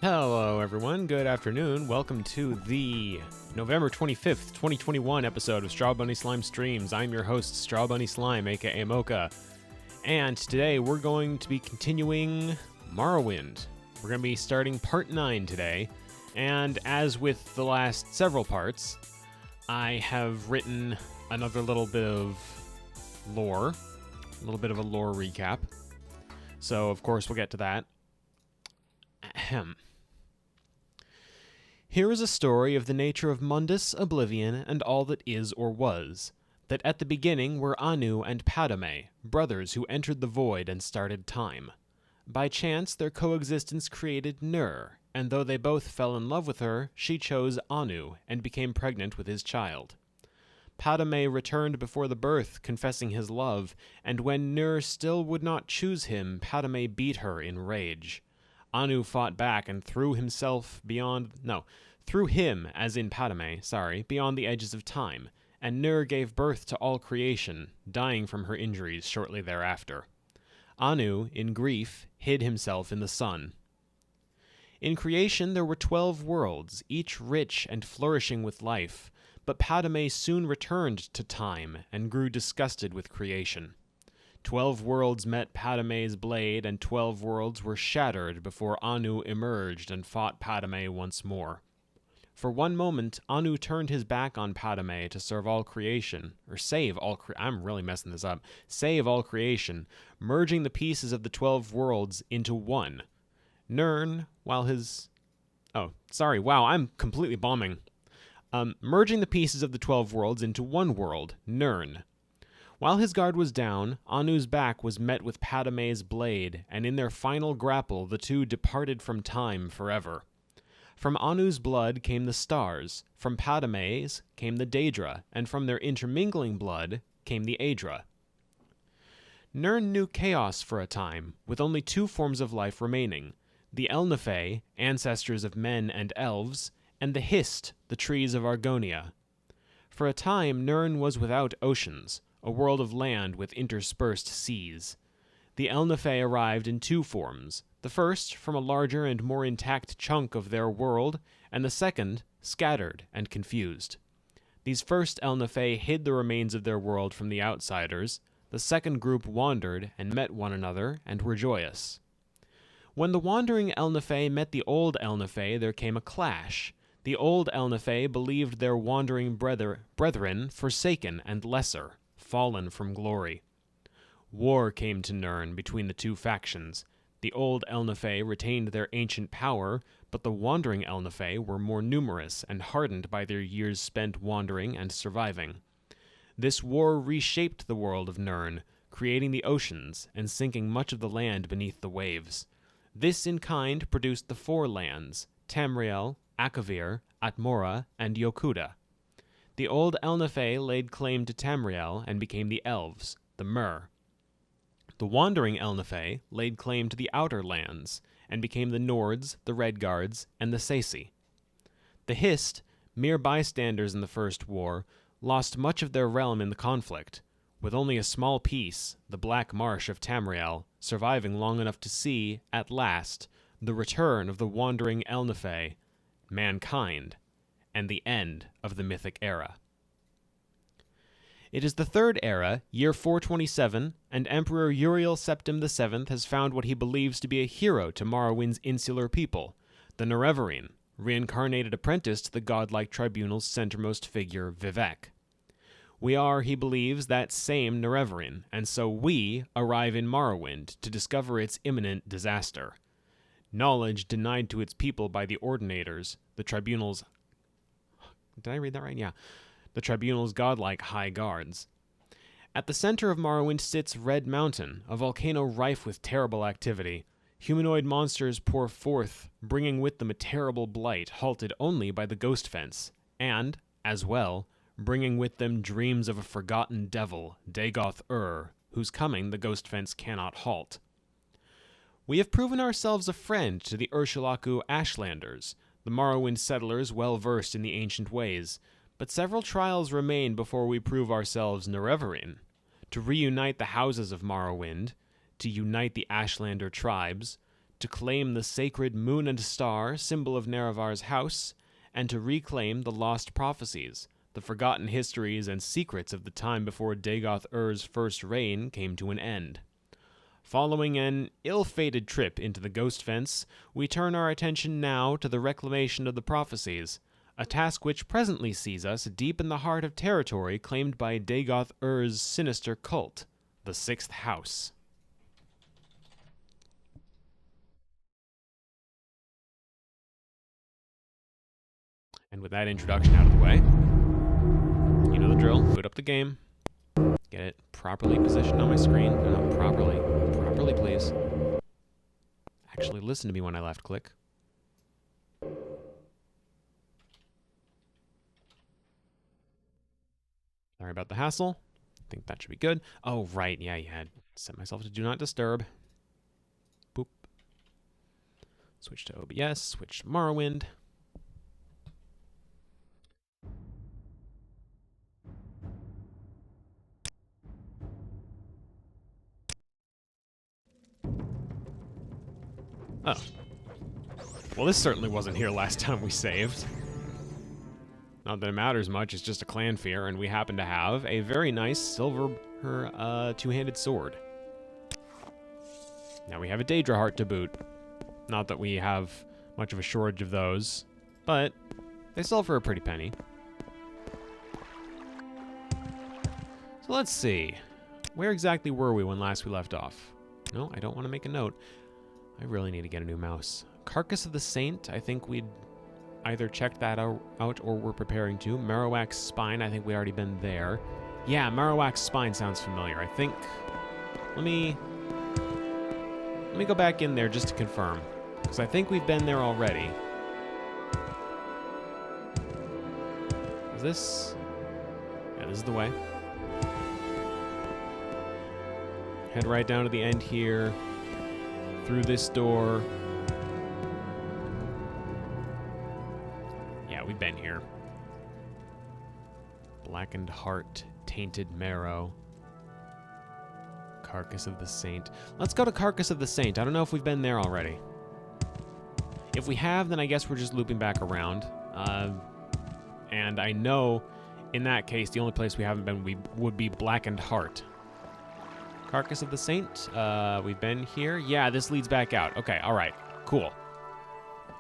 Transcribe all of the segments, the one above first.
Hello, everyone. Good afternoon. Welcome to the November 25th, 2021 episode of Strawbunny Slime Streams. I'm your host, Strawbunny Slime, aka Mocha. And today we're going to be continuing Morrowind. We're going to be starting part 9 today. And as with the last several parts, I have written another little bit of lore, a little bit of a lore recap. So, of course, we'll get to that. Ahem. Here is a story of the nature of Mundus, Oblivion, and all that is or was. That at the beginning were Anu and Padme, brothers who entered the void and started time. By chance, their coexistence created Nur, and though they both fell in love with her, she chose Anu and became pregnant with his child. Padme returned before the birth, confessing his love, and when Nur still would not choose him, Padme beat her in rage. Anu fought back and threw him, as in Padme, beyond the edges of time, and Nur gave birth to all creation, dying from her injuries shortly thereafter. Anu, in grief, hid himself in the sun. In creation there were 12 worlds, each rich and flourishing with life, but Padme soon returned to time and grew disgusted with creation. 12 worlds met Padme's blade, and 12 worlds were shattered before Anu emerged and fought Padme once more. For one moment, Anu turned his back on Padme to save all creation, merging the pieces of the 12 worlds into one. Nirn, I'm completely bombing. Merging the pieces of the 12 worlds into one world, Nirn. While his guard was down, Anu's back was met with Padme's blade, and in their final grapple the two departed from time forever. From Anu's blood came the stars, from Padme's came the Daedra, and from their intermingling blood came the Aedra. Nirn knew chaos for a time, with only 2 forms of life remaining, the Elnafey, ancestors of men and elves, and the Hist, the trees of Argonia. For a time, Nirn was without oceans, a world of land with interspersed seas. The Elnafey arrived in 2 forms, the first from a larger and more intact chunk of their world, and the second scattered and confused. These first Elnafey hid the remains of their world from the outsiders. The second group wandered and met one another and were joyous. When the wandering Elnafey met the old Elnafey, there came a clash. The old Elnafey believed their wandering brethren forsaken and lesser, fallen from glory. War came to Nirn between the 2 factions. The old Elnafey retained their ancient power, but the wandering Elnafey were more numerous and hardened by their years spent wandering and surviving. This war reshaped the world of Nirn, creating the oceans and sinking much of the land beneath the waves. This in kind produced the 4 lands, Tamriel, Akavir, Atmora, and Yokuda. The old Elnafey laid claim to Tamriel and became the Elves, the Mer. The wandering Elnafey laid claim to the Outer Lands and became the Nords, the Redguards, and the Sesi. The Hist, mere bystanders in the First War, lost much of their realm in the conflict, with only a small piece, the Black Marsh of Tamriel, surviving long enough to see, at last, the return of the wandering Elnafey, mankind, and the end of the Mythic Era. It is the 3rd era, year 427, and Emperor Uriel Septim VII has found what he believes to be a hero to Morrowind's insular people, the Nerevarine, reincarnated apprentice to the godlike tribunal's centermost figure, Vivek. We are, he believes, that same Nerevarine, and so we arrive in Morrowind to discover its imminent disaster. Knowledge denied to its people by the Ordinators, the tribunal's... Did I read that right? Yeah. The tribunal's godlike high guards. At the center of Morrowind sits Red Mountain, a volcano rife with terrible activity. Humanoid monsters pour forth, bringing with them a terrible blight halted only by the ghost fence, and, as well, bringing with them dreams of a forgotten devil, Dagoth Ur, whose coming the ghost fence cannot halt. We have proven ourselves a friend to the Urshulaku Ashlanders, the Morrowind settlers well versed in the ancient ways, but several trials remain before we prove ourselves Nerevarine. To reunite the houses of Morrowind, to unite the Ashlander tribes, to claim the sacred moon and star, symbol of Nerevar's house, and to reclaim the lost prophecies, the forgotten histories and secrets of the time before Dagoth Ur's first reign came to an end. Following an ill-fated trip into the Ghost Fence, we turn our attention now to the reclamation of the prophecies, a task which presently sees us deep in the heart of territory claimed by Dagoth Ur's sinister cult, the Sixth House. And with that introduction out of the way, you know the drill. Boot up the game. Get it properly positioned on my screen. No, properly, please. Actually, listen to me when I left click. Sorry about the hassle. I think that should be good. Oh, right. Yeah, you had set myself to do not disturb. Boop. Switch to OBS. Switch to Morrowind. Oh. Well, this certainly wasn't here last time we saved. Not that it matters much, it's just a clan fear, and we happen to have a very nice silver two-handed sword. Now we have a Daedra heart to boot. Not that we have much of a shortage of those, but they sell for a pretty penny. So let's see. Where exactly were we when last we left off? No, I don't want to make a note. I really need to get a new mouse. Carcass of the Saint, I think we'd either checked that out or we're preparing to. Marowak's Spine, I think we already been there. Yeah, Marowak's Spine sounds familiar. I think... Let me go back in there just to confirm, because I think we've been there already. Is this... Yeah, this is the way. Head right down to the end here. Through this door. Yeah, we've been here. Blackened heart, tainted marrow. Carcass of the Saint. Let's go to Carcass of the Saint. I don't know if we've been there already. If we have, then I guess we're just looping back around. And I know, in that case, the only place we haven't been would be Blackened Heart. Carcass of the Saint, we've been here. Yeah, this leads back out. Okay, all right, cool.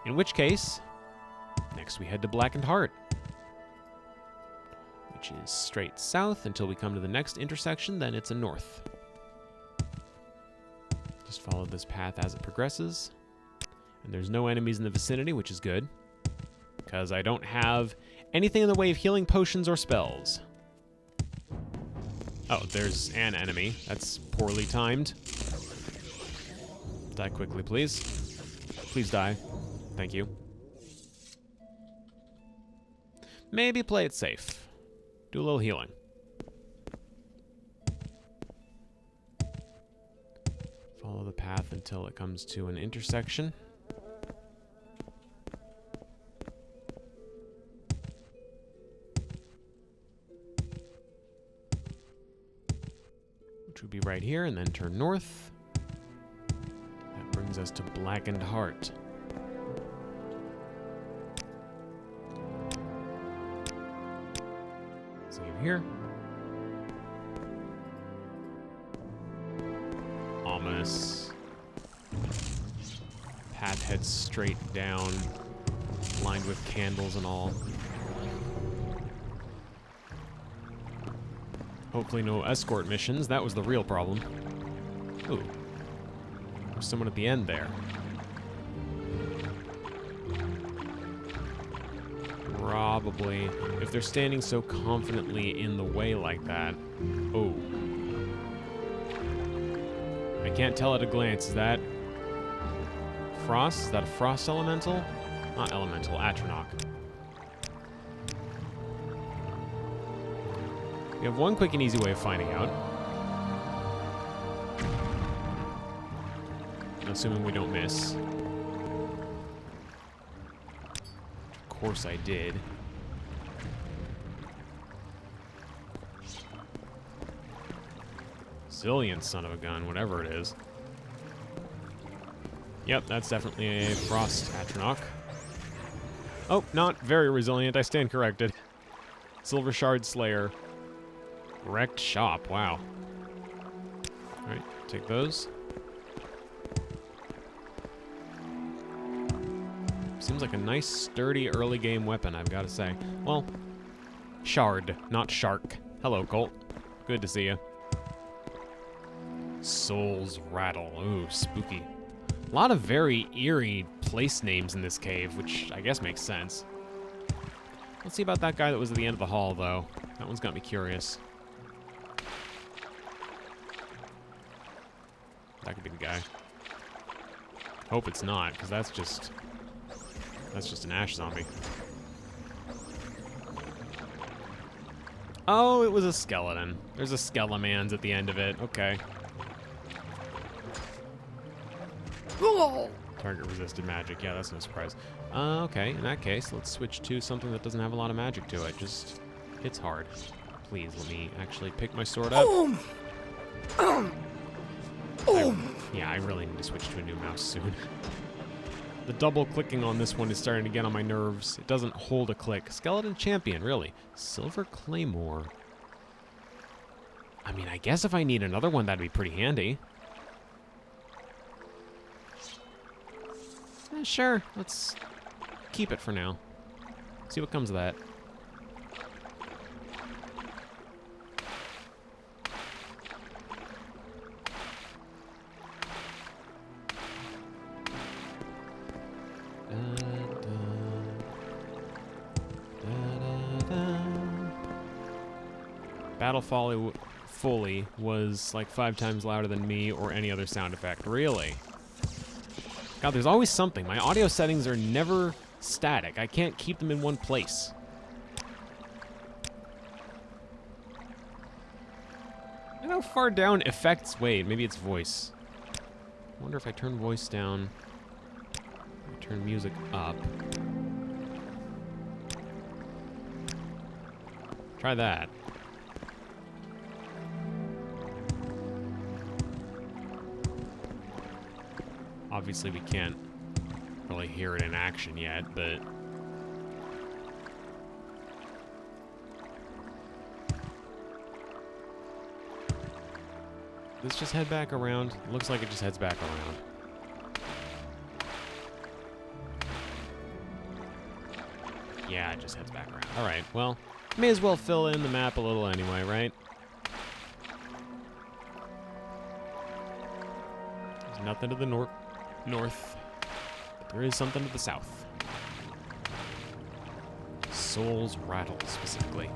In which case, next we head to Blackened Heart, which is straight south until we come to the next intersection, then it's a north. Just follow this path as it progresses. And there's no enemies in the vicinity, which is good, because I don't have anything in the way of healing potions or spells. Oh, there's an enemy. That's poorly timed. Die quickly, please. Please die. Thank you. Maybe play it safe. Do a little healing. Follow the path until it comes to an intersection. Which would be right here, and then turn north. That brings us to Blackened Heart. Save here. Ominous. Path heads straight down, lined with candles and all. Hopefully no escort missions. That was the real problem. Ooh. There's someone at the end there. Probably. If they're standing so confidently in the way like that. Oh. I can't tell at a glance. Is that Frost? Is that a Frost elemental? Not elemental, Atronach. We have one quick and easy way of finding out. Assuming we don't miss. Of course I did. Zillion son of a gun, whatever it is. Yep, that's definitely a Frost Atronach. Oh, not very resilient. I stand corrected. Silver Shard Slayer. Wrecked Shop. Wow. Alright, take those. Seems like a nice, sturdy early game weapon, I've got to say. Well, Shard, not Shark. Hello, Colt. Good to see you. Soul's Rattle. Ooh, spooky. A lot of very eerie place names in this cave, which I guess makes sense. Let's see about that guy that was at the end of the hall, though. That one's got me curious. That could be the guy. Hope it's not, because that's just an ash zombie. Oh, it was a skeleton. There's a Skelemans at the end of it. Okay. Target resisted magic. Yeah, that's no surprise. Okay, in that case, let's switch to something that doesn't have a lot of magic to it. Just hits hard. Please, let me actually pick my sword up. Yeah, I really need to switch to a new mouse soon. The double clicking on this one is starting to get on my nerves. It doesn't hold a click. Skeleton Champion, really. Silver Claymore. I mean, I guess if I need another one, that'd be pretty handy. Sure, let's keep it for now. See what comes of that. Battle Foley was like 5 times louder than me or any other sound effect. Really? God, there's always something. My audio settings are never static. I can't keep them in one place. And how far down effects? Wait, maybe it's voice. I wonder if I turn voice down, I turn music up. Try that. Obviously, we can't really hear it in action yet, but... Let's just head back around. Looks like it just heads back around. Yeah, it just heads back around. Alright, well, may as well fill in the map a little anyway, right? There's nothing to the north, but there is something to the south. Soul's Rattle, specifically.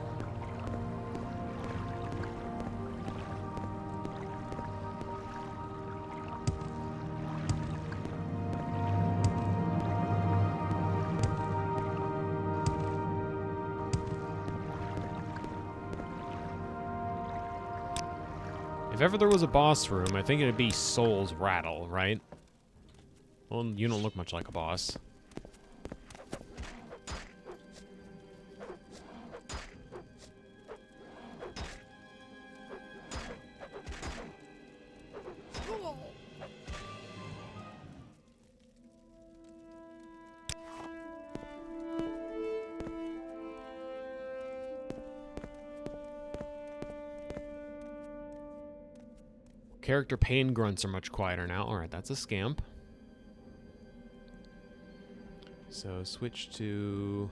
If ever there was a boss room, I think it'd be Soul's Rattle, right? Well, you don't look much like a boss. Character pain grunts are much quieter now. Alright, that's a scamp. So switch to...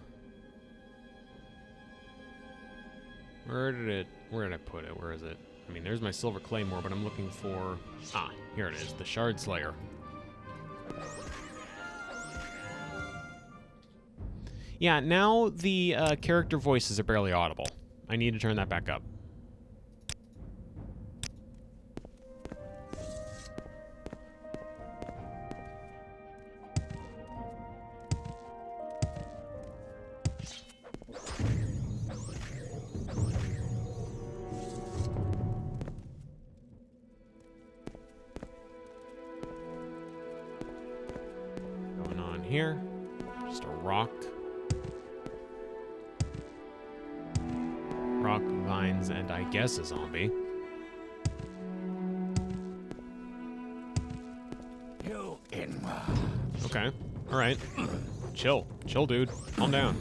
Where did I put it? Where is it? I mean, there's my Silver Claymore, but I'm looking for... Ah, here it is, the Shard Slayer. Yeah, now the character voices are barely audible. I need to turn that back up. Here, just a rock, vines, and I guess a zombie. You Inma. Okay. Alright. Chill. Chill, dude. Calm down.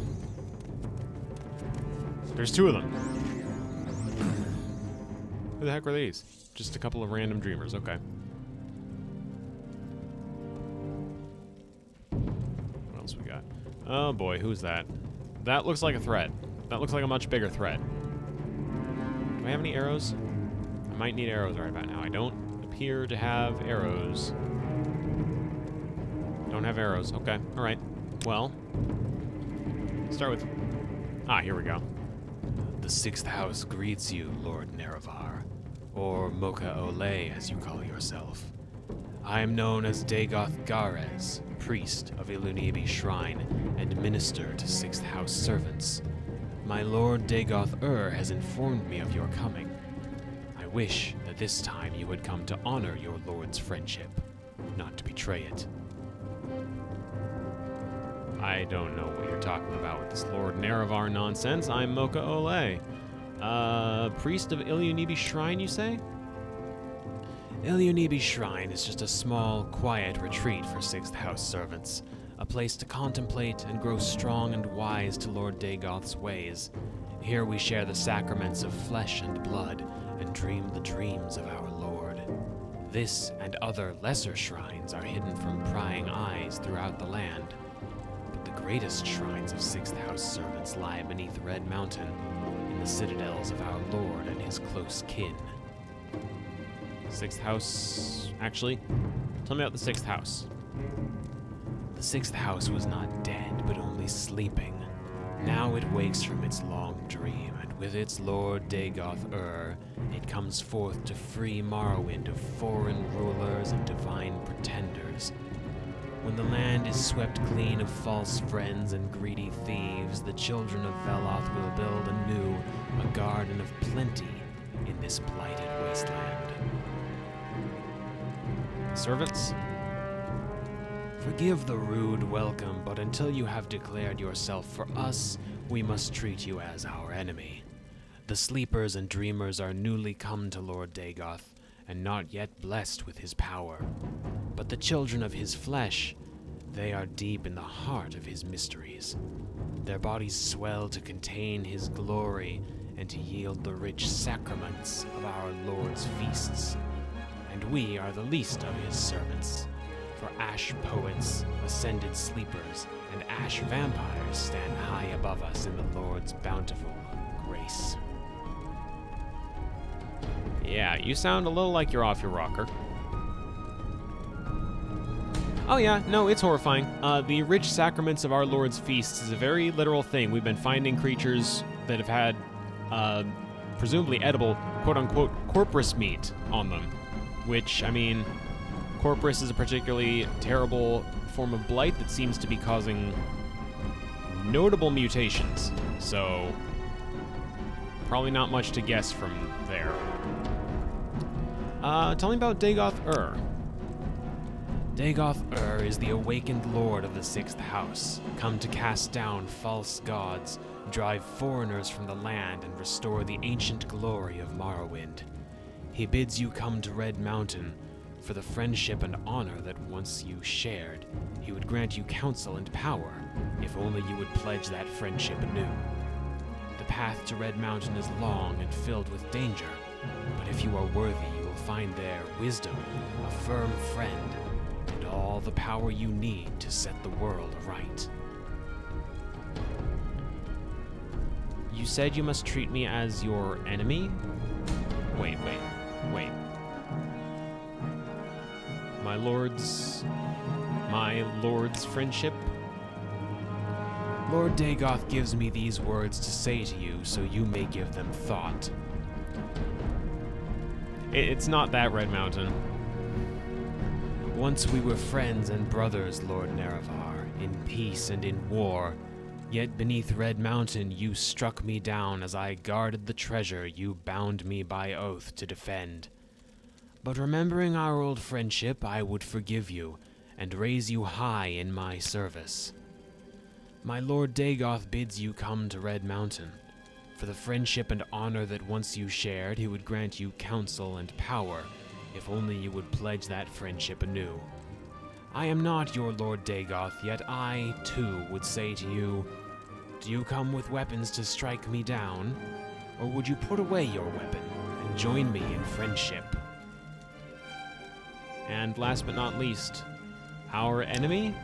There's 2 of them. Who the heck are these? Just a couple of random dreamers. Okay. What else we got? Oh boy, who's that? That looks like a threat. That looks like a much bigger threat. Do I have any arrows? I might need arrows right about now. I don't appear to have arrows. Don't have arrows. Okay. Alright. Well. Start with... Ah, here we go. The 6th house greets you, Lord Nerevar. Or Mocha Ole, as you call yourself. I am known as Dagoth Ur, priest of Ilunibi Shrine and minister to 6th house servants. My lord Dagoth Ur has informed me of your coming. I wish that this time you had come to honor your lord's friendship, not to betray it. I don't know what you're talking about with this Lord Nerevar nonsense. I'm Mocha Ole. Priest of Ilunibi Shrine, you say? Ilunibi Shrine is just a small, quiet retreat for 6th house servants. A place to contemplate and grow strong and wise to Lord Dagoth's ways. Here we share the sacraments of flesh and blood and dream the dreams of our Lord. This and other lesser shrines are hidden from prying eyes throughout the land. But the greatest shrines of 6th house servants lie beneath Red Mountain, in the citadels of our Lord and his close kin. 6th house... Actually, tell me about the 6th house. The 6th house was not dead, but only sleeping. Now it wakes from its long dream, and with its lord Dagoth Ur, it comes forth to free Morrowind of foreign rulers and divine pretenders. When the land is swept clean of false friends and greedy thieves, the children of Veloth will build anew a garden of plenty in this blighted wasteland. Servants? Forgive the rude welcome, but until you have declared yourself for us, we must treat you as our enemy. The sleepers and dreamers are newly come to Lord Dagoth, and not yet blessed with his power. But the children of his flesh, they are deep in the heart of his mysteries. Their bodies swell to contain his glory and to yield the rich sacraments of our Lord's feasts. And we are the least of his servants. For ash poets, ascended sleepers, and ash vampires stand high above us in the Lord's bountiful grace. Yeah, you sound a little like you're off your rocker. Oh yeah, no, it's horrifying. The rich sacraments of our Lord's feasts is a very literal thing. We've been finding creatures that have had, presumably edible, quote-unquote, corpus meat on them. Which, I mean... Corpus is a particularly terrible form of blight that seems to be causing notable mutations, so probably not much to guess from there. Tell me about Dagoth Ur. Dagoth Ur is the awakened lord of the 6th house, come to cast down false gods, drive foreigners from the land, and restore the ancient glory of Morrowind. He bids you come to Red Mountain. For the friendship and honor that once you shared, he would grant you counsel and power, if only you would pledge that friendship anew. The path to Red Mountain is long and filled with danger, but if you are worthy, you will find there wisdom, a firm friend, and all the power you need to set the world aright. You said you must treat me as your enemy? Wait. My lord's friendship? Lord Dagoth gives me these words to say to you, so you may give them thought. It's not that, Red Mountain. Once we were friends and brothers, Lord Nerevar, in peace and in war, yet beneath Red Mountain you struck me down as I guarded the treasure you bound me by oath to defend. But remembering our old friendship, I would forgive you, and raise you high in my service. My Lord Dagoth bids you come to Red Mountain. For the friendship and honor that once you shared, he would grant you counsel and power, if only you would pledge that friendship anew. I am not your Lord Dagoth, yet I, too, would say to you, do you come with weapons to strike me down, or would you put away your weapon and join me in friendship? And last but not least, our enemy?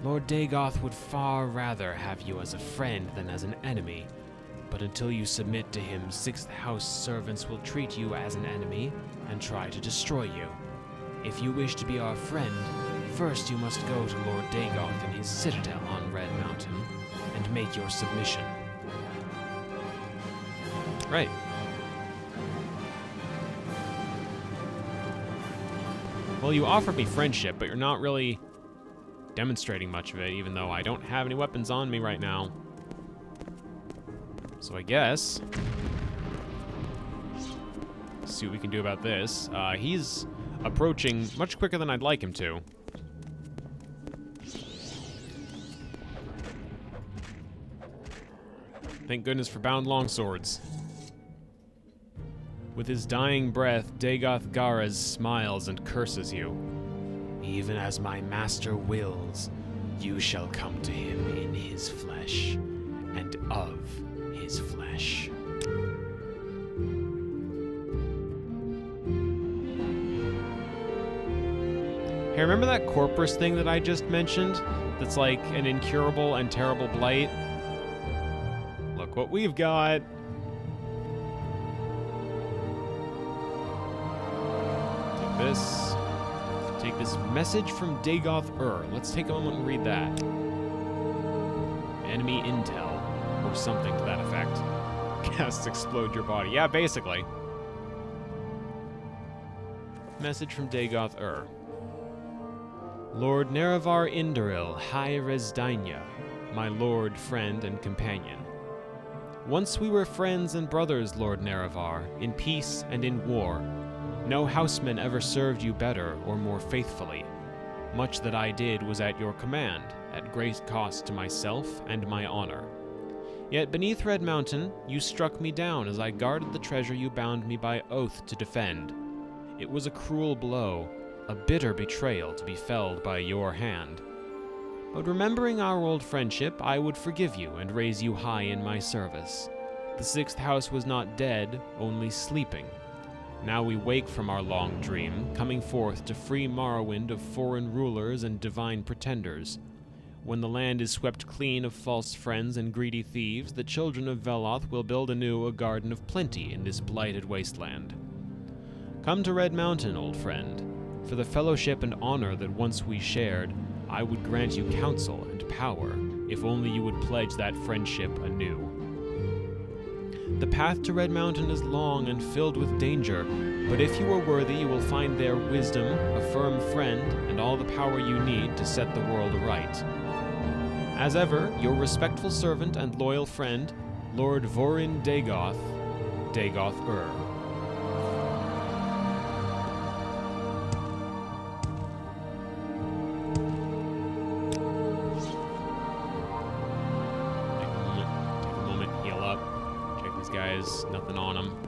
Lord Dagoth would far rather have you as a friend than as an enemy, but until you submit to him, 6th House servants will treat you as an enemy and try to destroy you. If you wish to be our friend, first you must go to Lord Dagoth in his citadel on Red Mountain and make your submission. Right. Well, you offered me friendship, but you're not really demonstrating much of it, even though I don't have any weapons on me right now. So I guess... see what we can do about this. He's approaching much quicker than I'd like him to. Thank goodness for bound longswords. With his dying breath, Dagoth Ur smiles and curses you. Even as my master wills, you shall come to him in his flesh, and of his flesh. Hey, remember that Corpus thing that I just mentioned? That's like an incurable and terrible blight? Look what we've got! Take this message from Dagoth Ur. Let's take a moment and read that. Enemy intel, or something to that effect. Casts explode your body. Yeah, basically. Message from Dagoth Ur. Lord Nerevar Induril, High Resdainya, my lord, friend, and companion. Once we were friends and brothers, Lord Nerevar, in peace and in war. No houseman ever served you better or more faithfully. Much that I did was at your command, at great cost to myself and my honor. Yet beneath Red Mountain, you struck me down as I guarded the treasure you bound me by oath to defend. It was a cruel blow, a bitter betrayal to be felled by your hand. But remembering our old friendship, I would forgive you and raise you high in my service. The 6th House was not dead, only sleeping. Now we wake from our long dream, coming forth to free Morrowind of foreign rulers and divine pretenders. When the land is swept clean of false friends and greedy thieves, the children of Veloth will build anew a garden of plenty in this blighted wasteland. Come to Red Mountain, old friend. For the fellowship and honor that once we shared, I would grant you counsel and power, if only you would pledge that friendship anew. The path to Red Mountain is long and filled with danger, but if you are worthy, you will find there wisdom, a firm friend, and all the power you need to set the world aright. As ever, your respectful servant and loyal friend, Lord Vorin Dagoth, Dagoth Ur. Guys, nothing on them.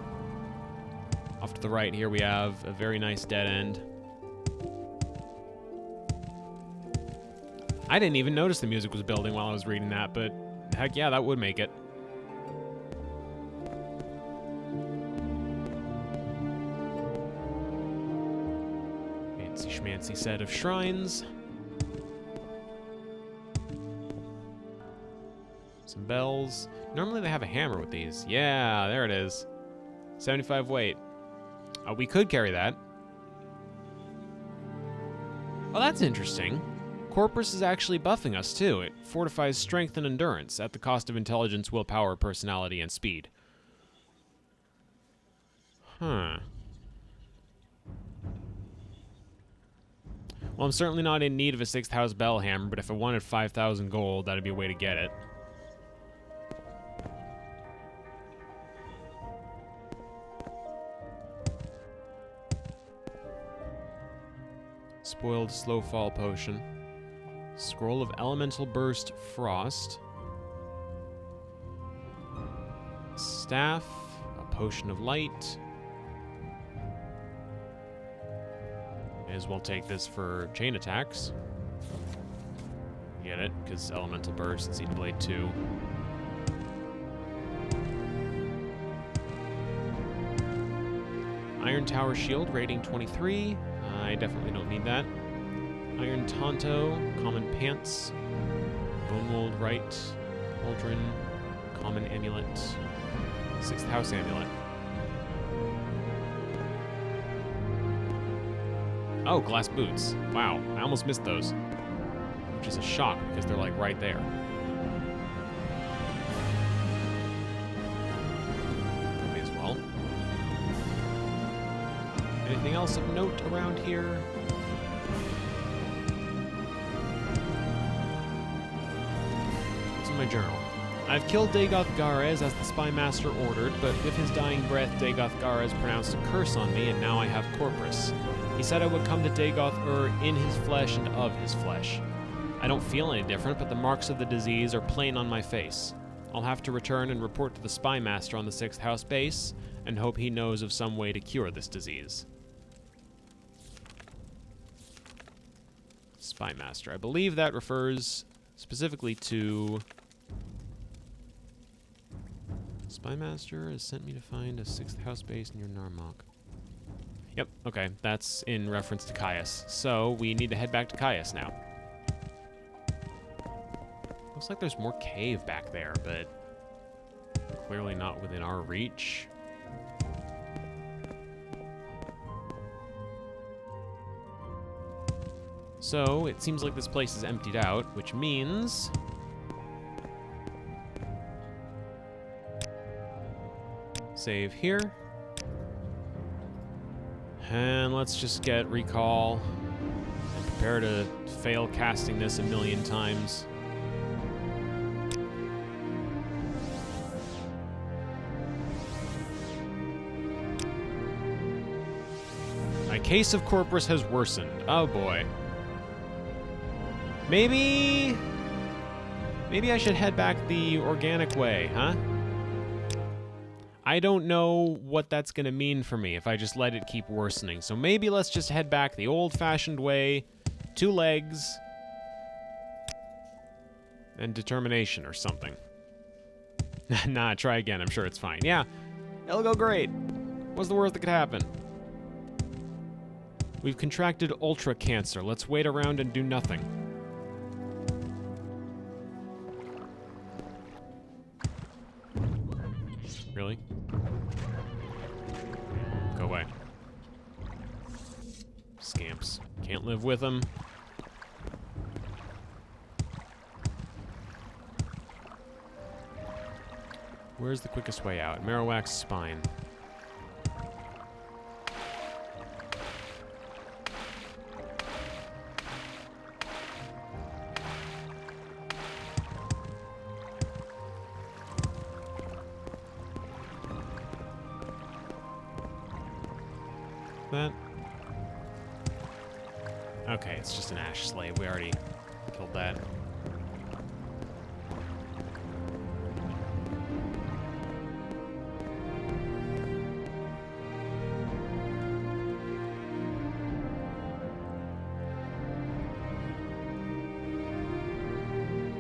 Off to the right here we have a very nice dead end. I didn't even notice the music was building while I was reading that, but heck yeah, that would make it. Fancy schmancy set of shrines. Some bells. Normally they have a hammer with these. Yeah, there it is. 75 weight. We could carry that. Oh, that's interesting. Corpus is actually buffing us, too. It fortifies strength and endurance at the cost of intelligence, willpower, personality, and speed. Huh. Well, I'm certainly not in need of a 6th House bell hammer, but if I wanted 5,000 gold, that'd be a way to get it. Spoiled slow fall potion. Scroll of elemental burst frost. Staff, a potion of light. May as well take this for chain attacks. Get it? Because Elemental Burst and Seed Blade 2. Iron Tower Shield, rating 23. I definitely don't need that. Iron Tonto, Common Pants. Bonemold Right, Aldrin, Common Amulet. 6th House Amulet. Oh, Glass Boots. Wow, I almost missed those. Which is a shock, because they're like right there. May as well. Anything else of note around here? What's in my journal? I've killed Dagoth Ur as the Spymaster ordered, but with his dying breath, Dagoth Ur pronounced a curse on me, and now I have Corpus. He said I would come to Dagoth Ur in his flesh and of his flesh. I don't feel any different, but the marks of the disease are plain on my face. I'll have to return and report to the Spymaster on the 6th House base, and hope he knows of some way to cure this disease. Spymaster. I believe that refers specifically to... Spymaster has sent me to find a 6th House base near Narmok. Yep, okay, that's in reference to Caius. So, we need to head back to Caius now. Looks like there's more cave back there, but clearly not within our reach. So, it seems like this place is emptied out, which means... Save here. And let's just get recall and prepare to fail casting this a million times. My case of Corpus has worsened. Oh boy. Maybe I should head back the organic way, huh? I don't know what that's going to mean for me if I just let it keep worsening. So maybe let's just head back the old-fashioned way. 2 legs. And determination or something. Nah, try again. I'm sure it's fine. Yeah, it'll go great. What's the worst that could happen? We've contracted ultra cancer. Let's wait around and do nothing. Really? Go away. Scamps. Can't live with them. Where's the quickest way out? Marowak's spine. That? Okay, it's just an ash slave. We already killed that.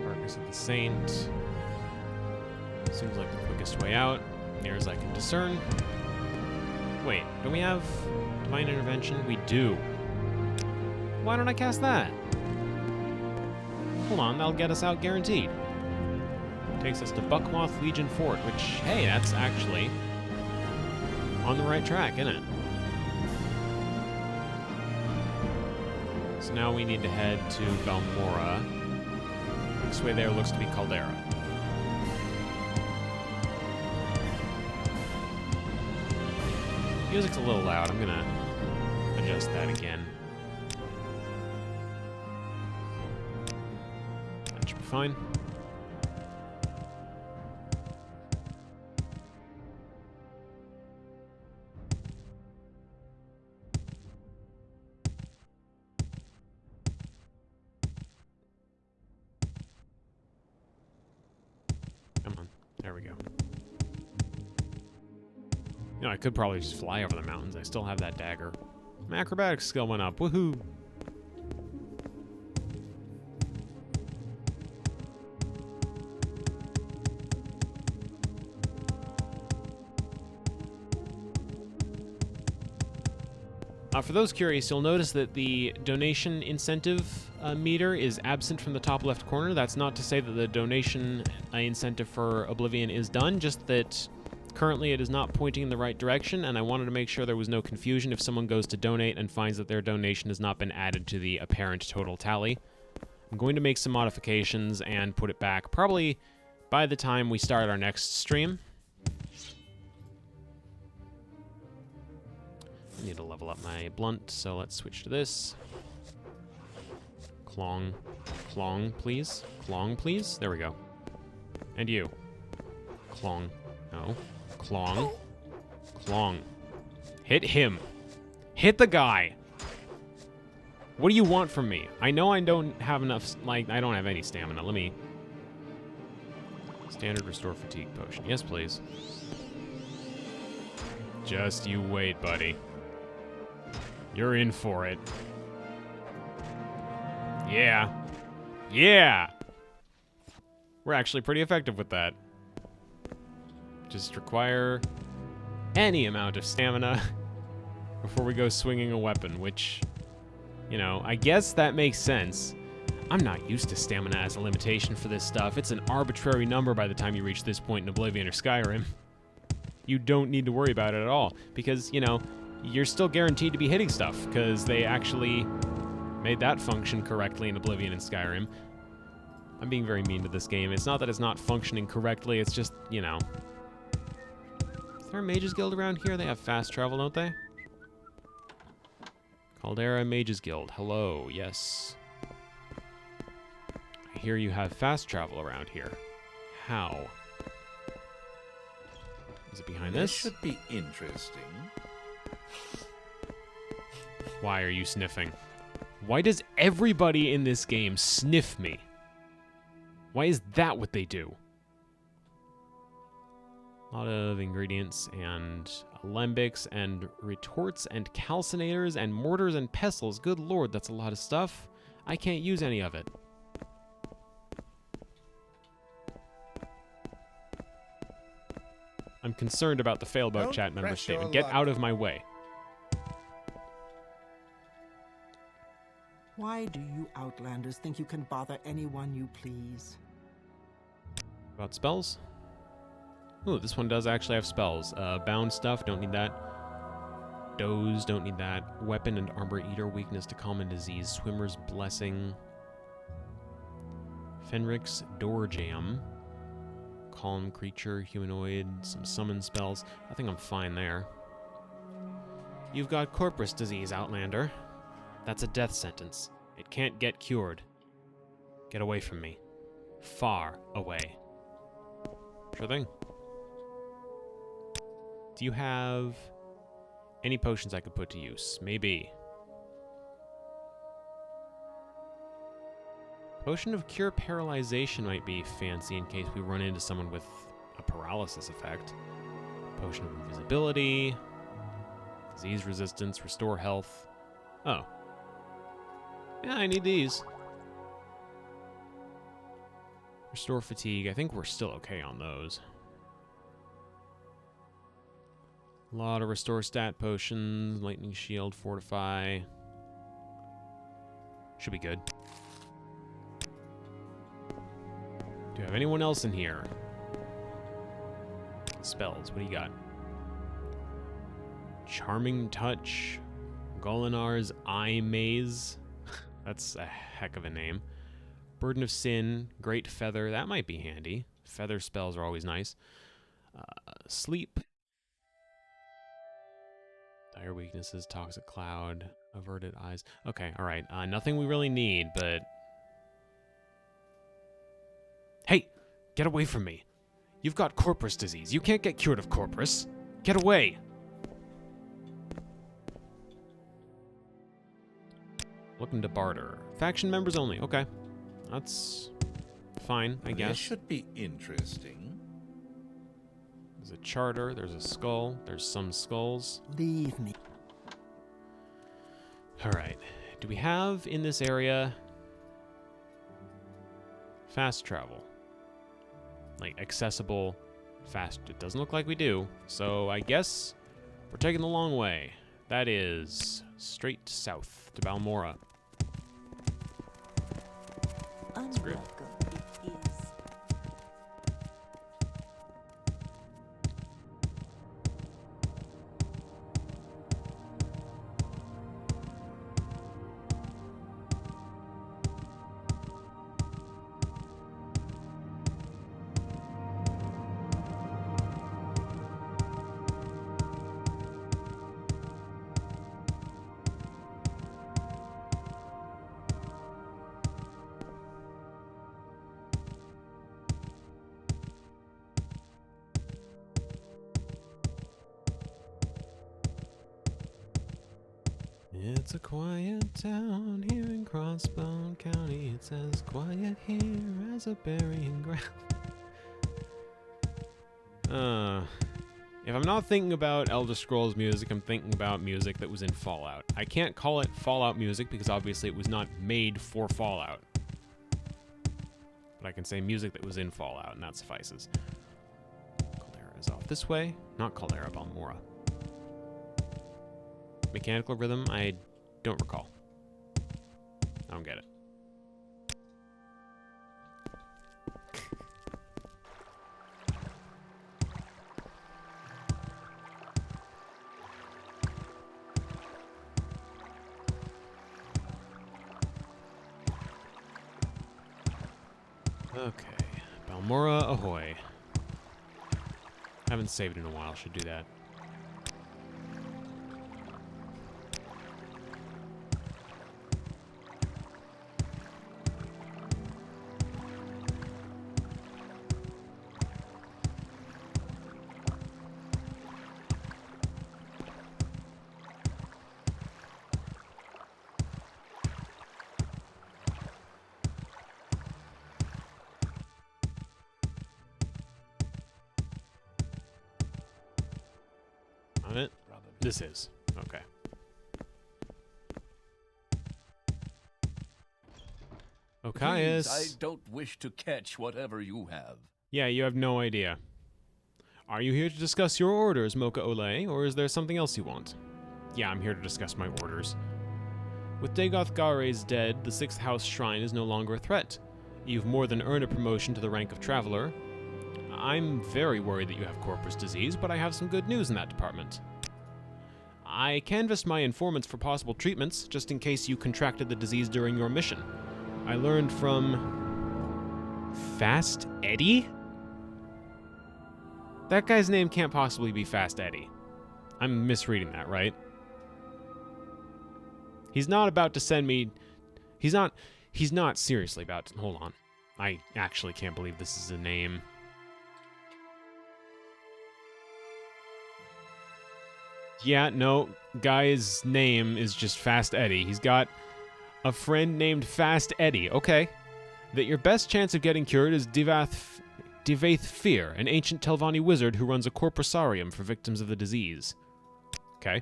Carcass of the Saint. Seems like the quickest way out, near as I can discern. Wait, don't we have Divine Intervention? We do. Why don't I cast that? Hold on, that'll get us out guaranteed. Takes us to Buckmoth Legion Fort, which, hey, that's actually on the right track, isn't it? So now we need to head to Balmora. This way there looks to be Caldera. Music's a little loud. I'm gonna adjust that again. That should be fine. Come on. There we go. You know, I could probably just fly over the mountains. I still have that dagger. My acrobatics skill went up. Woohoo! For those curious, you'll notice that the donation incentive meter is absent from the top left corner. That's not to say that the donation incentive for Oblivion is done, just that currently it is not pointing in the right direction, and I wanted to make sure there was no confusion if someone goes to donate and finds that their donation has not been added to the apparent total tally. I'm going to make some modifications and put it back probably by the time we start our next stream. I need to level up my blunt, so let's switch to this. Clong. Clong, please. Clong, please. There we go. And you. Clong. No. Clong. Clong. Hit him. Hit the guy. What do you want from me? I know I don't have enough, like, I don't have any stamina. Let me... Standard restore fatigue potion. Yes, please. Just you wait, buddy. You're in for it. Yeah. Yeah! We're actually pretty effective with that. Just require any amount of stamina before we go swinging a weapon, which, you know, I guess that makes sense. I'm not used to stamina as a limitation for this stuff. It's an arbitrary number by the time you reach this point in Oblivion or Skyrim. You don't need to worry about it at all, because, you know, you're still guaranteed to be hitting stuff, because they actually made that function correctly in Oblivion and Skyrim. I'm being very mean to this game. It's not that it's not functioning correctly, it's just, you know. Is there a Mages Guild around here? They have fast travel, don't they? Caldera Mages Guild. Hello, yes. I hear you have fast travel around here. How? Is it behind this? This should be interesting. Why are you sniffing? Why does everybody in this game sniff me? Why is that what they do? A lot of ingredients and alembics and retorts and calcinators and mortars and pestles. Good lord, that's a lot of stuff. I can't use any of it. I'm concerned about the fail about chat member statement. Get out of my way. Why do you Outlanders think you can bother anyone you please? About spells? Ooh, this one does actually have spells. Bound stuff, don't need that. Doze, don't need that. Weapon and armor eater, weakness to common disease. Swimmer's blessing. Fenric's door jam. Calm creature, humanoid, some summon spells. I think I'm fine there. You've got corpus disease, Outlander. That's a death sentence. It can't get cured. Get away from me. Far away. Sure thing. Do you have any potions I could put to use? Maybe. Potion of Cure Paralyzation might be fancy in case we run into someone with a paralysis effect. Potion of Invisibility. Disease Resistance. Restore Health. Oh. Yeah, I need these. Restore Fatigue. I think we're still okay on those. A lot of Restore Stat Potions. Lightning Shield. Fortify. Should be good. Do you have anyone else in here? Spells. What do you got? Charming Touch. Golinar's Eye Maze. That's a heck of a name. Burden of Sin. Great Feather. That might be handy. Feather spells are always nice. Sleep. Dire Weaknesses. Toxic Cloud. Averted Eyes. Okay, alright. Nothing we really need, but... Hey! Get away from me. You've got corpus disease. You can't get cured of corpus. Get away! Looking to barter. Faction members only. Okay. That's fine, I guess. This should be interesting. There's a charter. There's a skull. There's some skulls. Leave me. Alright. Do we have in this area fast travel? Like, accessible fast. It doesn't look like we do. So I guess we're taking the long way. That is straight south to Balmora. Screw. Unwelcome it is. It's a quiet town here in Crossbone County. It's as quiet here as a burying ground. If I'm not thinking about Elder Scrolls music, I'm thinking about music that was in Fallout. I can't call it Fallout music because obviously it was not made for Fallout. But I can say music that was in Fallout, and that suffices. Caldera is off this way. Not Caldera, Balmora. Mechanical rhythm, I don't recall. I don't get it. Okay, Balmora ahoy. Haven't saved in a while, should do that. On it? This is. Okay. Please, I Okias. don't wish to catch whatever you have. Yeah, you have no idea. Are you here to discuss your orders, Mocha Ole, or is there something else you want? Yeah, I'm here to discuss my orders. With Dagoth Gare's dead, the 6th House Shrine is no longer a threat. You've more than earned a promotion to the rank of Traveler. I'm very worried that you have corpus disease, but I have some good news in that department. I canvassed my informants for possible treatments, just in case you contracted the disease during your mission. I learned from... Fast Eddie? That guy's name can't possibly be Fast Eddie. I'm misreading that, right? He's not about to send me... He's not seriously about to... Hold on. I actually can't believe this is a name. Yeah, no, guy's name is just Fast Eddie. He's got a friend named Fast Eddie. Okay. That your best chance of getting cured is Dagoth Ur, an ancient Telvanni wizard who runs a corpusarium for victims of the disease. Okay.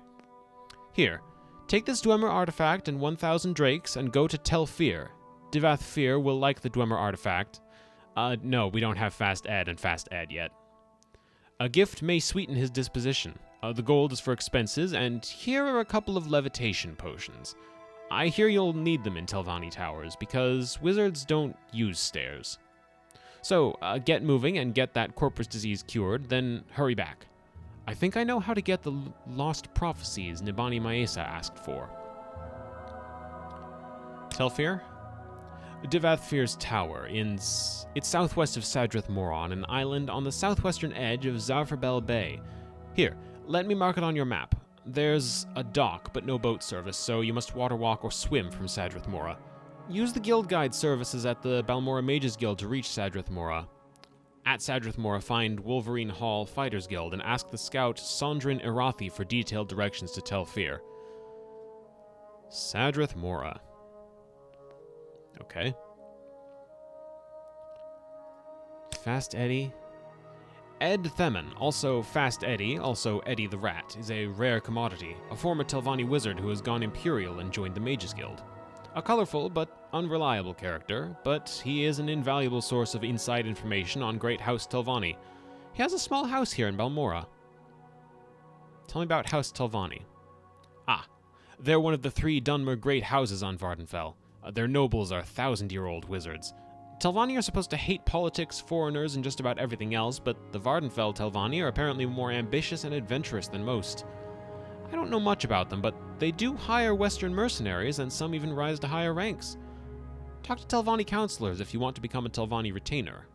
Here, take this Dwemer artifact and 1,000 drakes and go to Telfir. Dagoth Ur will like the Dwemer artifact. No, we don't have Fast Ed and Fast Ed yet. A gift may sweeten his disposition. The gold is for expenses, and here are a couple of levitation potions. I hear you'll need them in Telvanni Towers, because wizards don't use stairs. So, get moving and get that corpus disease cured, then hurry back. I think I know how to get the lost prophecies Nibani Maesa asked for. Telfir? Dagoth Ur's tower. It's southwest of Sadrith Moron, an island on the southwestern edge of Zarfabel Bay. Here, let me mark it on your map. There's a dock, but no boat service, so you must water walk or swim from Sadrith Mora. Use the guild guide services at the Balmora Mages Guild to reach Sadrith Mora. At Sadrith Mora, find Wolverine Hall Fighters Guild and ask the scout Sondrin Irathi for detailed directions to Telfir. Sadrith Mora. Okay. Fast Eddie. Ed Themin, also Fast Eddie, also Eddie the Rat, is a rare commodity, a former Telvanni wizard who has gone Imperial and joined the Mages Guild. A colorful but unreliable character, but he is an invaluable source of inside information on Great House Telvanni. He has a small house here in Balmora. Tell me about House Telvanni. Ah, they're one of the 3 Dunmer great houses on Vardenfell. Their nobles are 1,000-year-old wizards. Telvanni are supposed to hate politics, foreigners, and just about everything else, but the Vardenfell Telvanni are apparently more ambitious and adventurous than most. I don't know much about them, but they do hire Western mercenaries, and some even rise to higher ranks. Talk to Telvanni counselors if you want to become a Telvanni retainer.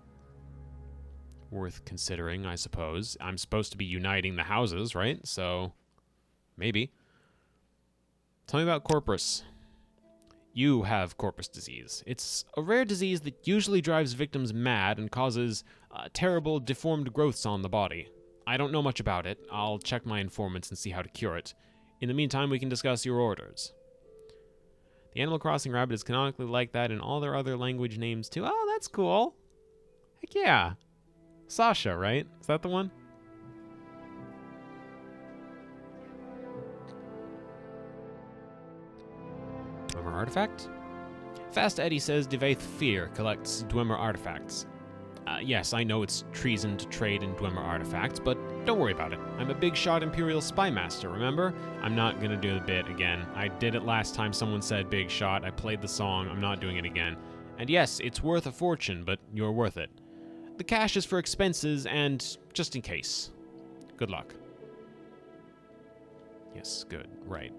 Worth considering, I suppose. I'm supposed to be uniting the houses, right? So, maybe. Tell me about Corpus. You have corpus disease. It's a rare disease that usually drives victims mad and causes terrible, deformed growths on the body. I don't know much about it. I'll check my informants and see how to cure it. In the meantime, we can discuss your orders. The Animal Crossing rabbit is canonically like that in all their other language names too. Oh, that's cool. Heck yeah. Sasha, right? Is that the one? Dwemer artifact? Fast Eddie says Dagoth Ur collects Dwemer artifacts. Yes, I know it's treason to trade in Dwemer artifacts, but don't worry about it. I'm a big shot Imperial spy master, remember? I'm not gonna do the bit again. I did it last time someone said big shot. I played the song. I'm not doing it again. And yes, it's worth a fortune, but you're worth it. The cash is for expenses and just in case. Good luck. Yes, good. Right.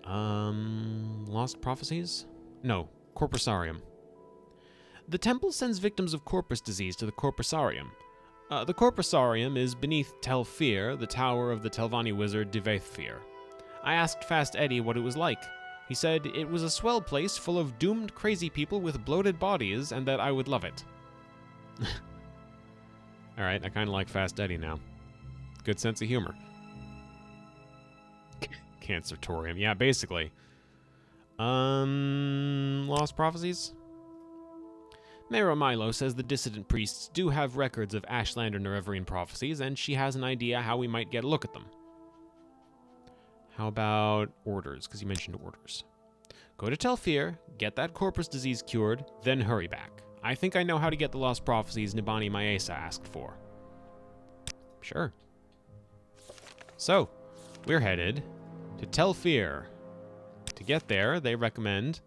Lost Prophecies? No, Corpusarium. The temple sends victims of corpus disease to the Corpusarium. The Corpusarium is beneath Tel Fir, the tower of the Telvanni wizard Dagoth Ur. I asked Fast Eddie what it was like. He said it was a swell place full of doomed crazy people with bloated bodies and that I would love it. Alright, I kind of like Fast Eddie now. Good sense of humor. Cancertorium. Yeah, basically. Lost Prophecies? Mero Milo says the dissident priests do have records of Ashlander Nereverian prophecies, and she has an idea how we might get a look at them. How about orders? Because you mentioned orders. Go to Tel Fir, get that corpus disease cured, then hurry back. I think I know how to get the lost prophecies Nibani Maesa asked for. Sure. So, we're headed to Tel Fir. To get there, they recommend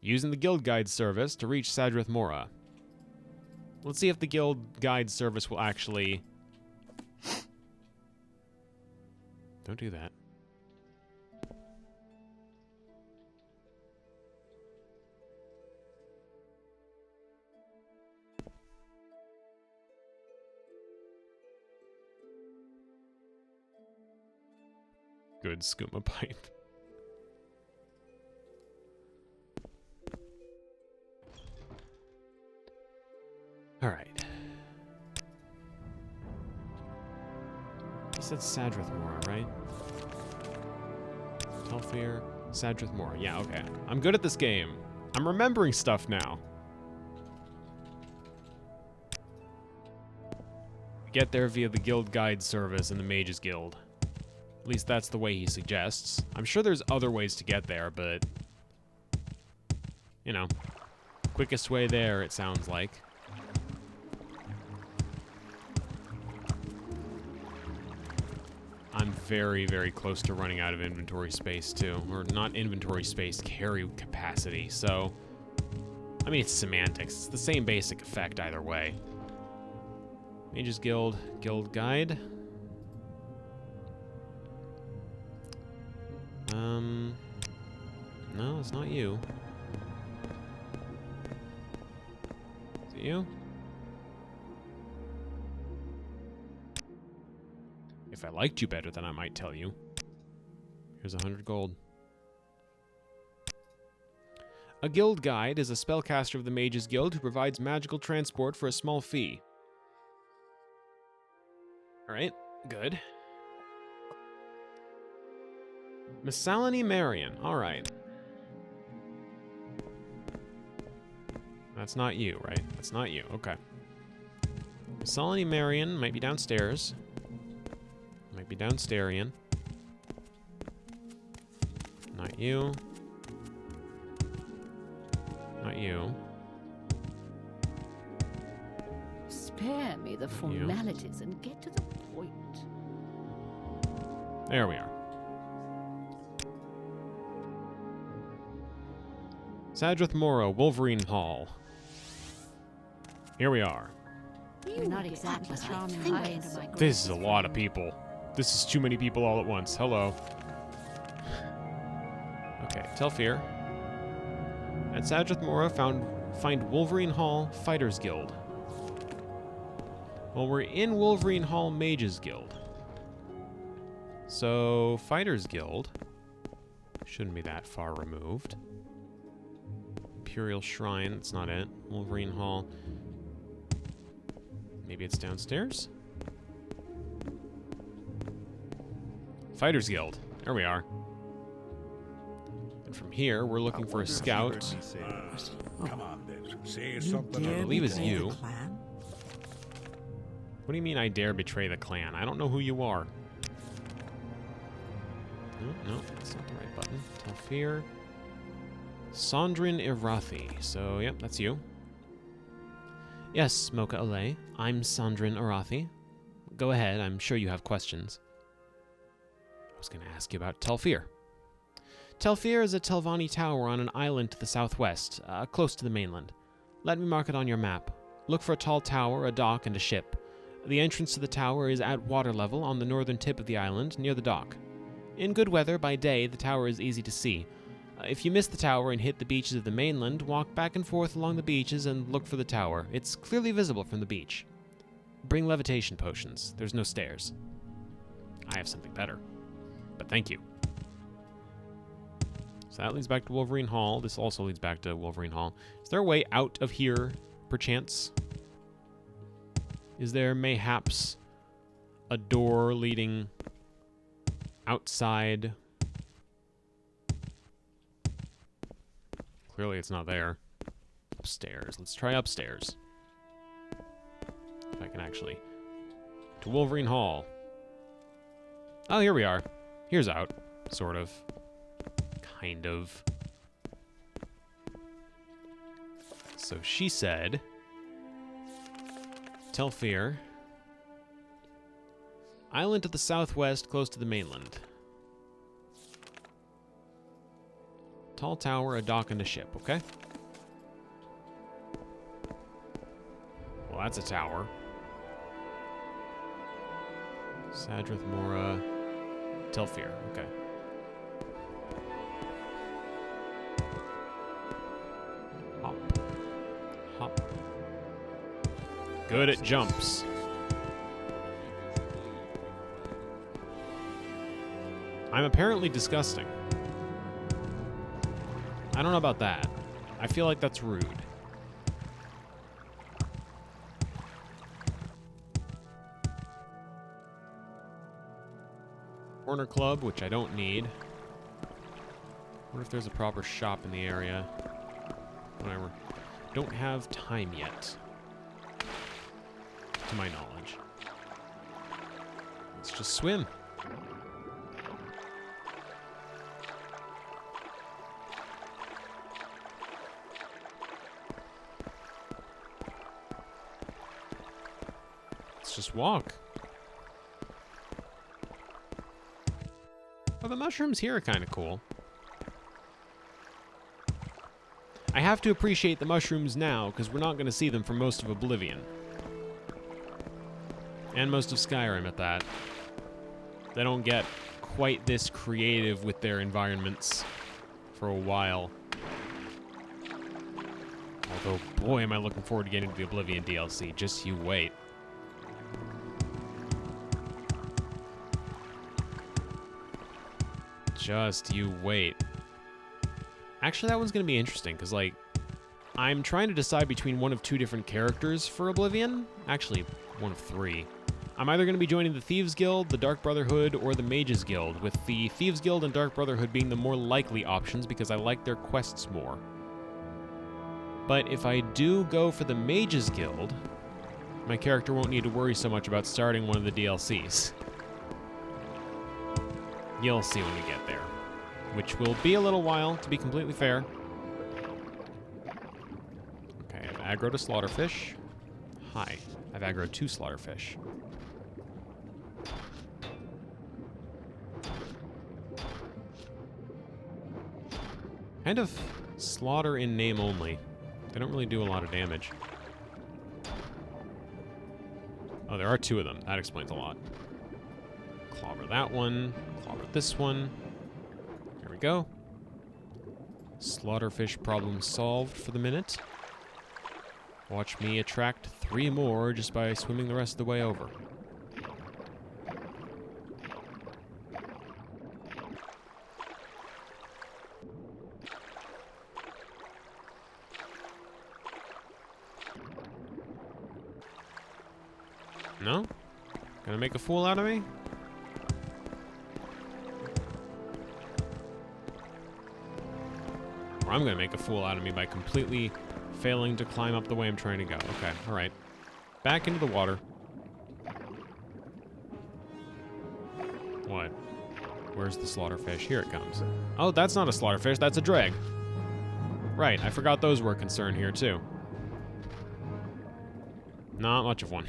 using the Guild Guide service to reach Sadrith Mora. Let's see if the Guild Guide service will actually... Don't do that. Good skooma pipe. All right. He said Sadrith Mora, right? Tel Fir, Sadrith Mora. Yeah, okay. I'm good at this game. I'm remembering stuff now. Get there via the Guild Guide service and the Mages Guild. At least that's the way he suggests. I'm sure there's other ways to get there, but... You know. Quickest way there, it sounds like. I'm very, very close to running out of inventory space, too. Or not inventory space, carry capacity, so... I mean, it's semantics. It's the same basic effect either way. Mages Guild, Guild Guide. No, it's not you. Is it you? If I liked you better, then I might tell you. Here's 100 gold. A guild guide is a spellcaster of the Mages Guild who provides magical transport for a small fee. Alright, good. Miscellany Marion, alright. That's not you, right? That's not you, okay. Solony Marion might be downstairs. Might be downstairs. Not you. Not you. Spare me the formalities and get to the point. There we are. Sadrith Mora, Wolverine Hall. Here we are. You're not exactly charming high into my This is a lot of people. This is too many people all at once. Hello. Okay, Telfir. At Sadrith Mora, find Wolverine Hall Fighters Guild. Well, we're in Wolverine Hall Mages Guild. So, Fighters Guild shouldn't be that far removed. Imperial Shrine, that's not it. Wolverine Hall. Maybe it's downstairs? Fighters Guild. There we are. And from here, we're looking for a scout. Come on, then. Say You something. dare I believe it's betray the you. clan? What do you mean I dare betray the clan? I don't know who you are. No, that's not the right button. Telfir. Sandrin Irathi. So, yep, that's you. Yes, Mocha Alay. I'm Sandrin Irathi. Go ahead, I'm sure you have questions. I was going to ask you about Telfir. Telfir is a Telvanni tower on an island to the southwest, close to the mainland. Let me mark it on your map. Look for a tall tower, a dock, and a ship. The entrance to the tower is at water level on the northern tip of the island, near the dock. In good weather, by day, the tower is easy to see. If you miss the tower and hit the beaches of the mainland, walk back and forth along the beaches and look for the tower. It's clearly visible from the beach. Bring levitation potions. There's no stairs. I have something better. But thank you. So that leads back to Wolverine Hall. This also leads back to Wolverine Hall. Is there a way out of here, perchance? Is there mayhaps a door leading outside? Clearly it's not there. Upstairs. Let's try upstairs. If I can actually. To Wolverine Hall. Oh, here we are. Here's out. Sort of. Kind of. So she said, Telfir. Island to the southwest, close to the mainland. Tall tower, a dock, and a ship, okay? Well, that's a tower. Sadrith Mora, Telfir, okay. Hop. Hop. Good at jumps. I'm apparently disgusting. I don't know about that. I feel like that's rude. Corner club, which I don't need. Wonder if there's a proper shop in the area. Whatever. Don't have time yet. To my knowledge. Let's just swim. Just walk. Oh, the mushrooms here are kind of cool. I have to appreciate the mushrooms now, because we're not going to see them for most of Oblivion. And most of Skyrim at that. They don't get quite this creative with their environments for a while. Although, boy, am I looking forward to getting to the Oblivion DLC. Just you wait. Just you wait. Actually, that one's going to be interesting, because, like, I'm trying to decide between one of two different characters for Oblivion. Actually, one of three. I'm either going to be joining the Thieves Guild, the Dark Brotherhood, or the Mages Guild, with the Thieves Guild and Dark Brotherhood being the more likely options because I like their quests more. But if I do go for the Mages Guild, my character won't need to worry so much about starting one of the DLCs. You'll see when we get there. Which will be a little while, to be completely fair. Okay, I've aggroed a slaughterfish. Hi. I've aggroed 2 slaughterfish. Kind of slaughter in name only. They don't really do a lot of damage. Oh, there are 2 of them. That explains a lot. Clobber that one. Clobber this one. There we go. Slaughterfish problem solved for the minute. Watch me attract 3 more just by swimming the rest of the way over. No? Gonna make a fool out of me? Or I'm gonna make a fool out of me by completely failing to climb up the way I'm trying to go. Okay, alright. Back into the water. What? Where's the slaughterfish? Here it comes. Oh, that's not a slaughterfish, that's a dreg. Right, I forgot those were a concern here too. Not much of one.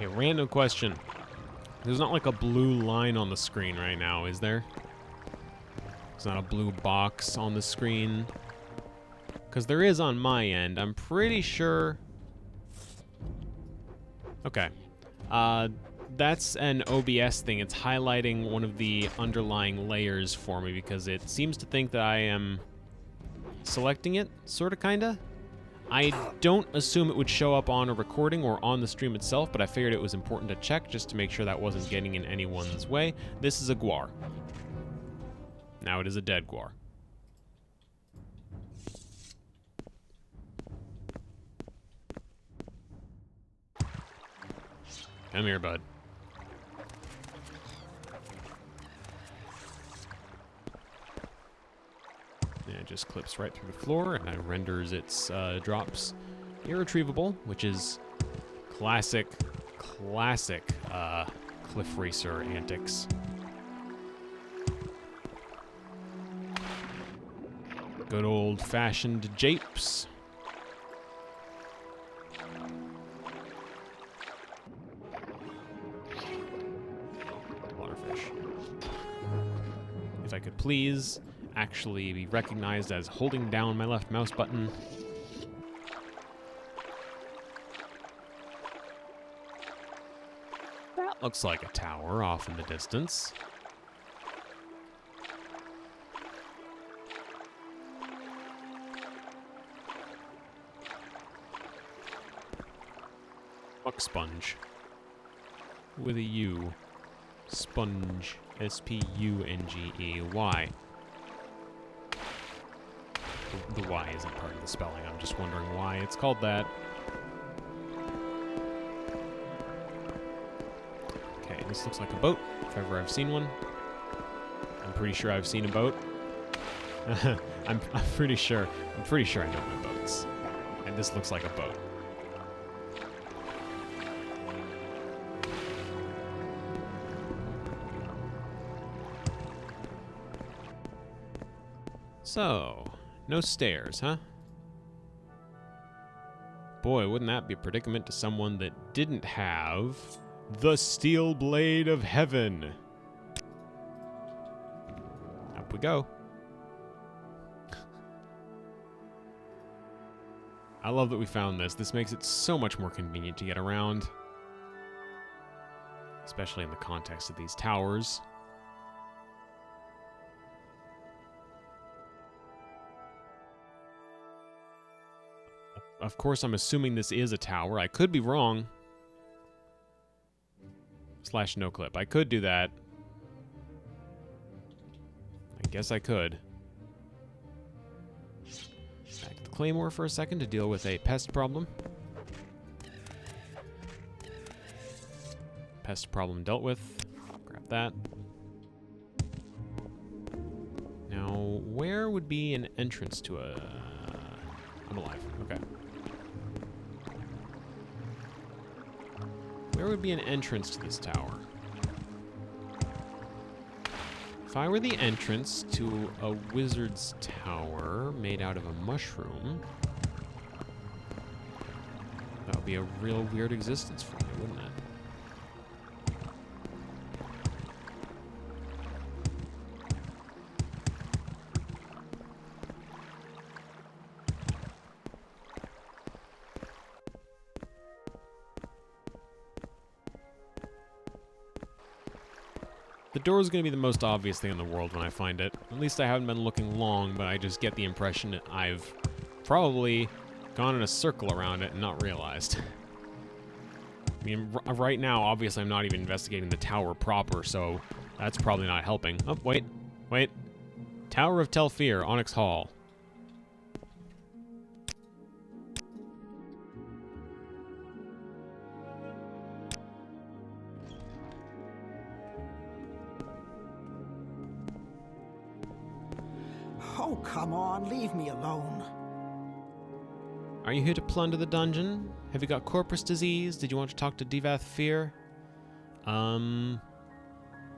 A random question. There's not like a blue line on the screen right now, is there? There's not a blue box on the screen. Because there is on my end. I'm pretty sure... Okay. That's an OBS thing. It's highlighting one of the underlying layers for me because it seems to think that I am selecting it, sorta, kinda. I don't assume it would show up on a recording or on the stream itself, but I figured it was important to check just to make sure that wasn't getting in anyone's way. This is a guar. Now it is a dead guar. Come here, bud. And it just clips right through the floor, and it renders its drops irretrievable, which is classic Cliff Racer antics. Good old-fashioned japes. Waterfish. If I could please actually be recognized as holding down my left mouse button. That looks like a tower off in the distance. Buck sponge. With a U. Sponge. S-P-U-N-G-E. Y. The Y isn't part of the spelling. I'm just wondering why it's called that. Okay, this looks like a boat, if ever I've seen one. I'm pretty sure I've seen a boat. I'm pretty sure I know my boats. And this looks like a boat. So, no stairs, huh? Boy, wouldn't that be a predicament to someone that didn't have the Steel Blade of Heaven. Up we go. I love that we found this. This makes it so much more convenient to get around. Especially in the context of these towers. Of course, I'm assuming this is a tower. I could be wrong. /noclip. I could do that. Guess I could. Back to the Claymore for a second to deal with a pest problem. Pest problem dealt with. Grab that. Now, where would be an entrance to a... I'm alive. Okay. Where would be an entrance to this tower? If I were the entrance to a wizard's tower made out of a mushroom, that would be a real weird existence for me, wouldn't it? The door is going to be the most obvious thing in the world when I find it. At least I haven't been looking long, but I just get the impression that I've probably gone in a circle around it and not realized. I mean, right now, obviously, I'm not even investigating the tower proper, so that's probably not helping. Oh, wait. Tower of Telfir, Onyx Hall. Oh, come on, leave me alone. Are you here to plunder the dungeon? Have you got corpus disease? Did you want to talk to Dagoth Ur?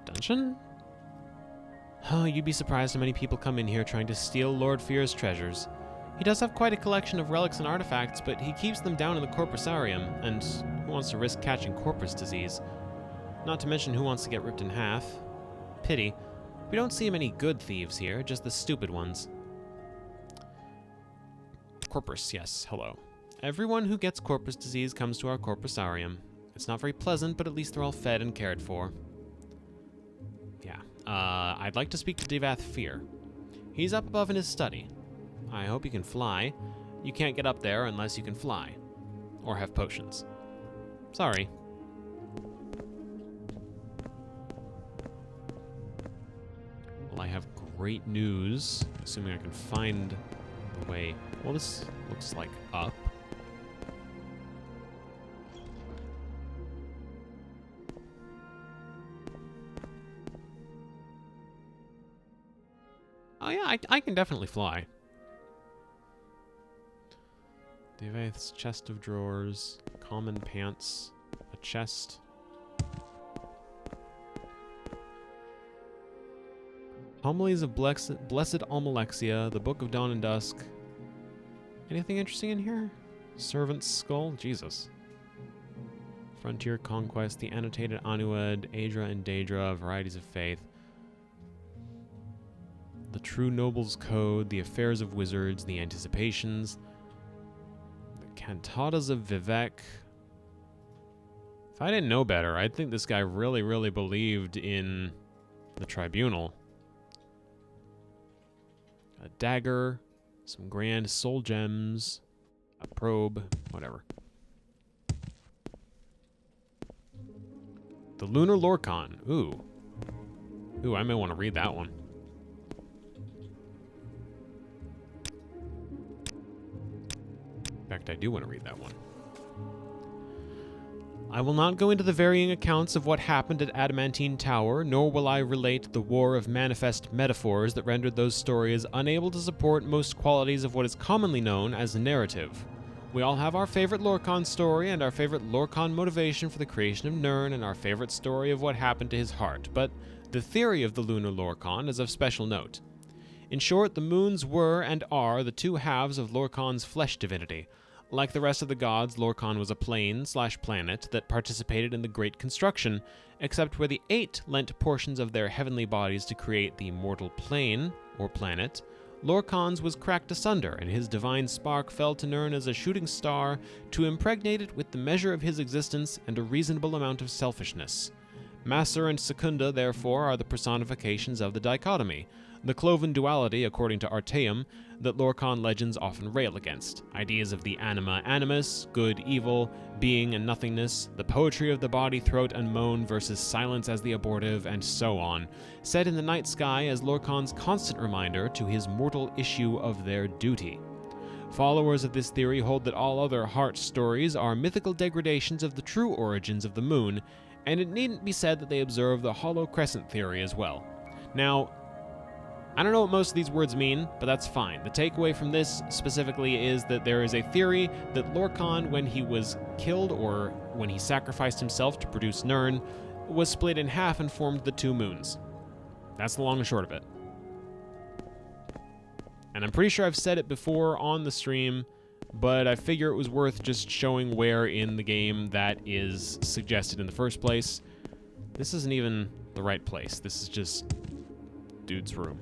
Dungeon? Oh, you'd be surprised how many people come in here trying to steal Lord Fear's treasures. He does have quite a collection of relics and artifacts, but he keeps them down in the Corpusarium, and who wants to risk catching corpus disease? Not to mention who wants to get ripped in half. Pity. We don't see many good thieves here, just the stupid ones. Corpus, yes, hello. Everyone who gets corpus disease comes to our Corpusarium. It's not very pleasant, but at least they're all fed and cared for. Yeah, I'd like to speak to Dagoth Ur. He's up above in his study. I hope you can fly. You can't get up there unless you can fly. Or have potions. Sorry. Well, I have great news, assuming I can find the way. Well, this looks like up. Oh yeah, I can definitely fly. Dagoth's chest of drawers, common pants, a chest. Homilies of Blessed Almalexia, the Book of Dawn and Dusk. Anything interesting in here? Servant's Skull? Jesus. Frontier Conquest, the Annotated Anued, Aedra and Daedra, Varieties of Faith. The True Noble's Code, the Affairs of Wizards, the Anticipations. The Cantatas of Vivek. If I didn't know better, I'd think this guy really, really believed in the Tribunal. A dagger, some grand soul gems, a probe, whatever. The Lunar Lorcan. Ooh. Ooh, I may want to read that one. In fact, I do want to read that one. I will not go into the varying accounts of what happened at Adamantine Tower, nor will I relate the war of manifest metaphors that rendered those stories unable to support most qualities of what is commonly known as narrative. We all have our favorite Lorcan story and our favorite Lorcan motivation for the creation of Nirn and our favorite story of what happened to his heart, but the theory of the Lunar Lorcan is of special note. In short, the moons were and are the two halves of Lorcan's flesh divinity. Like the rest of the gods, Lorcan was a plane/planet that participated in the Great Construction, except where the Eight lent portions of their heavenly bodies to create the mortal plane, or planet, Lorcan's was cracked asunder, and his divine spark fell to Nirn as a shooting star to impregnate it with the measure of his existence and a reasonable amount of selfishness. Maser and Secunda, therefore, are the personifications of the dichotomy. The cloven duality, according to Artaeum, that Lorcan legends often rail against. Ideas of the anima animus, good, evil, being and nothingness, the poetry of the body, throat, and moan versus silence as the abortive, and so on, set in the night sky as Lorcan's constant reminder to his mortal issue of their duty. Followers of this theory hold that all other heart stories are mythical degradations of the true origins of the moon, and it needn't be said that they observe the hollow crescent theory as well. Now, I don't know what most of these words mean, but that's fine. The takeaway from this specifically is that there is a theory that Lorcan, when he was killed or when he sacrificed himself to produce Nirn, was split in half and formed the two moons. That's the long and short of it. And I'm pretty sure I've said it before on the stream, but I figure it was worth just showing where in the game that is suggested in the first place. This isn't even the right place. This is just dude's room.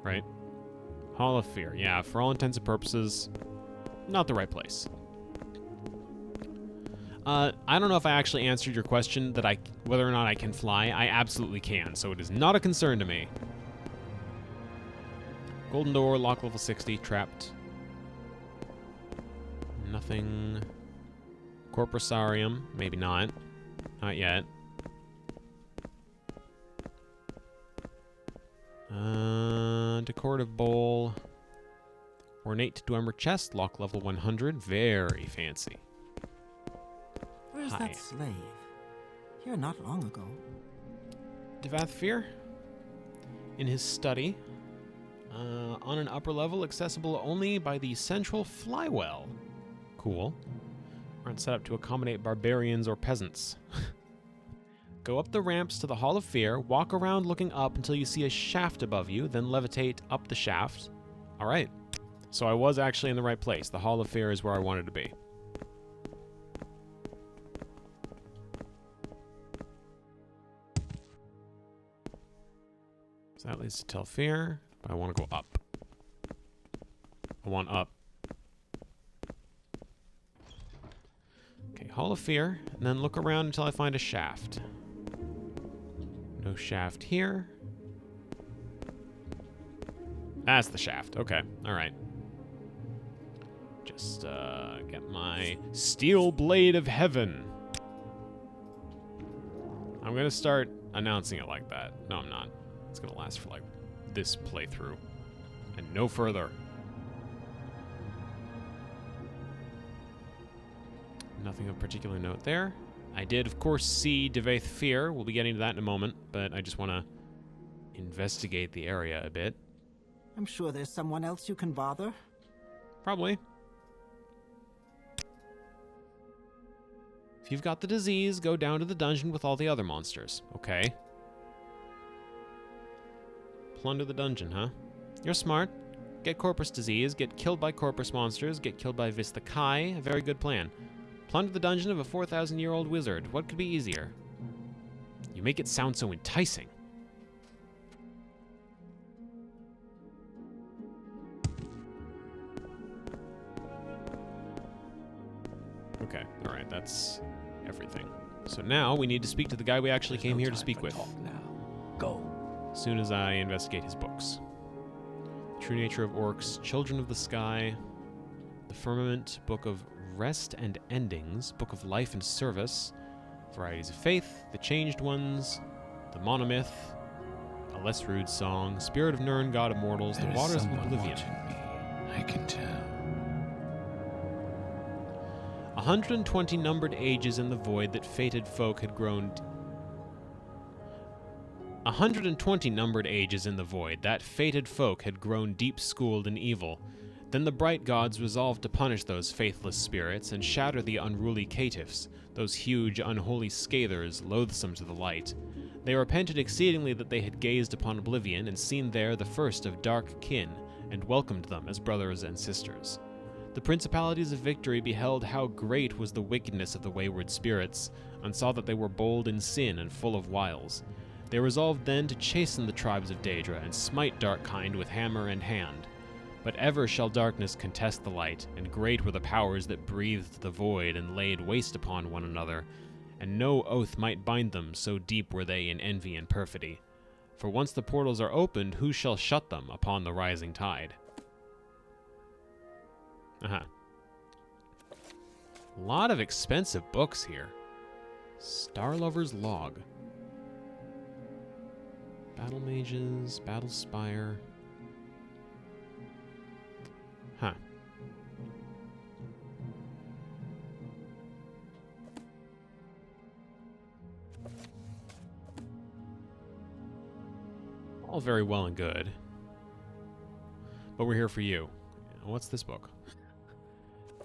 Right? Hall of Fear. Yeah, for all intents and purposes, not the right place. I don't know if I actually answered your question that whether or not I can fly. I absolutely can, so it is not a concern to me. Golden door, lock level 60, trapped. Nothing. Corpusarium, maybe not. Not yet. Decorative bowl. Ornate Dwemer chest, lock level 100. Very fancy. Where's Hi. that slave? Here not long ago. Dagoth Ur in his study. On an upper level, accessible only by the central flywell. Cool. Aren't set up to accommodate barbarians or peasants. Go up the ramps to the Hall of Fear, walk around looking up until you see a shaft above you, then levitate up the shaft. Alright. So I was actually in the right place. The Hall of Fear is where I wanted to be. So that leads to Telfir, but I want to go up. I want up. Okay, Hall of Fear, and then look around until I find a shaft. No shaft here. That's the shaft. Okay, alright. Just get my Steel Blade of Heaven. I'm gonna start announcing it like that. No, I'm not. It's gonna last for like this playthrough. And no further. Nothing of particular note there. I did, of course, see Dagoth Ur. We'll be getting to that in a moment, but I just want to investigate the area a bit. I'm sure there's someone else you can bother. Probably. If you've got the disease, go down to the dungeon with all the other monsters. Okay. Plunder the dungeon, huh? You're smart. Get Corpus disease, get killed by Corpus monsters, get killed by Vista Kai. A very good plan. Plunder the dungeon of a 4,000-year-old wizard. What could be easier? You make it sound so enticing. Okay, alright, that's everything. So now we need to speak to the guy we actually came here to speak with. Talk now. Go. As soon as I investigate his books. True Nature of Orcs, Children of the Sky, The Firmament, Book of Rest and Endings, Book of Life and Service, Varieties of Faith, The Changed Ones, The Monomyth, A Less Rude Song, Spirit of Nirn, God of Mortals, The Waters of Oblivion. Me. I can tell. 120 numbered ages in the void that fated folk had grown... 120 numbered ages in the void that fated folk had grown deep-schooled in evil. Then the bright gods resolved to punish those faithless spirits and shatter the unruly caitiffs, those huge, unholy scathers, loathsome to the light. They repented exceedingly that they had gazed upon oblivion and seen there the first of dark kin, and welcomed them as brothers and sisters. The principalities of victory beheld how great was the wickedness of the wayward spirits, and saw that they were bold in sin and full of wiles. They resolved then to chasten the tribes of Daedra and smite dark kind with hammer and hand. But ever shall darkness contest the light, and great were the powers that breathed the void and laid waste upon one another, and no oath might bind them, so deep were they in envy and perfidy. For once the portals are opened, who shall shut them upon the rising tide? A lot of expensive books here. Star Lover's Log. Battle Mages, Battle Spire. Huh. All very well and good. But we're here for you. What's this book?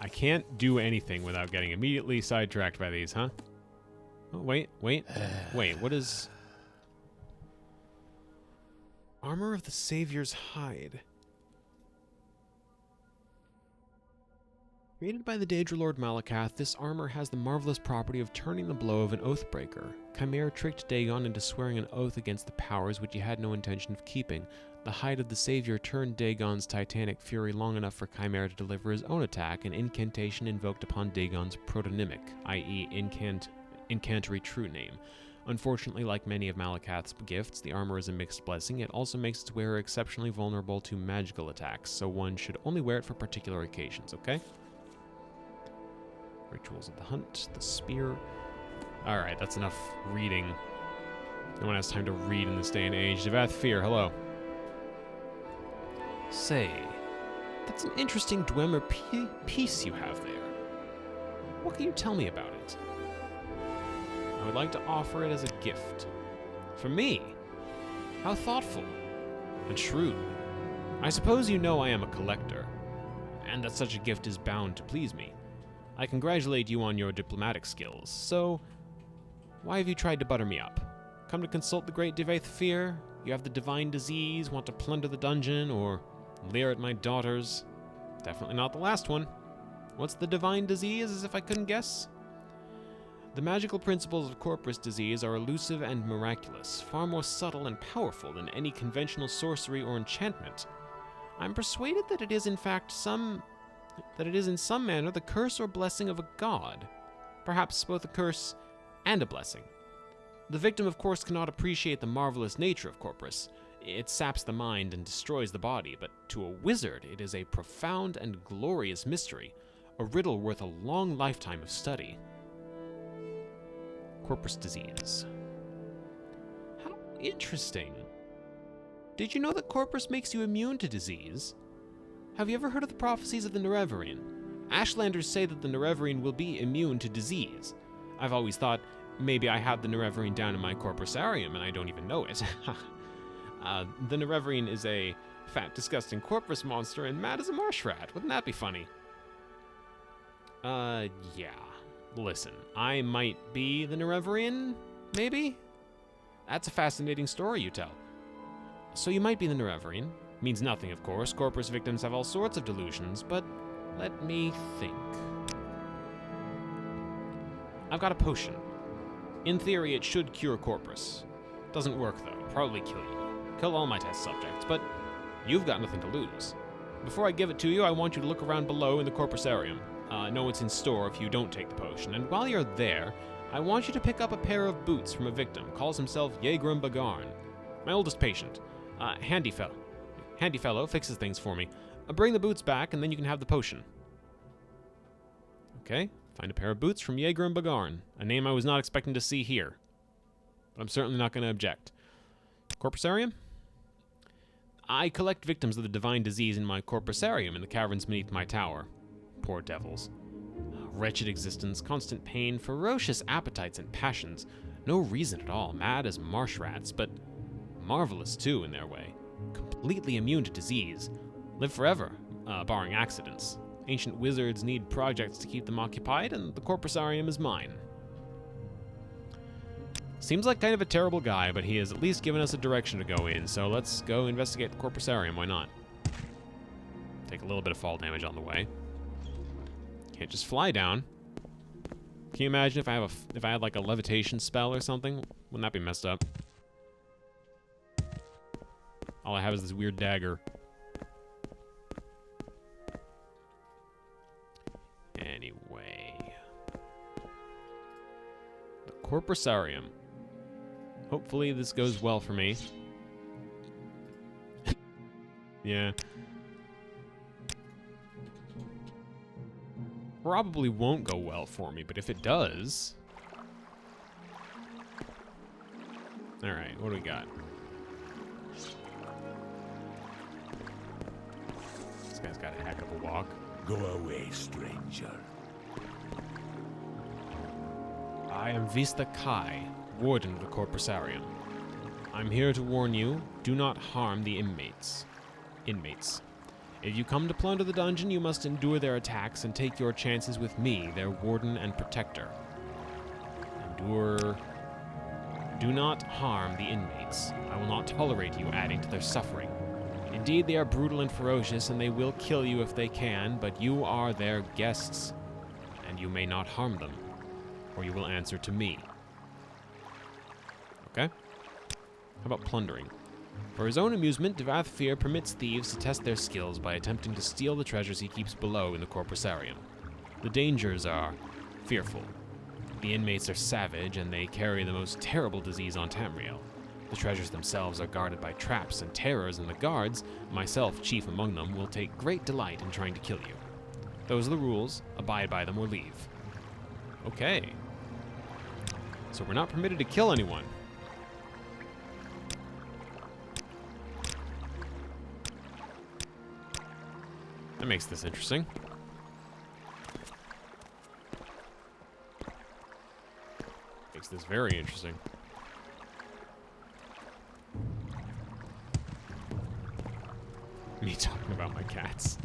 I can't do anything without getting immediately sidetracked by these, huh? Oh, wait. Wait, what is... Armor of the Savior's Hide. Created by the Daedra Lord Malakath, this armor has the marvelous property of turning the blow of an oathbreaker. Chimera tricked Dagon into swearing an oath against the powers which he had no intention of keeping. The hide of the Savior turned Dagon's titanic fury long enough for Chimera to deliver his own attack, an incantation invoked upon Dagon's protonymic, i.e. incantory true name. Unfortunately, like many of Malakath's gifts, the armor is a mixed blessing. It also makes its wearer exceptionally vulnerable to magical attacks, so one should only wear it for particular occasions, okay? Rituals of the Hunt, the Spear. Alright, that's enough reading. No one has time to read in this day and age. Dagoth Ur, hello. Say, that's an interesting Dwemer piece you have there. What can you tell me about it? I would like to offer it as a gift. For me? How thoughtful. And shrewd. I suppose you know I am a collector, and that such a gift is bound to please me. I congratulate you on your diplomatic skills, so why have you tried to butter me up? Come to consult the great Dagoth Ur? You have the divine disease, want to plunder the dungeon, or leer at my daughters? Definitely not the last one. What's the divine disease, as if I couldn't guess? The magical principles of corpus disease are elusive and miraculous, far more subtle and powerful than any conventional sorcery or enchantment. I'm persuaded that it is in some manner the curse or blessing of a god, perhaps both a curse and a blessing. The victim, of course, cannot appreciate the marvelous nature of corpus. It saps the mind and destroys the body, but to a wizard it is a profound and glorious mystery, a riddle worth a long lifetime of study. Corpus disease. How interesting. Did you know that corpus makes you immune to disease? Have you ever heard of the prophecies of the Nerevarine? Ashlanders say that the Nerevarine will be immune to disease. I've always thought maybe I have the Nerevarine down in my corpusarium and I don't even know it. The Nerevarine is a fat, disgusting corpus monster and mad as a marsh rat. Wouldn't that be funny? Yeah. Listen, I might be the Nerevarine, maybe? That's a fascinating story you tell. So you might be the Nerevarine. Means nothing, of course. Corpus victims have all sorts of delusions, but let me think. I've got a potion. In theory, it should cure corpus. Doesn't work, though. Probably kill you. Kill all my test subjects, but you've got nothing to lose. Before I give it to you, I want you to look around below in the corpusarium. Know what's in store if you don't take the potion, and while you're there, I want you to pick up a pair of boots from a victim. Calls himself Yegrum Bagarn. My oldest patient. Handy fellow, fixes things for me. Bring the boots back, and then you can have the potion. Okay, find a pair of boots from Yegrum Bagarn, a name I was not expecting to see here. But I'm certainly not going to object. Corpusarium? I collect victims of the divine disease in my corpusarium in the caverns beneath my tower. Poor devils. Wretched existence, constant pain, ferocious appetites and passions. No reason at all, mad as marsh rats, but marvelous too in their way. Completely immune to disease. Live forever, barring accidents. Ancient wizards need projects to keep them occupied, and the corpusarium is mine. Seems like kind of a terrible guy, but he has at least given us a direction to go in, so let's go investigate the corpusarium, why not? Take a little bit of fall damage on the way. Can't just fly down. Can you imagine if I had like a levitation spell or something? Wouldn't that be messed up? All I have is this weird dagger. Anyway. The corpusarium. Hopefully this goes well for me. Yeah. Probably won't go well for me, but if it does... Alright, what do we got? This guy's got a heck of a walk. Go away, stranger. I am Vista Kai, warden of the Corpusarium. I'm here to warn you, do not harm the inmates. If you come to plunder the dungeon, you must endure their attacks and take your chances with me, their warden and protector. Endure... Do not harm the inmates. I will not tolerate you adding to their suffering. Indeed, they are brutal and ferocious, and they will kill you if they can, but you are their guests, and you may not harm them, or you will answer to me. Okay? How about plundering? For his own amusement, Dagoth Ur permits thieves to test their skills by attempting to steal the treasures he keeps below in the Corpusarium. The dangers are fearful. The inmates are savage, and they carry the most terrible disease on Tamriel. The treasures themselves are guarded by traps and terrors, and the guards, myself chief among them, will take great delight in trying to kill you. Those are the rules. Abide by them or leave. Okay. So we're not permitted to kill anyone. That makes this interesting. Makes this very interesting. Me talking about my cats.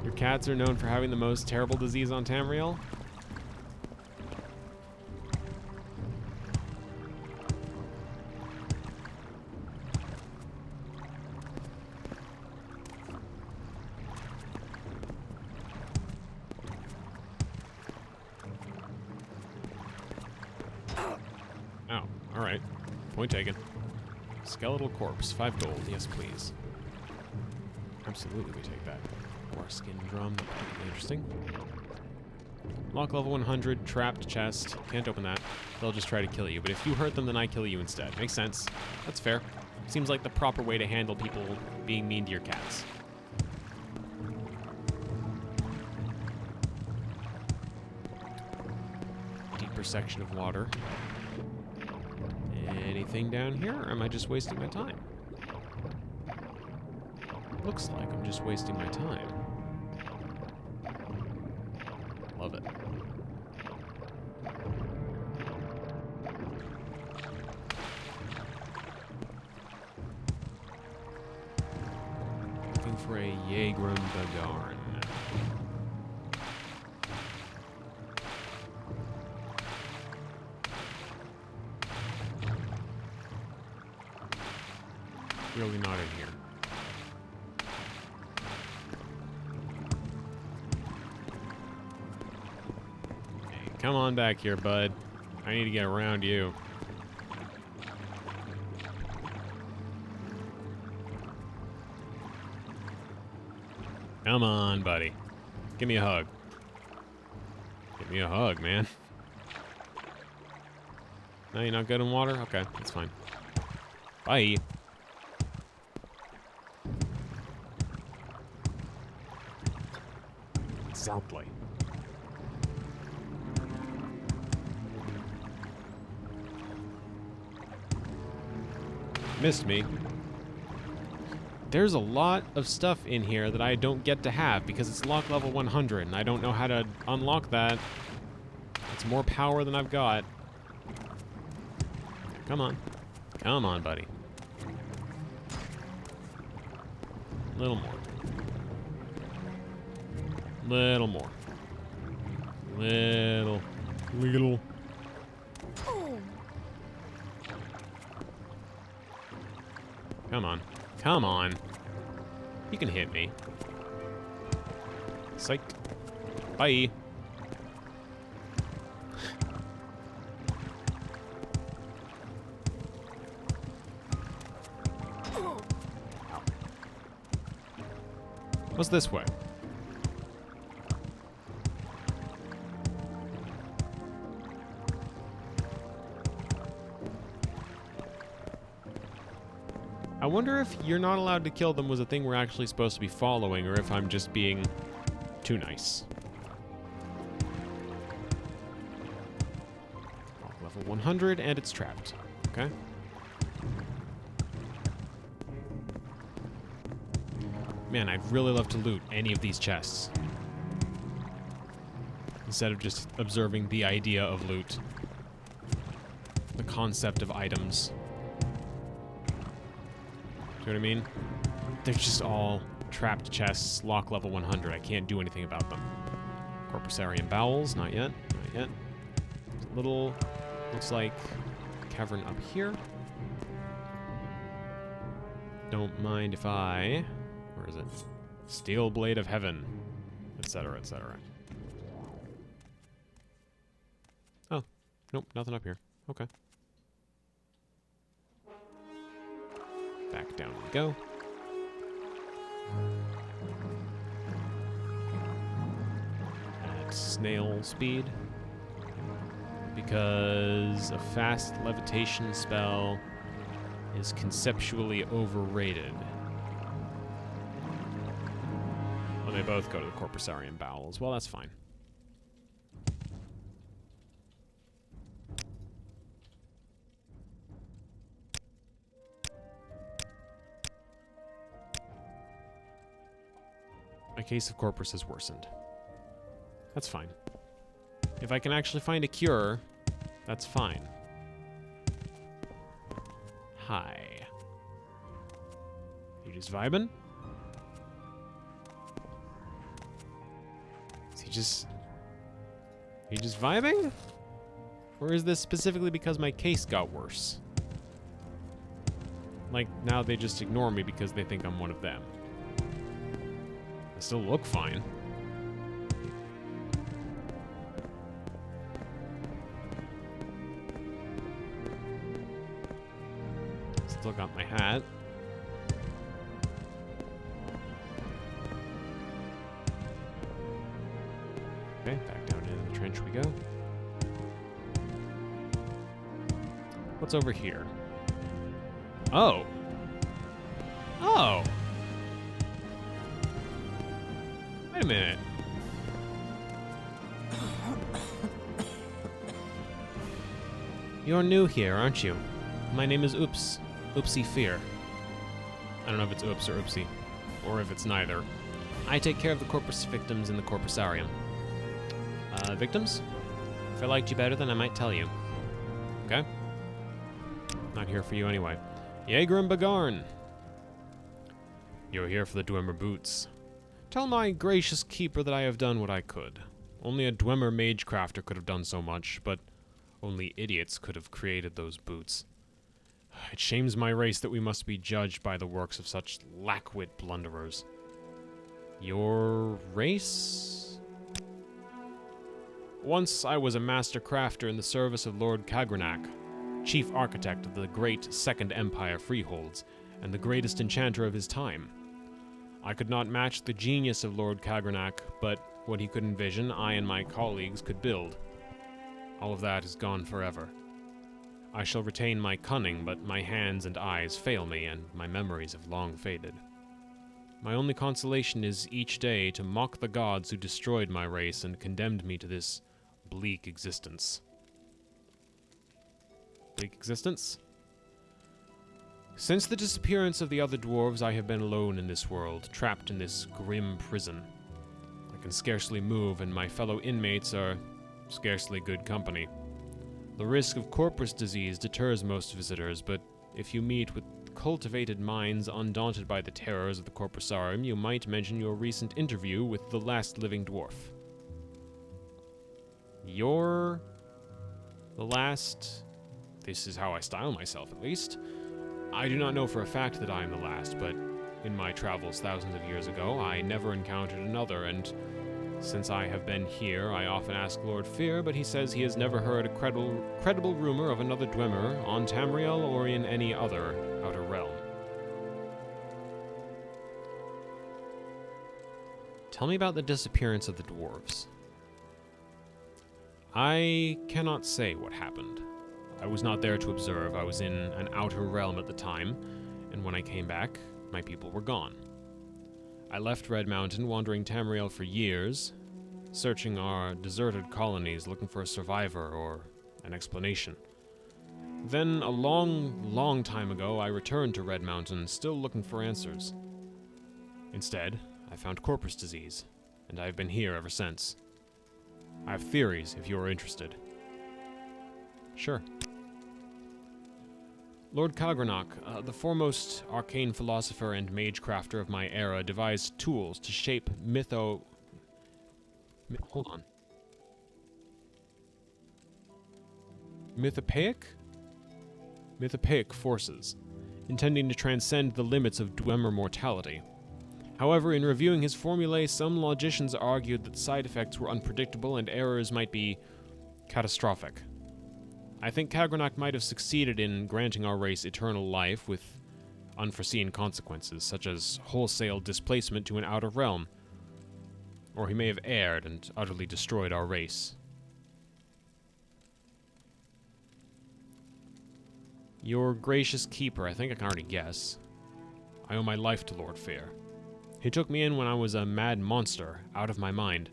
Your cats are known for having the most terrible disease on Tamriel? Oh, alright. Point taken. Skeletal corpse, 5 gold, yes please. Absolutely we take that. Or skin drum, interesting. Lock level 100, trapped chest, can't open that. They'll just try to kill you, but if you hurt them, then I kill you instead. Makes sense. That's fair. Seems like the proper way to handle people being mean to your cats. Deeper section of water. Anything down here, or am I just wasting my time? Looks like I'm just wasting my time. Love it. Looking for a Yagrum Bagarn. Really not in here. Hey, come on back here, bud. I need to get around you. Come on, buddy. Give me a hug. Give me a hug, man. No, you're not good in water? Okay, that's fine. Bye. Exactly. Missed me. There's a lot of stuff in here that I don't get to have because it's lock level 100 and I don't know how to unlock that. It's more power than I've got. Come on. Come on, buddy. A little more. Little more. Little. Come on. Come on. You can hit me. Psych. Bye. What's this way? wonder if you're not allowed to kill them was a thing we're actually supposed to be following, or if I'm just being too nice. Oh, level 100, and it's trapped. Okay. Man, I'd really love to loot any of these chests, instead of just observing the idea of loot. The concept of items. You know what I mean? They're just all trapped chests, lock level 100. I can't do anything about them. Corpusarian bowels, not yet, not yet. There's a little, looks like, cavern up here. Don't mind if I, where is it? Steel blade of heaven, etc., etc. Oh, nope, nothing up here. Okay. Back down we go. At snail speed. Because a fast levitation spell is conceptually overrated. Well, they both go to the Corpusarian bowels. Well, that's fine. My case of Corpus has worsened. That's fine. If I can actually find a cure, that's fine. Hi. You just vibing? Is he just vibing? Or is this specifically because my case got worse? Like, now they just ignore me because they think I'm one of them. I still look fine. Still got my hat. Okay, back down into the trench we go. What's over here? Oh! Oh! Wait a minute. You're new here, aren't you? My name is Oops. Oopsie Fear. I don't know if it's Oops or Oopsie, or if it's neither. I take care of the corpus victims in the Corpusarium. Victims? If I liked you better, then I might tell you. Okay? Not here for you anyway. Jaeger and Bagarn! You're here for the Dwemer boots. Tell my gracious keeper that I have done what I could. Only a Dwemer magecrafter could have done so much, but only idiots could have created those boots. It shames my race that we must be judged by the works of such lackwit blunderers. Your race? Once I was a master crafter in the service of Lord Kagranak, chief architect of the great Second Empire freeholds, and the greatest enchanter of his time. I could not match the genius of Lord Kagranak, but what he could envision, I and my colleagues could build. All of that is gone forever. I shall retain my cunning, but my hands and eyes fail me, and my memories have long faded. My only consolation is each day to mock the gods who destroyed my race and condemned me to this bleak existence. Bleak existence? Since the disappearance of the other dwarves, I have been alone in this world, trapped in this grim prison. I can scarcely move, and my fellow inmates are scarcely good company. The risk of corpus disease deters most visitors, but if you meet with cultivated minds undaunted by the terrors of the Corpusarium, you might mention your recent interview with the last living dwarf. You're the last... This is how I style myself, at least. I do not know for a fact that I am the last, but in my travels thousands of years ago, I never encountered another, and since I have been here, I often ask Lord Fear, but he says he has never heard a credible rumor of another Dwemer on Tamriel or in any other outer realm. Tell me about the disappearance of the dwarves. I cannot say what happened. I was not there to observe. I was in an outer realm at the time, and when I came back, my people were gone. I left Red Mountain, wandering Tamriel for years, searching our deserted colonies, looking for a survivor or an explanation. Then, a long time ago, I returned to Red Mountain, still looking for answers. Instead, I found Corpus disease, and I've been here ever since. I have theories, if you are interested. Sure. Lord Kagranok, the foremost arcane philosopher and magecrafter of my era, devised tools to shape hold on. Mythopoeic forces, intending to transcend the limits of Dwemer mortality. However, in reviewing his formulae, some logicians argued that side effects were unpredictable and errors might be catastrophic. I think Kagranok might have succeeded in granting our race eternal life with unforeseen consequences, such as wholesale displacement to an outer realm. Or he may have erred and utterly destroyed our race. Your gracious keeper, I think I can already guess. I owe my life to Lord Fear. He took me in when I was a mad monster, out of my mind.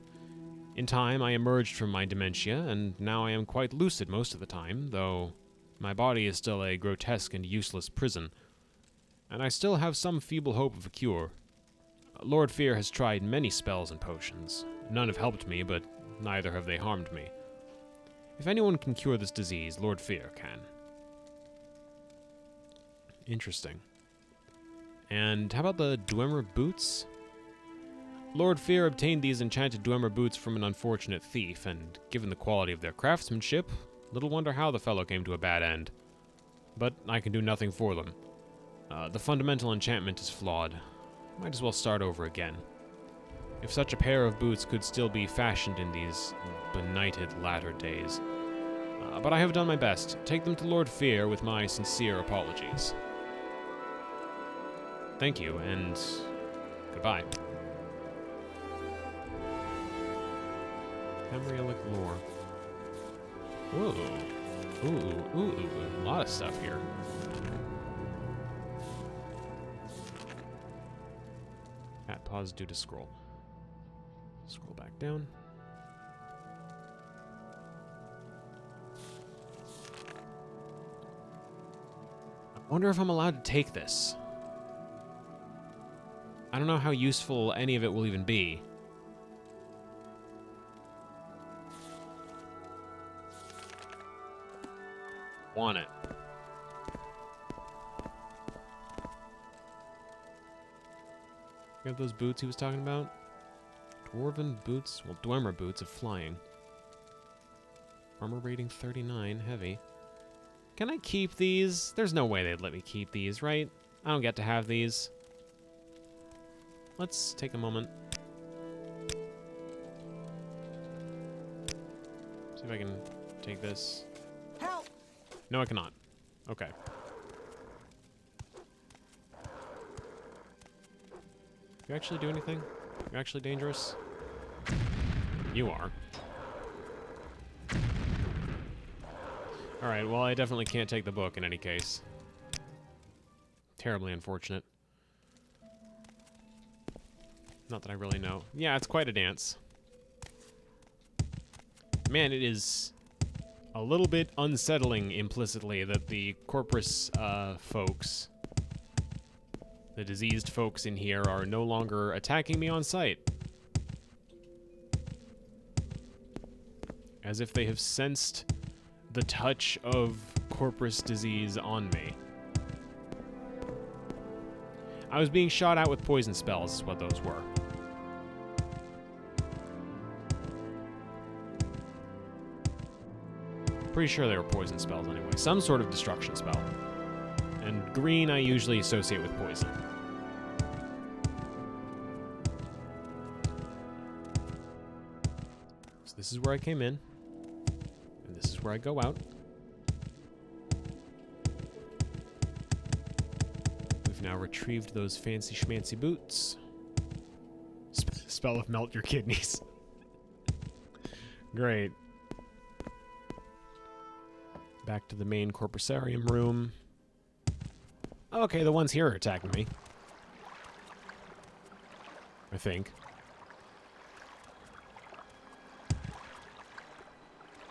In time, I emerged from my dementia, and now I am quite lucid most of the time, though my body is still a grotesque and useless prison, and I still have some feeble hope of a cure. Lord Fear has tried many spells and potions. None have helped me, but neither have they harmed me. If anyone can cure this disease, Lord Fear can. Interesting. And how about the Dwemer boots? Lord Fear obtained these enchanted Dwemer boots from an unfortunate thief, and given the quality of their craftsmanship, little wonder how the fellow came to a bad end. But I can do nothing for them. The fundamental enchantment is flawed. Might as well start over again. If such a pair of boots could still be fashioned in these benighted latter days. But I have done my best. Take them to Lord Fear with my sincere apologies. Thank you, and goodbye. Tamrielic lore. Ooh, a lot of stuff here. At pause due to scroll. Scroll back down. I wonder if I'm allowed to take this. I don't know how useful any of it will even be. Want it. You have those boots he was talking about? Dwarven boots, well, Dwemer boots of flying. Armor rating 39, heavy. Can I keep these? There's no way they'd let me keep these, right? I don't get to have these. Let's take a moment. See if I can take this. Help! No, I cannot. Okay. You actually do anything? You're actually dangerous? You are. Alright, well, I definitely can't take the book in any case. Terribly unfortunate. Not that I really know. Yeah, it's quite a dance. Man, it is a little bit unsettling implicitly that the Corpus folks, the diseased folks in here, are no longer attacking me on sight. As if they have sensed the touch of Corpus disease on me. I was being shot at with poison spells, is what those were. Pretty sure they were poison spells anyway. Some sort of destruction spell. And green I usually associate with poison. So this is where I came in. And this is where I go out. We've now retrieved those fancy schmancy boots. Spell of melt your kidneys. Great. Back to the main Corpusarium room. Okay, the ones here are attacking me. I think.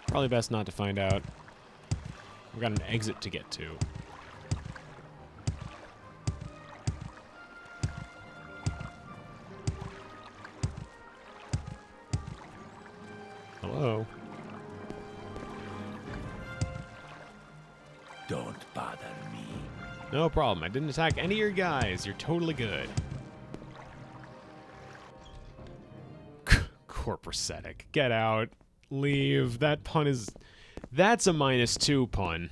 Probably best not to find out. We've got an exit to get to. Hello? Don't bother me. No problem. I didn't attack any of your guys. You're totally good. Corporacetic. Get out. Leave. That pun is... That's a -2 pun.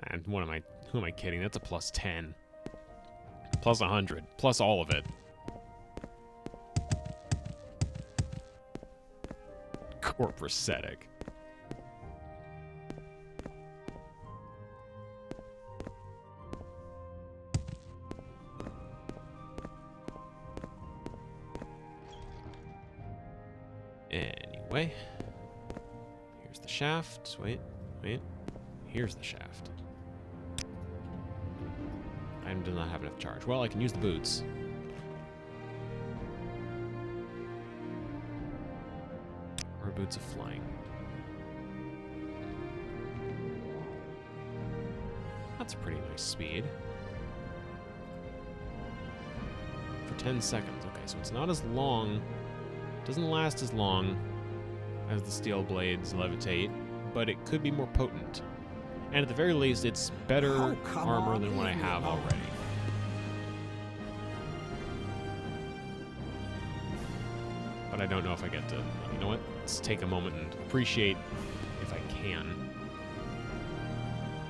And what am I... Who am I kidding? That's a +10. +100. Plus all of it. Corporacetic. Anyway, here's the shaft. Wait. Here's the shaft. Item does not have enough charge. Well, I can use the boots. Or boots of flying. That's a pretty nice speed. For 10 seconds. Okay, so it's not as long. Doesn't last as long as the steel blades levitate, but it could be more potent. And at the very least, it's better armor than what I have already. But I don't know if I get to... You know what? Let's take a moment and appreciate, if I can,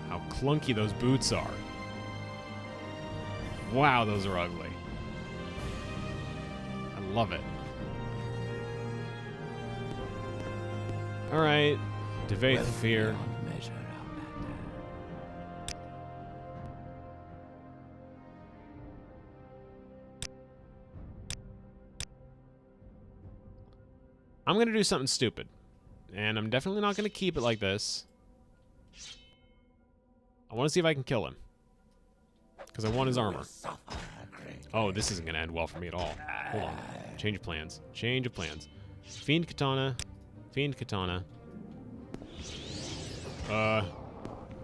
how clunky those boots are. Wow, those are ugly. I love it. Alright, Dagoth Ur. I'm going to do something stupid. And I'm definitely not going to keep it like this. I want to see if I can kill him. Because I want his armor. Oh, this isn't going to end well for me at all. Hold on. Change of plans. Change of plans. Fiend Katana. Fiend Katana.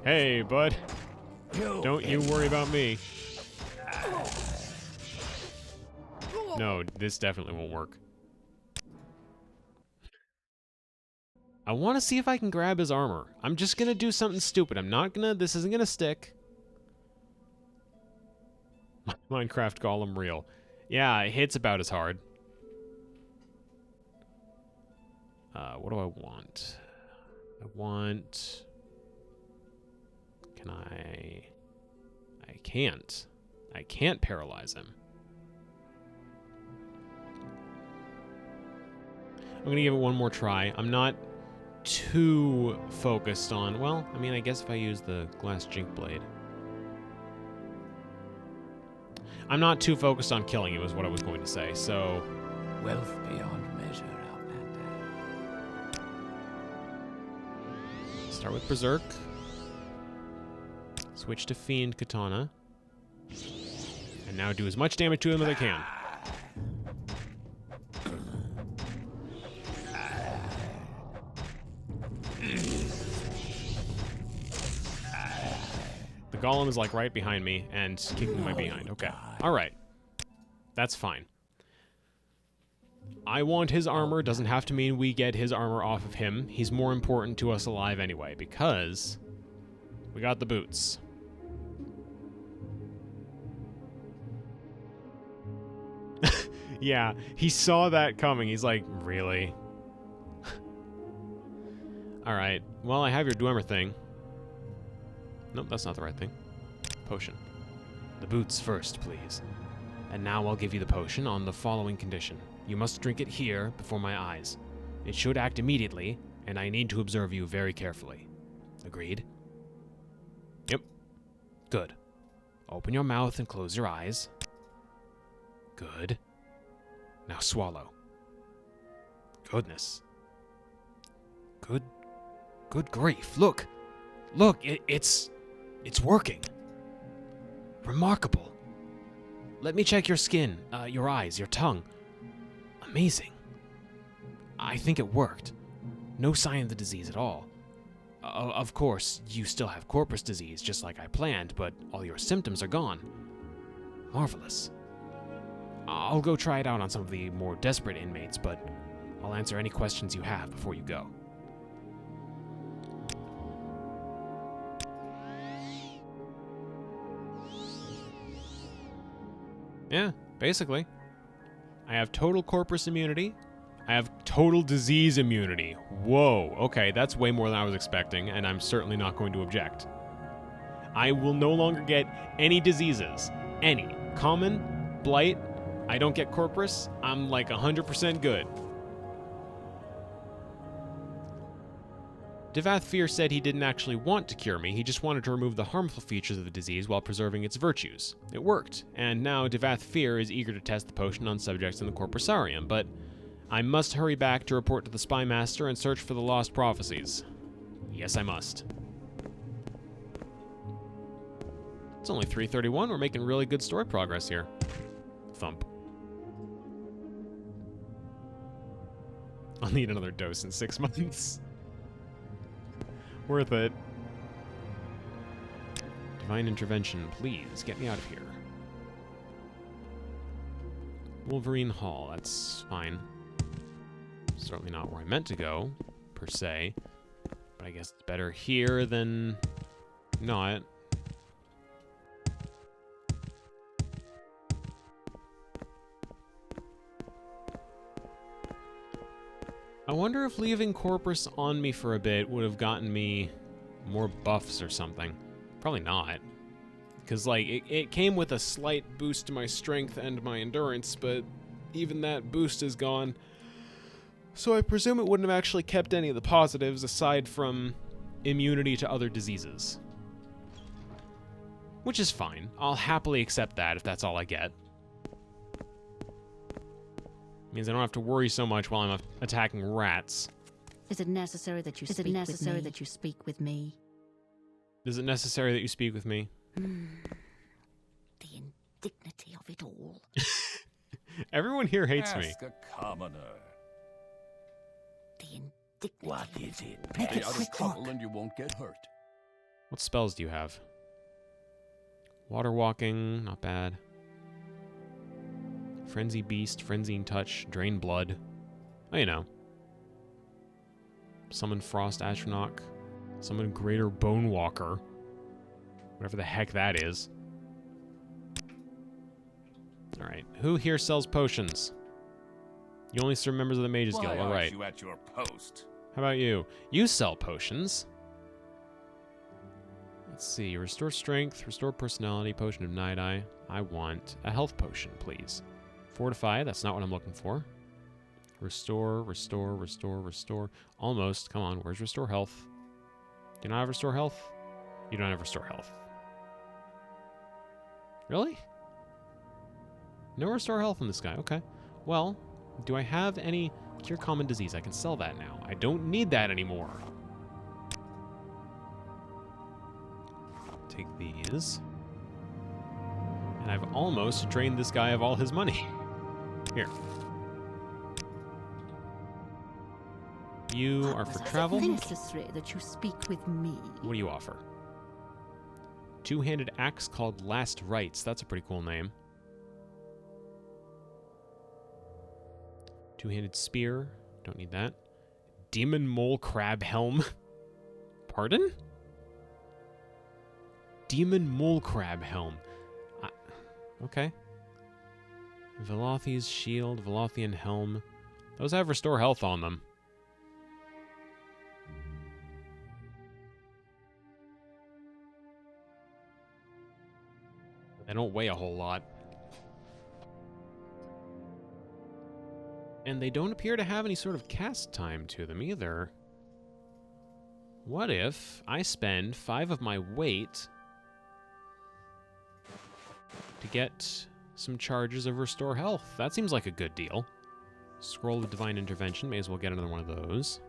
Hey, bud. Don't you worry about me. No, this definitely won't work. I want to see if I can grab his armor. I'm just gonna do something stupid. I'm not gonna... This isn't gonna stick. Minecraft Golem real. Yeah, it hits about as hard. What do I want? I want... Can I... I can't. I can't paralyze him. I'm gonna give it one more try. I'm not too focused on... Well, I mean, I guess if I use the glass jink blade. I'm not too focused on killing it, was what I was going to say, so... Wealth beyond measure, Outlander. Start with Berserk. Switch to Fiend Katana. And now do as much damage to him as I can. The golem is like right behind me and kicking my behind. Okay. Alright. That's fine. I want his armor. Doesn't have to mean we get his armor off of him. He's more important to us alive anyway, because we got the boots. Yeah, he saw that coming. He's like, really? Alright. Well, I have your Dwemer thing. Nope, that's not the right thing. Potion. The boots first, please. And now I'll give you the potion on the following condition. You must drink it here, before my eyes. It should act immediately, and I need to observe you very carefully. Agreed? Yep. Good. Open your mouth and close your eyes. Good. Now swallow. Goodness. Good grief. Look! Look, it's It's working. Remarkable. Let me check your skin, your eyes, your tongue. Amazing. I think it worked. No sign of the disease at all. Of course, you still have corpus disease, just like I planned, but all your symptoms are gone. Marvelous. I'll go try it out on some of the more desperate inmates, but I'll answer any questions you have before you go. Yeah, basically. I have total corpus immunity. I have total disease immunity. Whoa, okay, that's way more than I was expecting, and I'm certainly not going to object. I will no longer get any diseases. Any. Common, blight, I don't get corpus, I'm like 100% good. Dagoth Ur said he didn't actually want to cure me, he just wanted to remove the harmful features of the disease while preserving its virtues. It worked, and now Dagoth Ur is eager to test the potion on subjects in the Corpusarium, but I must hurry back to report to the Spy Master and search for the lost prophecies. Yes, I must. It's only 3:31, we're making really good story progress here. Thump. I'll need another dose in 6 months. Worth it. Divine intervention, please. Get me out of here. Wolverine Hall, that's fine. Certainly not where I meant to go, per se. But I guess it's better here than not. I wonder if leaving Corpus on me for a bit would have gotten me more buffs or something. Probably not. Because, like, it came with a slight boost to my strength and my endurance, but even that boost is gone. So I presume it wouldn't have actually kept any of the positives aside from immunity to other diseases. Which is fine. I'll happily accept that if that's all I get. Means I don't have to worry so much while I'm attacking rats. Is it necessary that you speak with me? Is it necessary that you speak with me? The indignity of it all. Everyone here hates me. Ask a commoner. The indignity. What is it? Make Stay it out of quick, trouble Hawk. and you won't get hurt. What spells do you have? Water walking, not bad. Frenzy Beast, Frenzying Touch, Drain Blood. Oh, you know. Summon Frost Astronaut. Summon Greater Bone Walker. Whatever the heck that is. Alright, who here sells potions? You only serve members of the Mages Guild, alright. You at your post? How about you? You sell potions. Let's see, restore strength, restore personality, potion of Night Eye. I want a health potion, please. Fortify, that's not what I'm looking for. Restore, restore, restore, restore. Almost, come on, where's restore health? Do you not have restore health? You don't have restore health. Really? No restore health in this guy, okay. Well, do I have any cure common disease? I can sell that now. I don't need that anymore. Take these. And I've almost drained this guy of all his money. Here. You are for travel. Is it necessary that you speak with me? What do you offer? Two-handed axe called Last Rites. That's a pretty cool name. Two-handed spear. Don't need that. Demon mole crab helm. Pardon? Demon mole crab helm. Okay. Velothi's shield, Velothian helm. Those have restore health on them. They don't weigh a whole lot. And they don't appear to have any sort of cast time to them either. What if I spend 5 of my weight to get some charges of restore health? That seems like a good deal. Scroll of Divine Intervention, may as well get another one of those.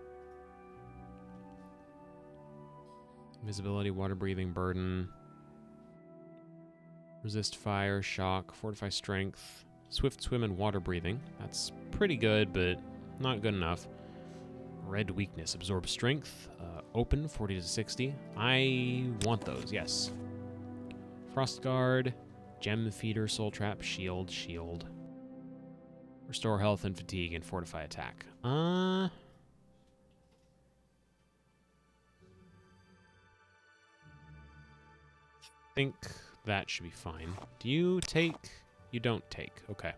Invisibility, water breathing, burden. Resist fire, shock, fortify strength, swift swim, and water breathing. That's pretty good, but not good enough. Red weakness, absorb strength, open 40 to 60. I want those, yes. Frost guard, gem feeder, soul trap, shield. Restore health and fatigue and fortify attack. Think that should be fine. Do you take? You don't take. Okay.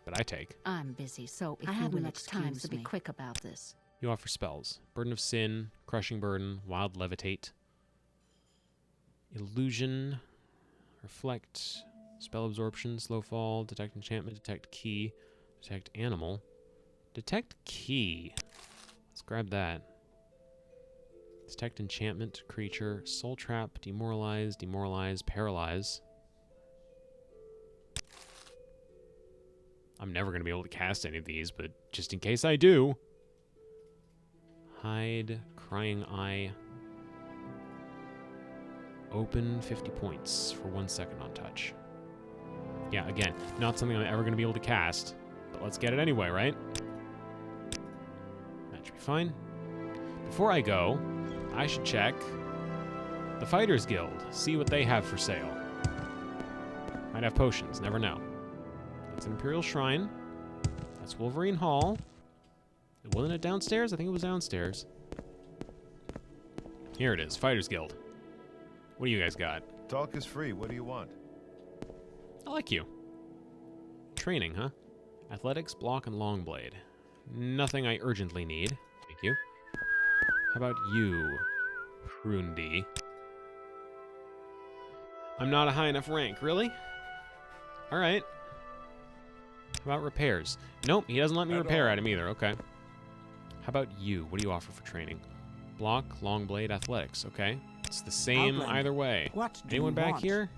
But I take. I'm busy, so if I you haven't will much time, excuse so be me. quick about this. You offer spells. Burden of Sin, Crushing Burden, Wild Levitate, Illusion, Reflect, Spell Absorption, Slow Fall, Detect Enchantment, Detect Key, Detect Animal. Detect Key. Let's grab that. Detect Enchantment, Creature, Soul Trap, Demoralize, Paralyze. I'm never going to be able to cast any of these, but just in case I do. Hide, Crying Eye. Open 50 points for 1 second on touch. Yeah, again, not something I'm ever going to be able to cast, but let's get it anyway, right? That should be fine. Before I go, I should check the Fighters Guild, see what they have for sale. Might have potions, never know. That's an Imperial Shrine. That's Wolverine Hall. Wasn't it downstairs? I think it was downstairs. Here it is, Fighters Guild. What do you guys got? Talk is free. What do you want? I like you. Training, huh? Athletics, block, and long blade. Nothing I urgently need. Thank you. How about you, Prundi? I'm not a high enough rank, really? Alright. How about repairs? Nope, he doesn't let me repair at him either. Okay. How about you? What do you offer for training? Block, long blade, athletics. Okay. It's the same Outland. either way. What do Anyone you back want? here?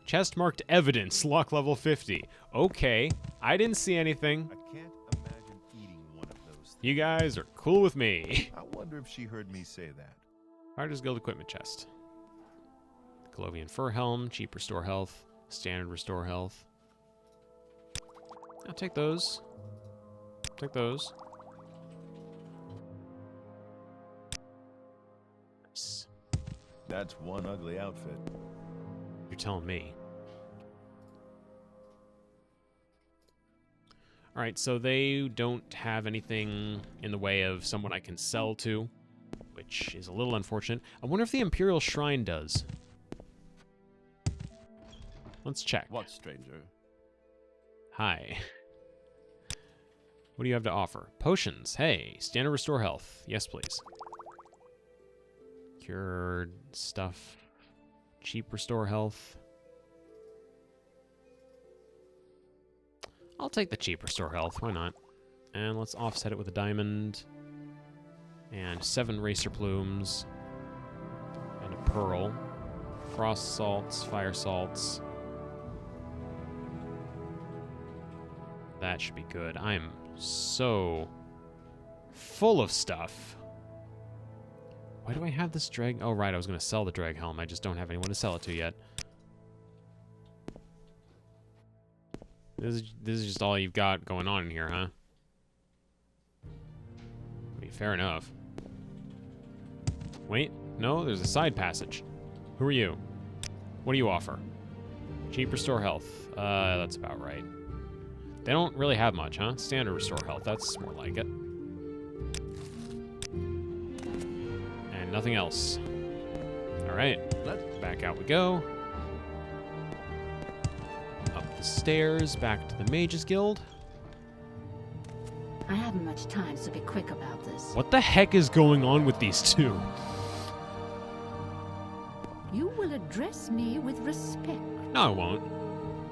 Chest marked evidence, lock level 50. Okay. I didn't see anything. I can't imagine eating one of those things. You guys are cool with me. I wonder if she heard me say that. Fighters Guild equipment chest. Colovian fur helm, cheap restore health, standard restore health. I'll take those. Take those. Nice. That's one ugly outfit. You're telling me. Alright, so they don't have anything in the way of someone I can sell to, which is a little unfortunate. I wonder if the Imperial Shrine does. Let's check. What, stranger? Hi. What do you have to offer? Potions. Hey, standard restore health. Yes, please. Cured stuff. Cheap restore health. I'll take the cheap restore health. Why not? And let's offset it with a diamond. And 7 racer plumes. And a pearl. Frost salts, fire salts. That should be good. I'm so full of stuff. Why do I have this drag? Oh, right, I was going to sell the drag helm. I just don't have anyone to sell it to yet. This is just all you've got going on in here, huh? I mean, fair enough. Wait, no, there's a side passage. Who are you? What do you offer? Cheap restore health. That's about right. They don't really have much, huh? Standard restore health. That's more like it. And nothing else. All right. Back out we go. Up the stairs, back to the Mages Guild. I haven't much time, so be quick about this. What the heck is going on with these two? You will address me with respect. No, I won't.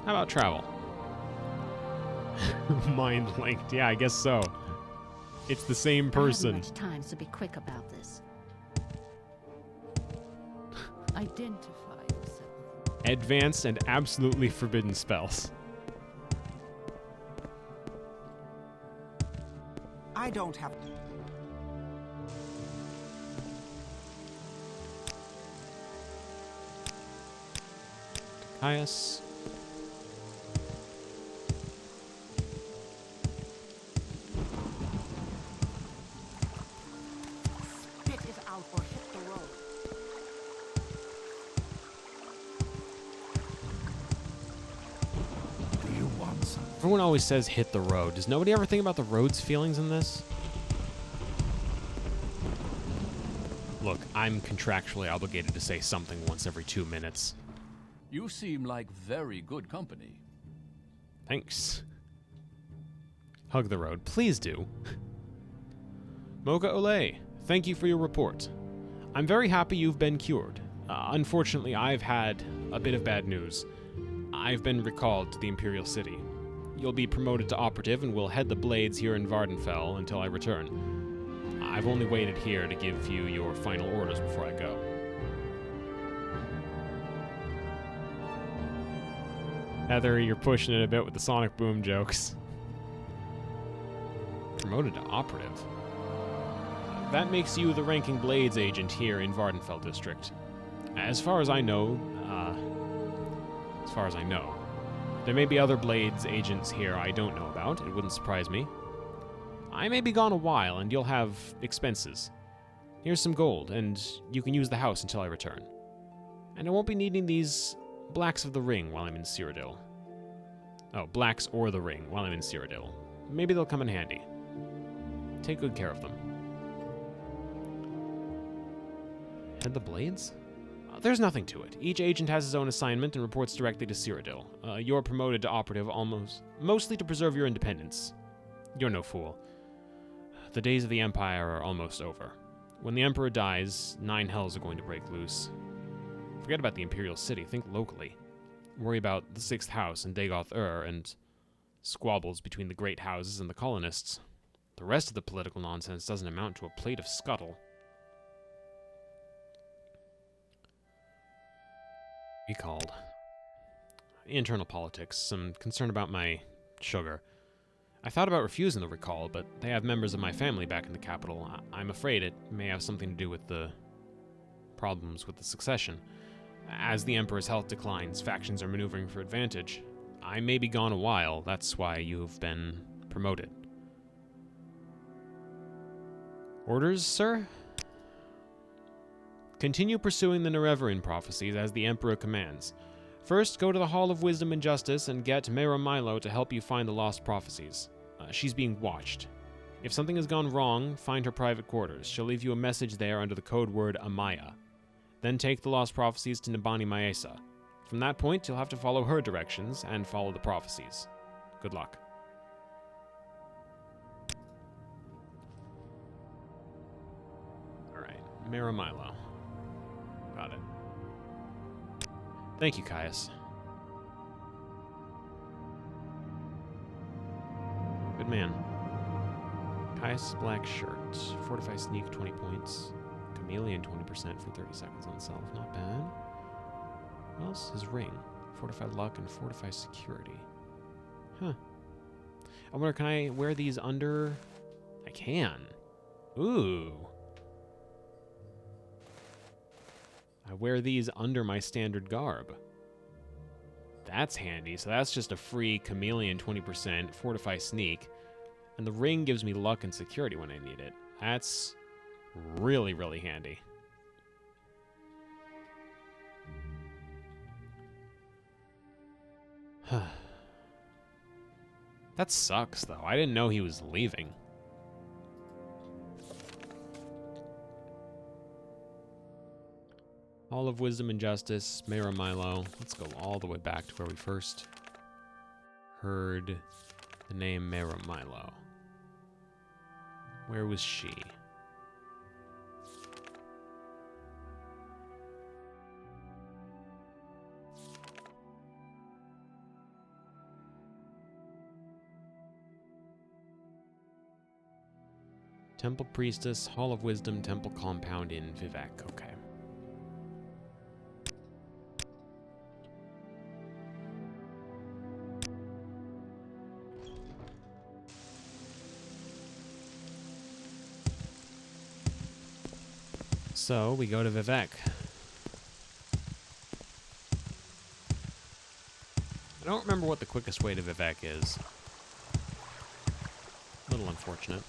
How about travel? Mind linked. Yeah, I guess so. It's the same I person. haven't much time, so be quick about this. Identify yourself. Advanced and absolutely forbidden spells. I don't have... Caius. Spit it out or hit the road. Do you want something? Everyone always says hit the road. Does nobody ever think about the road's feelings in this? Look, I'm contractually obligated to say something once every 2 minutes. You seem like very good company. Thanks. Hug the road. Please do. Mocha Ole, thank you for your report. I'm very happy you've been cured. Unfortunately, I've had a bit of bad news. I've been recalled to the Imperial City. You'll be promoted to operative and will head the blades here in Vardenfell until I return. I've only waited here to give you your final orders before I go. Heather, you're pushing it a bit with the Sonic Boom jokes. Promoted to operative? That makes you the ranking Blades agent here in Vardenfell District. As far as I know, there may be other Blades agents here I don't know about. It wouldn't surprise me. I may be gone a while, and you'll have expenses. Here's some gold, and you can use the house until I return. And I won't be needing these blacks of the ring while I'm in Cyrodiil. Oh, blacks or the ring while I'm in Cyrodiil. Maybe they'll come in handy. Take good care of them. Head the blades? There's nothing to it. Each agent has his own assignment and reports directly to Cyrodiil. You're promoted to operative mostly to preserve your independence. You're no fool. The days of the Empire are almost over. When the Emperor dies, 9 hells are going to break loose. Forget about the Imperial City, think locally. Worry about the 6th House and Dagoth Ur and squabbles between the great houses and the colonists. The rest of the political nonsense doesn't amount to a plate of scuttle. Recalled. Internal politics, some concern about my sugar. I thought about refusing the recall, but they have members of my family back in the capital. I'm afraid it may have something to do with the problems with the succession. As the Emperor's health declines, factions are maneuvering for advantage. I may be gone a while, that's why you've been promoted. Orders, sir? Continue pursuing the Nerevarin prophecies as the Emperor commands. First, go to the Hall of Wisdom and Justice and get Mera Milo to help you find the lost prophecies. She's being watched. If something has gone wrong, find her private quarters. She'll leave you a message there under the code word Amaya. Then take the lost prophecies to Nibani Maesa. From that point, you'll have to follow her directions and follow the prophecies. Good luck. Alright, Mera Milo. Got it. Thank you, Caius. Good man. Caius' black shirt. Fortify sneak 20 points. Chameleon 20% for 30 seconds on self. Not bad. What else? His ring. Fortify luck and fortify security. Huh. I wonder, can I wear these under? I can. Ooh. I wear these under my standard garb. That's handy. So that's just a free chameleon 20%, fortify sneak. And the ring gives me luck and security when I need it. That's really, really handy. That sucks, though. I didn't know he was leaving. Hall of Wisdom and Justice, Mera Milo. Let's go all the way back to where we first heard the name Mera Milo. Where was she? Temple Priestess, Hall of Wisdom, Temple Compound in Vivek. Okay. So, we go to Vivek. I don't remember what the quickest way to Vivek is. A little unfortunate.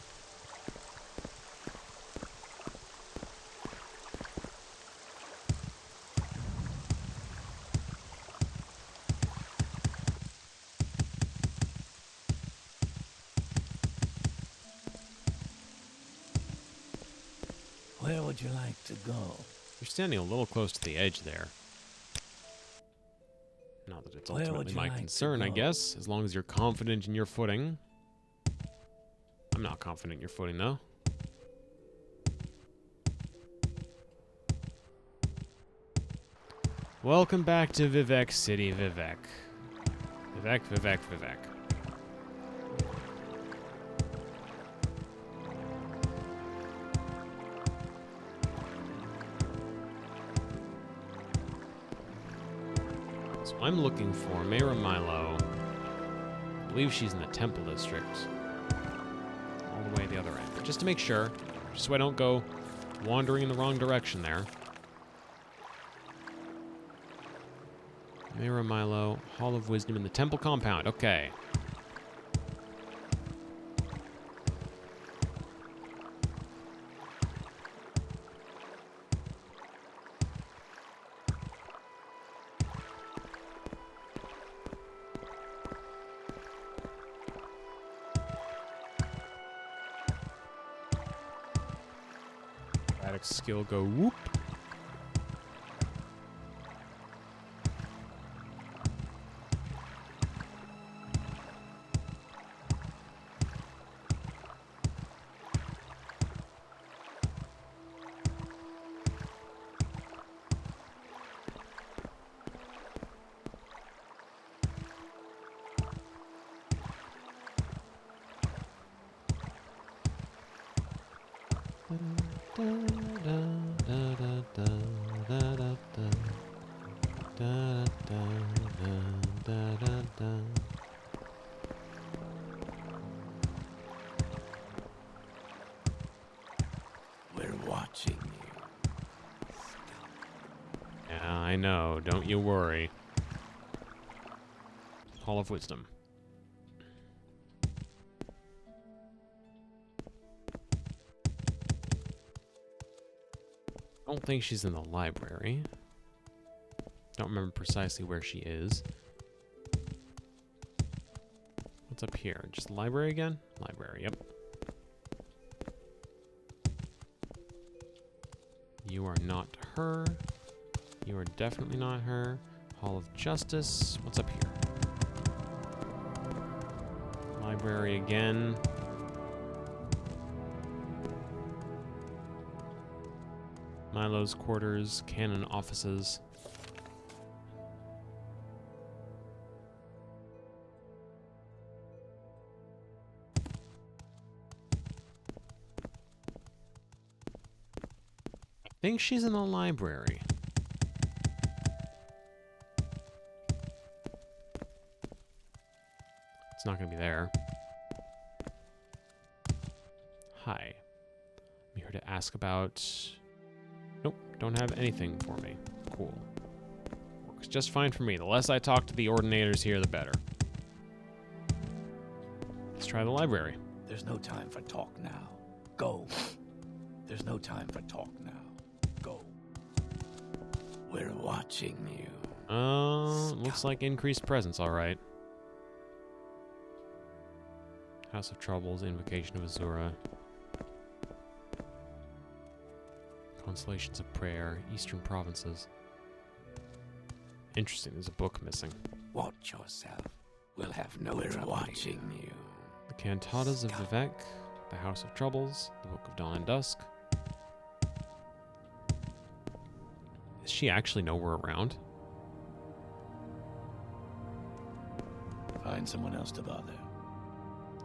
Where would you like to go? You're standing a little close to the edge there. Not that it's Where would ultimately you my like to concern, I go? guess, as long as you're confident in your footing. I'm not confident in your footing, though. Welcome back to Vivek City, Vivek. Vivek, Vivek, Vivek. So I'm looking for Mayra Milo. I believe she's in the Temple District. All the way the other end. But just to make sure, just so I don't go wandering in the wrong direction there. Mayra Milo, Hall of Wisdom in the Temple Compound. Okay. Acrobatic skill go whoop. We're watching you. Yeah, I know. Don't you worry. Hall of Wisdom. Don't think she's in the library. Don't remember precisely where she is. What's up here? Just library again? Library, yep. You are not her. You are definitely not her. Hall of Justice. What's up here? Library again. Milo's quarters, canon offices. I think she's in the library. It's not going to be there. Hi. I'm here to ask about... Nope, don't have anything for me. Cool. Works just fine for me. The less I talk to the ordinators here, the better. Let's try the library. There's no time for talk now. Go. There's no time for talk now. Go. We're watching you. Looks like increased presence, alright. House of Troubles, Invocation of Azura. Constellations of Prayer, Eastern Provinces. Interesting, there's a book missing. Watch yourself. We'll have no trouble watching you. The Cantatas of Vivek, the House of Troubles, the Book of Dawn and Dusk. Is she actually nowhere around? Find someone else to bother.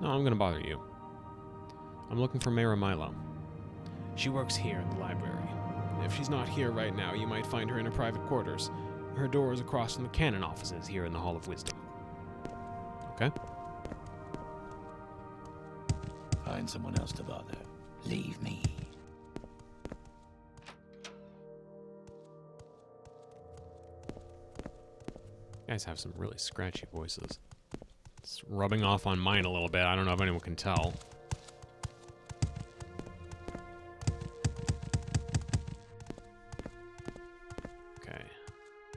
No, I'm gonna bother you. I'm looking for Mayra Milo. She works here in the library. If she's not here right now, you might find her in her private quarters. Her door is across from the canon offices here in the Hall of Wisdom. Okay? Find someone else to bother. Leave me. guys have some really scratchy voices. It's rubbing off on mine a little bit. I don't know if anyone can tell. Okay.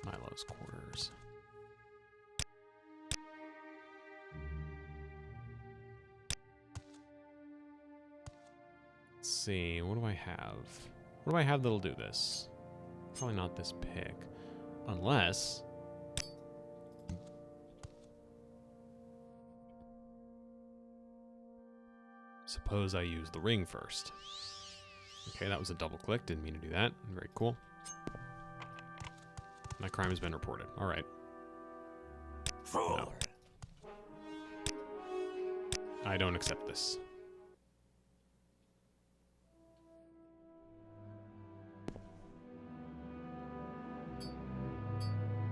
Milo's quarters. Let's see. What do I have? What do I have that'll do this? Probably not this pick. Unless... suppose I use the ring first. Okay, that was a double click. Didn't mean to do that. Very cool. My crime has been reported. All right. No. I don't accept this.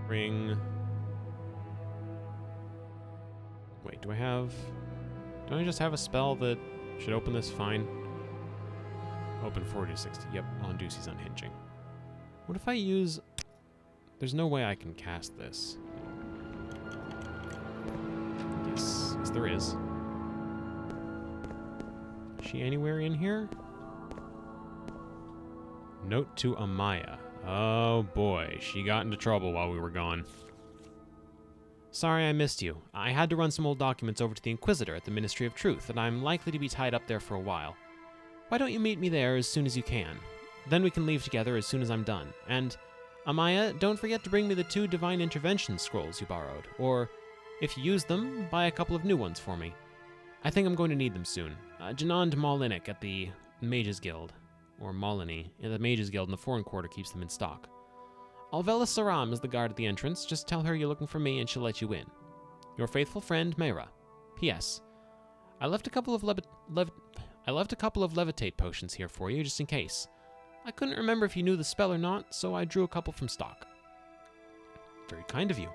Ring. Wait, do I have... don't I just have a spell that should open this fine? Open 40 to 60. Yep, on Deucey's unhinging. What if I use... there's no way I can cast this. Yes, yes there is. Is she anywhere in here? Note to Amaya. Oh boy, she got into trouble while we were gone. Sorry I missed you. I had to run some old documents over to the Inquisitor at the Ministry of Truth, and I'm likely to be tied up there for a while. Why don't you meet me there as soon as you can? Then we can leave together as soon as I'm done. And, Amaya, don't forget to bring me the 2 Divine Intervention scrolls you borrowed, or, if you use them, buy a couple of new ones for me. I think I'm going to need them soon. Janand Molinik at the Mages Guild, or Molini, the Mages Guild in the Foreign Quarter keeps them in stock. Alvela Saram is the guard at the entrance. Just tell her you're looking for me and she'll let you in. Your faithful friend, Mayra. P.S. I left a couple of levitate potions here for you, just in case. I couldn't remember if you knew the spell or not, so I drew a couple from stock. Very kind of you.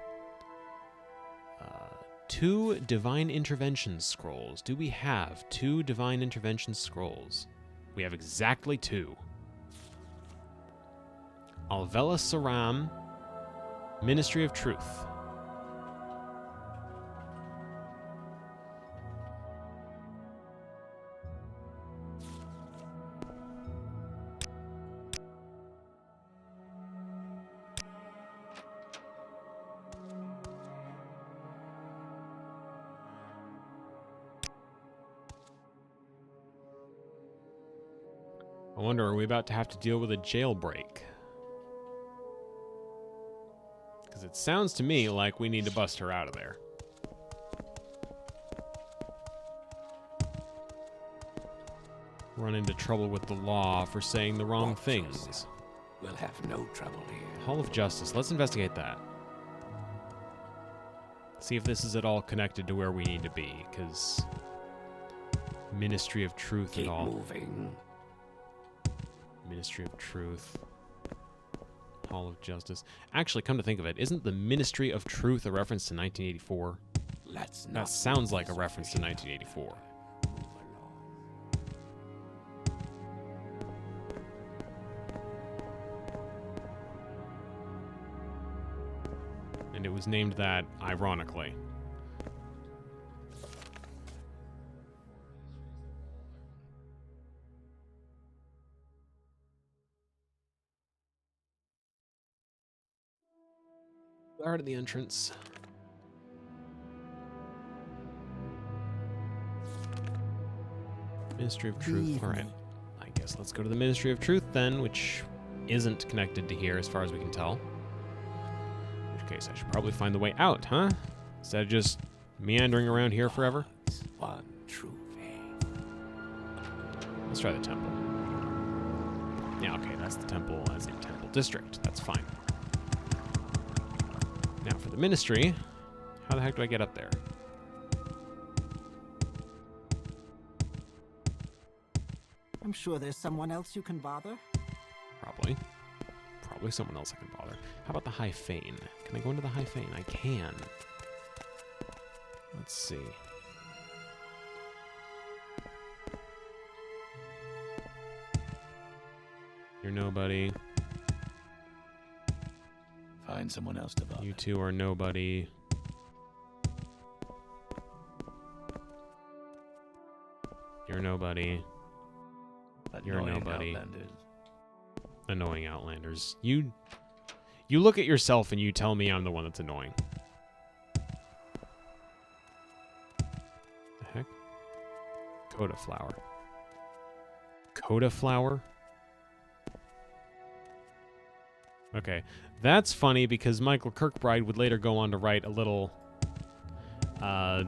2 Divine Intervention scrolls. Do we have 2 Divine Intervention scrolls? We have exactly 2. Alvela Saram, Ministry of Truth. I wonder, are we about to have to deal with a jailbreak? Because it sounds to me like we need to bust her out of there. Run into trouble with the law for saying the wrong things. We'll have no trouble here. Hall of Justice. Let's investigate that. See if this is at all connected to where we need to be, because... Ministry of Truth Keep at all. moving. Ministry of Truth. Hall of Justice. Actually, come to think of it, isn't the Ministry of Truth a reference to 1984? That sounds like a reference to 1984. And it was named that ironically. Guard at the entrance. Ministry of Truth. All right. I guess let's go to the Ministry of Truth then, which isn't connected to here as far as we can tell. In which case, I should probably find the way out, huh? Instead of just meandering around here forever. One true faith. Let's try the temple. Yeah, okay, that's the temple as in Temple District. That's fine. Now for the Ministry, how the heck do I get up there? I'm sure there's someone else you can bother. Probably. Probably someone else I can bother. How about the High Fane? Can I go into the High Fane? I can. Let's see. You're nobody. Find someone else to bother. You two are nobody. You're nobody. You're Annoying nobody. Outlanders. Annoying Outlanders. You look at yourself and you tell me I'm the one that's annoying. The heck? Coda flower. Coda flower? Okay. That's funny because Michael Kirkbride would later go on to write a little I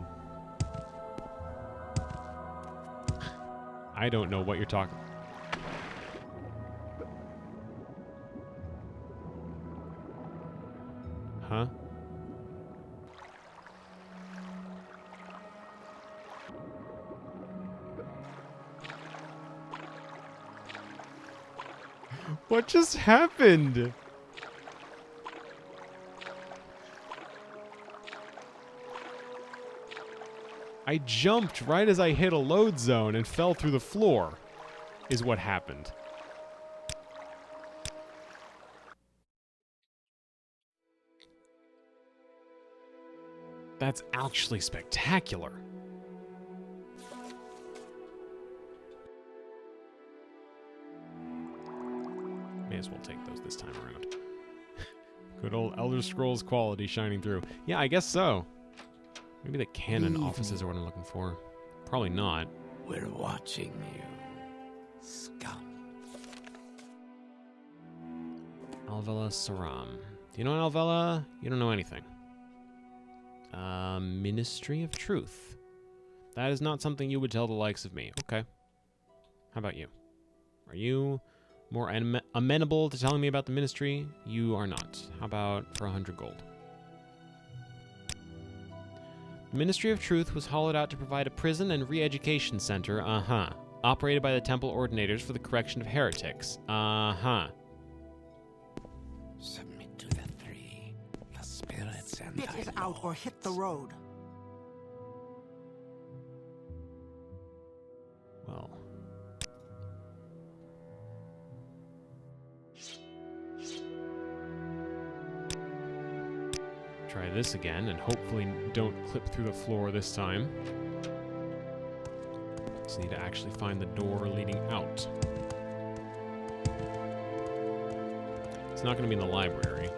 don't know what you're talking. Huh? What just happened? I jumped right as I hit a load zone and fell through the floor, is what happened. That's actually spectacular. May as well take those this time around. Good old Elder Scrolls quality shining through. Yeah, I guess so. Maybe the canon offices are what I'm looking for. Probably not. We're watching you, scum. Alvela Saram. Do you know Alvela? You don't know anything. Ministry of Truth. That is not something you would tell the likes of me. Okay. How about you? Are you more amenable to telling me about the ministry? You are not. How about for 100 gold? The Ministry of Truth was hollowed out to provide a prison and re-education center, operated by the temple ordinators for the correction of heretics, Submit to the three, the spirits and Spit it out or hit the road. Well. Try this again, and hopefully don't clip through the floor this time. Just need to actually find the door leading out. It's not going to be in the library.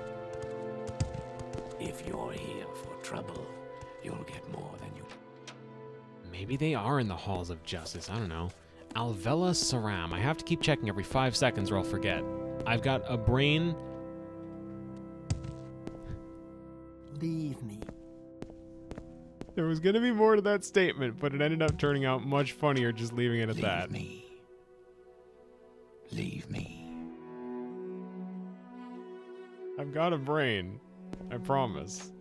If you're here for trouble, you'll get more than you. Maybe they are in the halls of justice. I don't know. Alvela Saram. I have to keep checking every 5 seconds or I'll forget. I've got a brain. Leave me. There was going to be more to that statement, but it ended up turning out much funnier just leaving it at that. Leave me. Leave me. I've got a brain. I promise.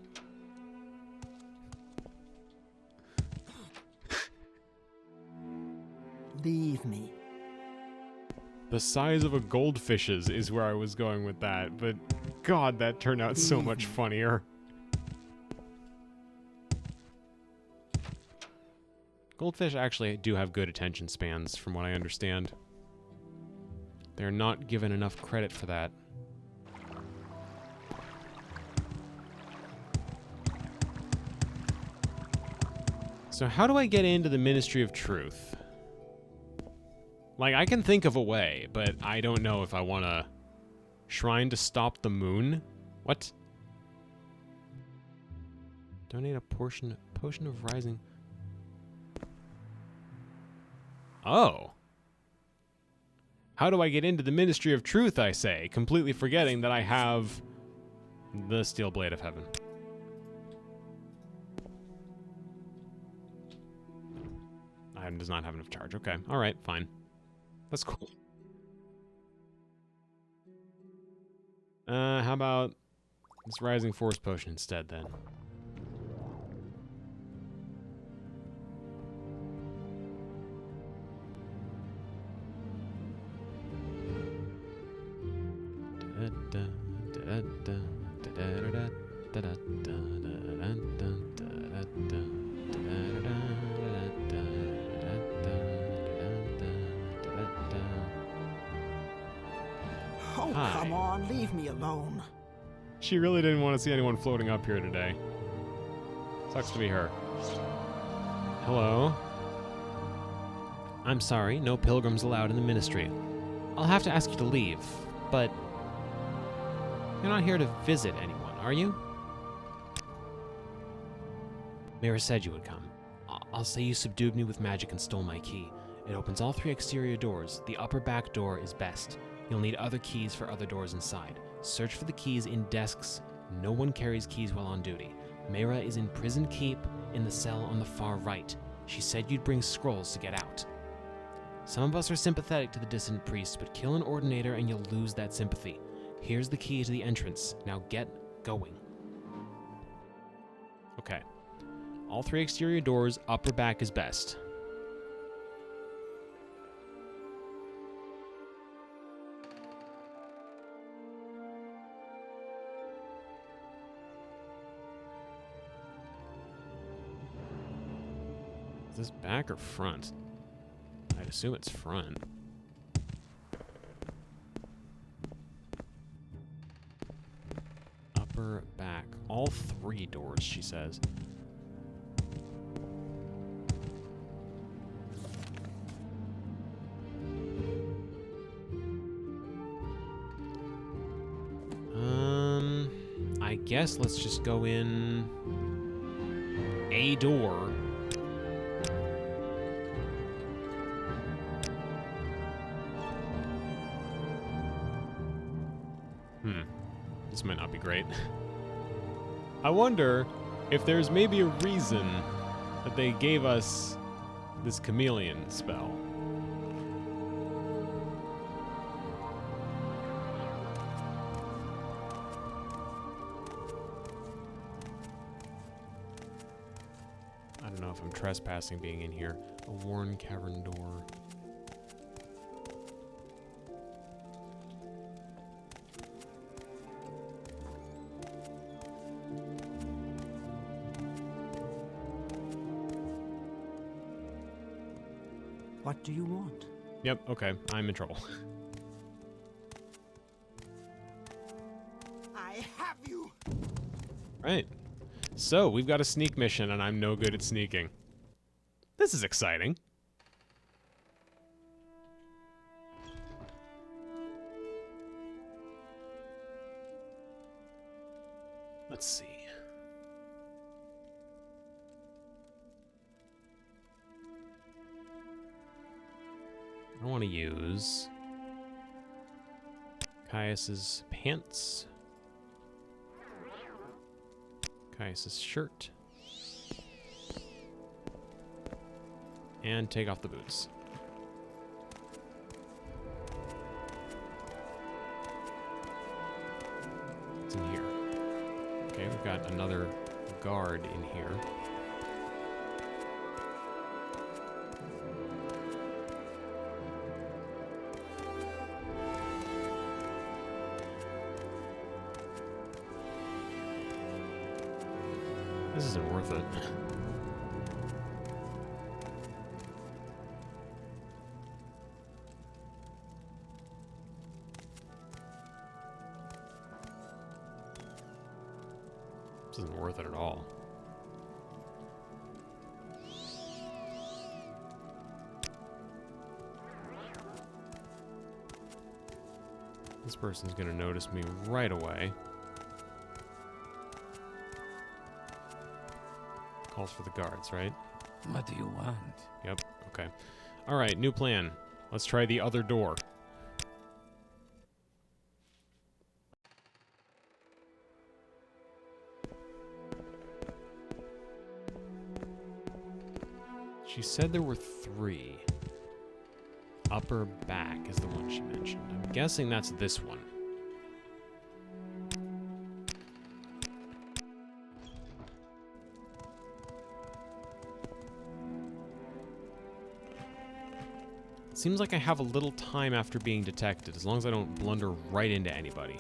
Leave me. The size of a goldfish's is where I was going with that, but God, that turned out so much funnier. Goldfish actually do have good attention spans, from what I understand. They're not given enough credit for that. So how do I get into the Ministry of Truth? Like, I can think of a way, but I don't know if I want to... Shrine to stop the moon? What? Donate a potion of rising... Oh. How do I get into the Ministry of Truth, I say, completely forgetting that I have the Steel Blade of Heaven. Item does not have enough charge. Okay, alright, fine. That's cool. How about this Rising Force Potion instead, then? Oh, come on, leave me alone. She really didn't want to see anyone floating up here today. Sucks to be her. Hello? I'm sorry, no pilgrims allowed in the ministry. I'll have to ask you to leave, but you're not here to visit anyone, are you? Mira said you would come. I'll say you subdued me with magic and stole my key. It opens all 3 exterior doors. The upper back door is best. You'll need other keys for other doors inside. Search for the keys in desks. No one carries keys while on duty. Mira is in Prison Keep in the cell on the far right. She said you'd bring scrolls to get out. Some of us are sympathetic to the dissident priest, but kill an ordinator and you'll lose that sympathy. Here's the key to the entrance. Now get going. Okay. All 3 exterior doors, upper back is best. Is this back or front? I'd assume it's front. Upper back. All 3 doors, she says. I guess let's just go in a door. This might not be great. I wonder if there's maybe a reason that they gave us this chameleon spell. I don't know if I'm trespassing being in here. A worn cavern door. What do you want? Yep, okay, I'm in trouble. I have you! Right. So, we've got a sneak mission, and I'm no good at sneaking. This is exciting. Let's see. I want to use Caius's pants, Caius's shirt, and take off the boots. It's in here. Okay, we've got another guard in here. This isn't worth it. This isn't worth it at all. This person's gonna notice me right away. Calls for the guards, right? What do you want? Yep, okay. Alright, new plan. Let's try the other door. She said there were 3. Upper back is the one she mentioned. I'm guessing that's this one. Seems like I have a little time after being detected, as long as I don't blunder right into anybody.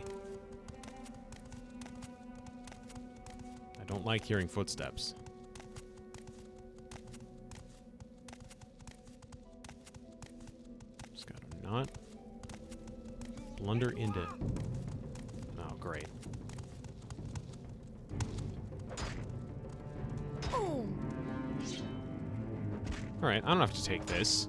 I don't like hearing footsteps. Just gotta not blunder into... Oh, great. Alright, I don't have to take this.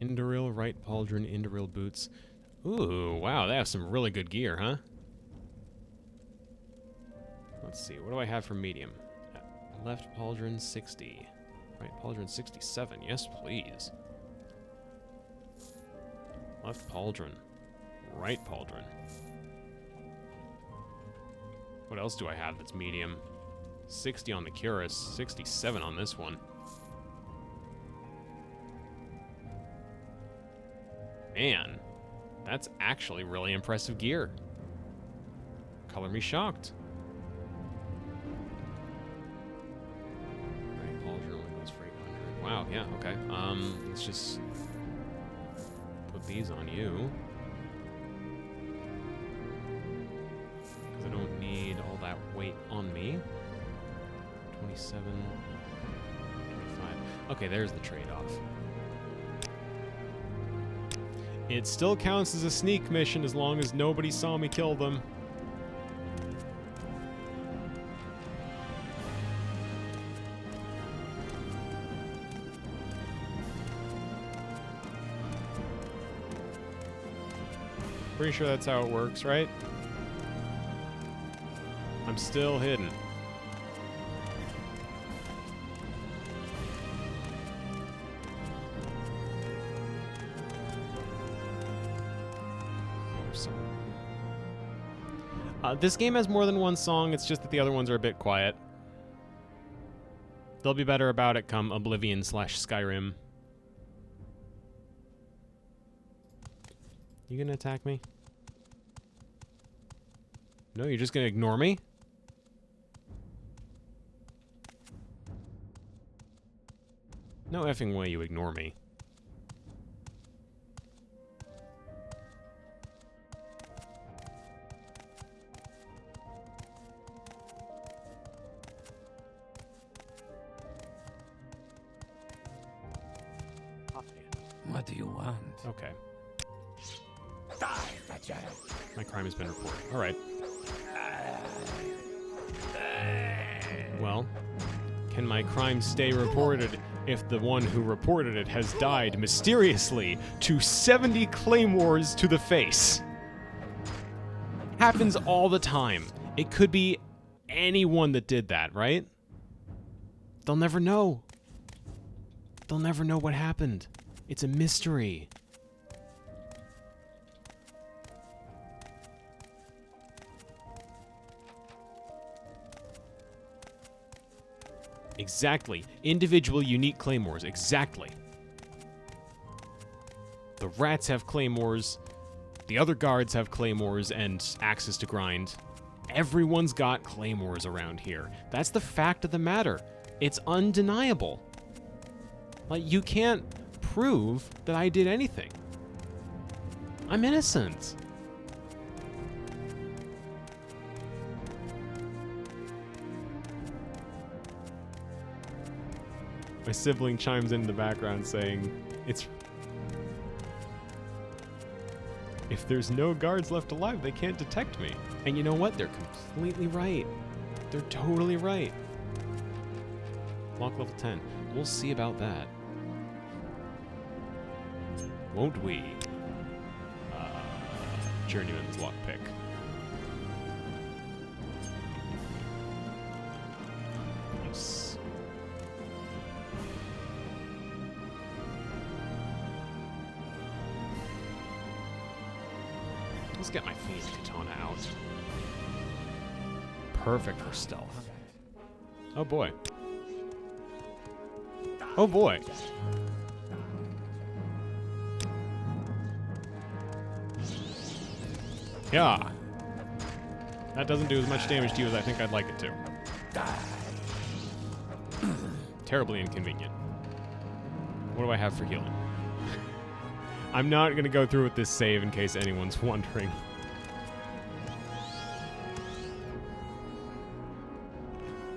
Indoril, right pauldron, Indoril boots. Ooh, wow, they have some really good gear, huh? Let's see, what do I have for medium? Left pauldron, 60. Right pauldron, 67. Yes, please. Left pauldron. Right pauldron. What else do I have that's medium? 60 on the Cuirass, 67 on this one. Man, that's actually really impressive gear. Color me shocked. Right pauldron only goes for 800. Wow, yeah, okay. Let's just put these on you. Because I don't need all that weight on me. 27, 25. Okay, there's the trade-off. It still counts as a sneak mission as long as nobody saw me kill them. Pretty sure that's how it works, right? I'm still hidden. This game has more than one song, it's just that the other ones are a bit quiet. They'll be better about it come Oblivion/Skyrim. You gonna attack me? No, you're just gonna ignore me? No effing way you ignore me. What do you want? Okay. Die, Thatcher. My crime has been reported. Alright. Well, can my crime stay reported if the one who reported it has died mysteriously to 70 claymores to the face? Happens all the time. It could be anyone that did that, right? They'll never know. They'll never know what happened. It's a mystery. Exactly. Individual unique claymores. Exactly. The rats have claymores. The other guards have claymores and axes to grind. Everyone's got claymores around here. That's the fact of the matter. It's undeniable. Like, you can't prove that I did anything. I'm innocent. My sibling chimes in the background saying, if there's no guards left alive, they can't detect me. And you know what? They're completely right. They're totally right. Lock level 10. We'll see about that. Won't we? Journeyman's lockpick. Nice. Let's get my Fiend Katana out. Perfect for stealth. Oh boy. Oh boy. Yeah. That doesn't do as much damage to you as I think I'd like it to. Terribly inconvenient. What do I have for healing? I'm not going to go through with this save in case anyone's wondering.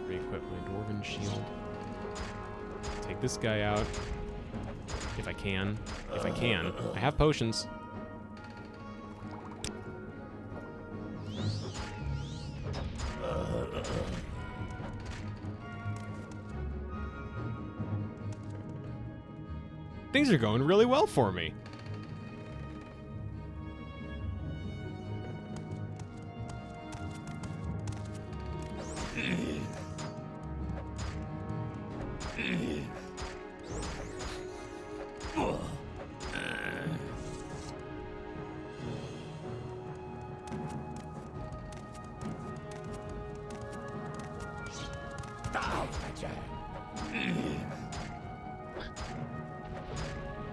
Re-equip my Dwarven shield. Take this guy out. If I can. If I can. I have potions. Things are going really well for me.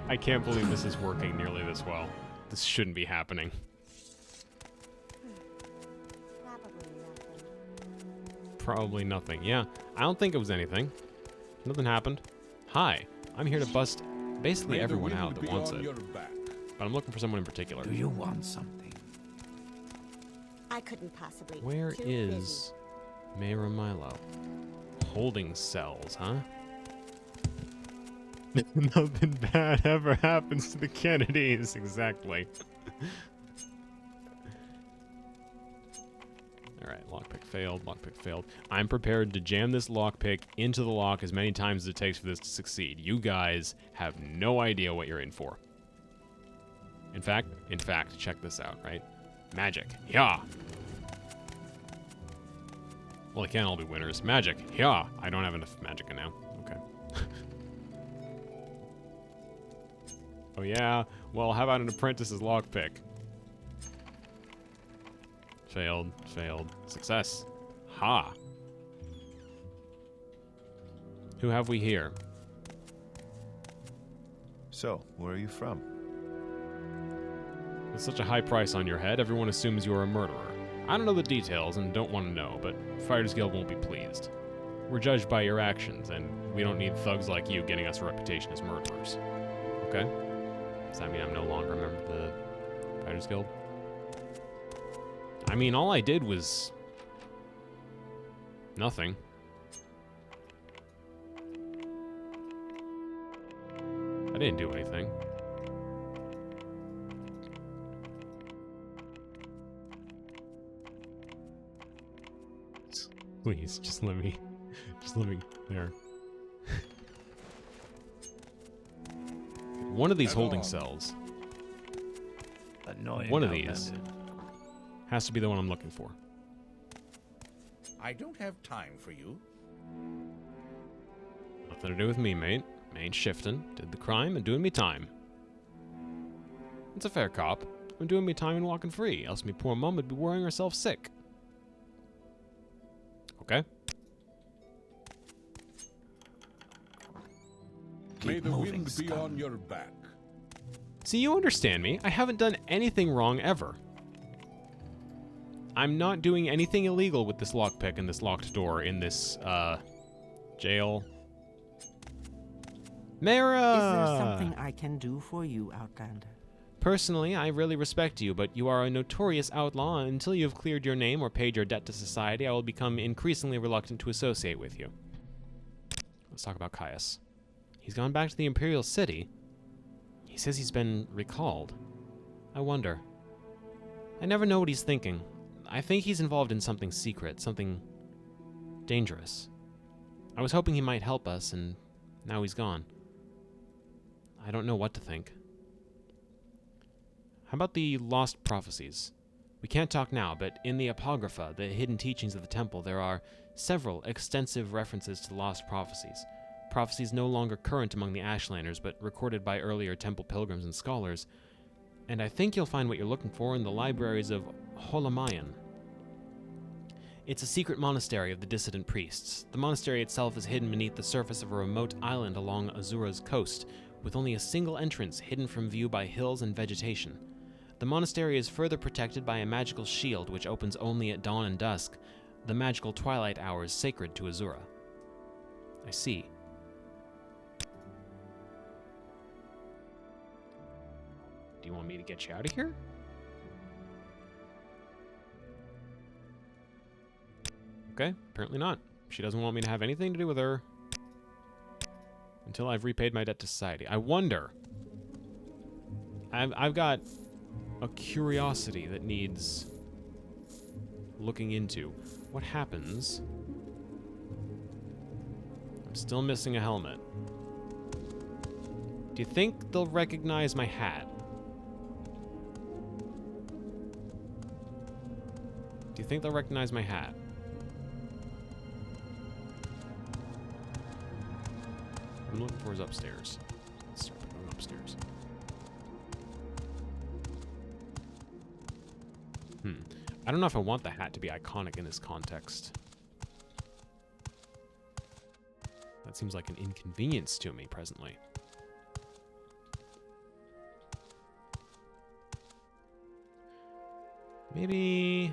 I can't believe this is working nearly this well. This shouldn't be happening. Probably nothing. Yeah, I don't think it was anything. Nothing happened. Hi, I'm here to bust basically everyone out that wants it. But I'm looking for someone in particular. Do you want something? I couldn't possibly. Where Too is Mayra Milo? Holding cells, huh? Nothing bad ever happens to the Kennedys. Exactly. Alright, lockpick failed, lockpick failed. I'm prepared to jam this lockpick into the lock as many times as it takes for this to succeed. You guys have no idea what you're in for. In fact, check this out, right? Magic. Yeah. Well, they can't all be winners. Magic. Yeah. I don't have enough magic now. Okay. Oh, yeah? Well, how about an apprentice's lockpick? Failed. Failed. Success. Ha. Who have we here? So, where are you from? With such a high price on your head, everyone assumes you're a murderer. I don't know the details and don't want to know, but Fighters Guild won't be pleased. We're judged by your actions, and we don't need thugs like you getting us a reputation as murderers. Okay? Does that mean I'm no longer a member of the Fighters Guild? I mean, all I did was nothing. I didn't do anything. Please, just let me there. One of these holding cells. Annoying. One of these has to be the one I'm looking for. I don't have time for you. Nothing to do with me, mate. Ain't shifting. Did the crime and doing me time. It's a fair cop. I'm doing me time and walking free, else me poor mum would be worrying herself sick. Okay. May the wind be on your back. See, you understand me. I haven't done anything wrong ever. I'm not doing anything illegal with this lockpick and this locked door in this, jail. Mayra! Is there something I can do for you, Outlander? Personally, I really respect you, but you are a notorious outlaw, and until you have cleared your name or paid your debt to society, I will become increasingly reluctant to associate with you. Let's talk about Caius. He's gone back to the Imperial City. He says he's been recalled. I wonder. I never know what he's thinking. I think he's involved in something secret, something dangerous. I was hoping he might help us, and now he's gone. I don't know what to think. How about the lost prophecies? We can't talk now, but in the Apocrypha, the hidden teachings of the temple, there are several extensive references to lost prophecies. Prophecies no longer current among the Ashlanders, but recorded by earlier temple pilgrims and scholars. And I think you'll find what you're looking for in the libraries of Holamayan. It's a secret monastery of the dissident priests. The monastery itself is hidden beneath the surface of a remote island along Azura's coast, with only a single entrance hidden from view by hills and vegetation. The monastery is further protected by a magical shield which opens only at dawn and dusk, the magical twilight hours sacred to Azura. I see. Do you want me to get you out of here? Okay, apparently not. She doesn't want me to have anything to do with her. Until I've repaid my debt to society. I wonder. I've got a curiosity that needs looking into. What happens? I'm still missing a helmet. Do you think they'll recognize my hat? Do you think they'll recognize my hat? I'm looking for is upstairs. Let's start going upstairs. I don't know if I want the hat to be iconic in this context. That seems like an inconvenience to me presently. Maybe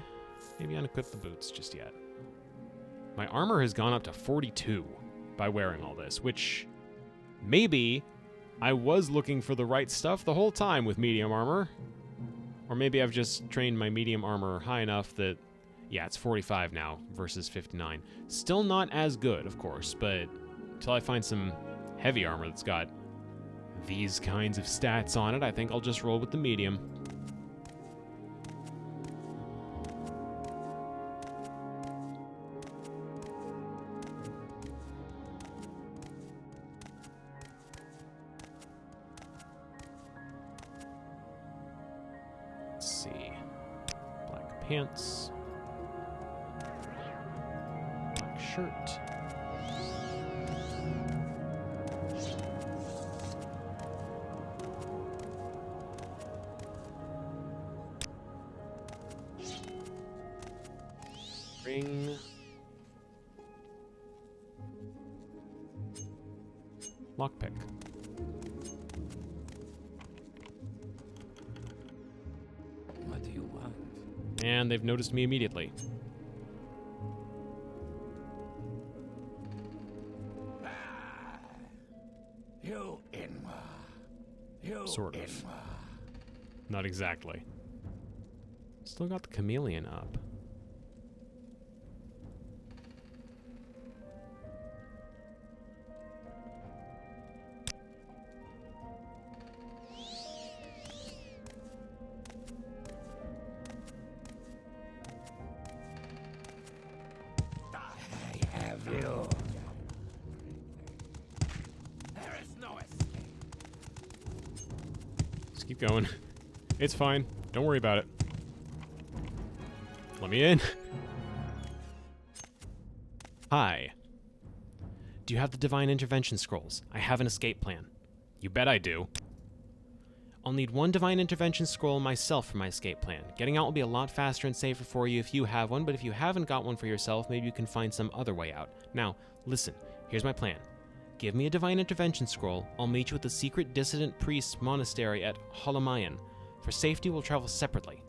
unequip the boots just yet. My armor has gone up to 42 by wearing all this, which maybe I was looking for the right stuff the whole time with medium armor. Or maybe I've just trained my medium armor high enough that, yeah, it's 45 now versus 59. Still not as good, of course, but until I find some heavy armor that's got these kinds of stats on it, I think I'll just roll with the medium. Let's see. Black pants. Black shirt. Ring. Lockpick. What do you want? And they've noticed me immediately. You Inwa. You Sort of. Inwa. Not exactly. Still got the chameleon up. I have you. There is no escape. Just keep going. It's fine. Don't worry about it. Let me in. Hi. Do you have the Divine Intervention Scrolls? I have an escape plan. You bet I do. I'll need one Divine Intervention Scroll myself for my escape plan. Getting out will be a lot faster and safer for you if you have one, but if you haven't got one for yourself, maybe you can find some other way out. Now, listen, here's my plan. Give me a Divine Intervention Scroll, I'll meet you at the secret dissident priest's monastery at Holomayan. For safety, we'll travel separately.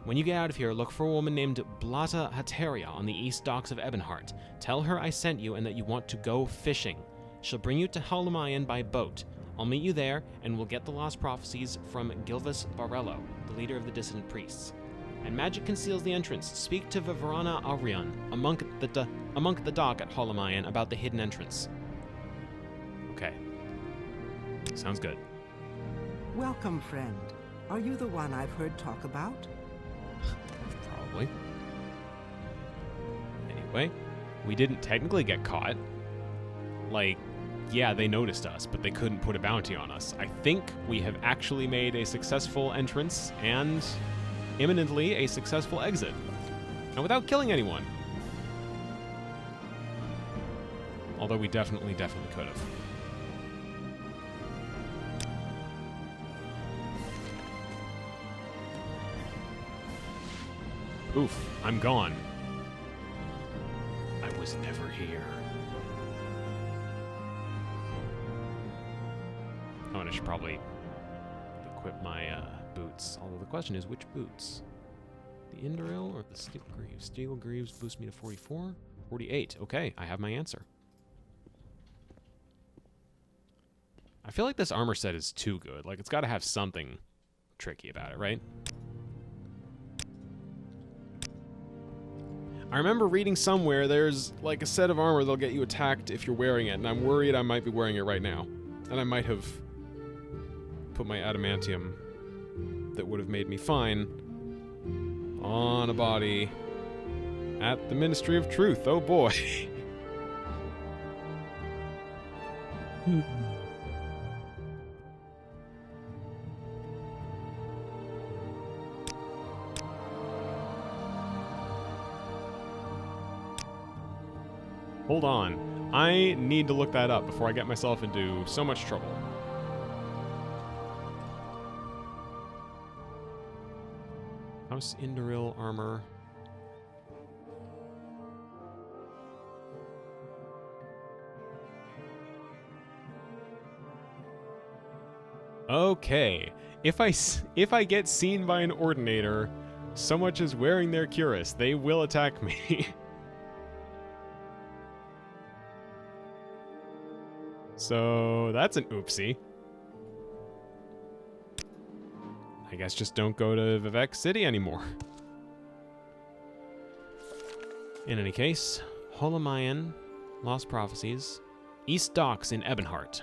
When you get out of here, look for a woman named Blata Hateria on the east docks of Ebonheart. Tell her I sent you and that you want to go fishing. She'll bring you to Holomayan by boat. I'll meet you there, and we'll get the lost prophecies from Gilvas Barello, the leader of the dissident priests. And magic conceals the entrance. Speak to Viverana Aurion, a monk at the dock at Holomayan, about the hidden entrance. Okay. Sounds good. Welcome, friend. Are you the one I've heard talk about? Probably. Anyway, we didn't technically get caught. Like, yeah, they noticed us, but they couldn't put a bounty on us. I think we have actually made a successful entrance and imminently a successful exit. And without killing anyone. Although we definitely could have. Oof, I'm gone. I was never here. Oh, and I should probably equip my boots. Although the question is, which boots? The Indoril or the Steel Greaves? Steel Greaves boost me to 44? 48. Okay, I have my answer. I feel like this armor set is too good. Like, it's got to have something tricky about it, right? I remember reading somewhere there's like a set of armor that'll get you attacked if you're wearing it, and I'm worried I might be wearing it right now. And I might have put my adamantium that would have made me fine on a body at the Ministry of Truth. Oh boy. Hold on. I need to look that up before I get myself into so much trouble. House Indoril armor. Okay. If I get seen by an Ordinator, so much as wearing their cuirass, they will attack me. So that's an oopsie. I guess just don't go to Vivek City anymore. In any case, Holomayan, Lost Prophecies, East Docks in Ebonheart.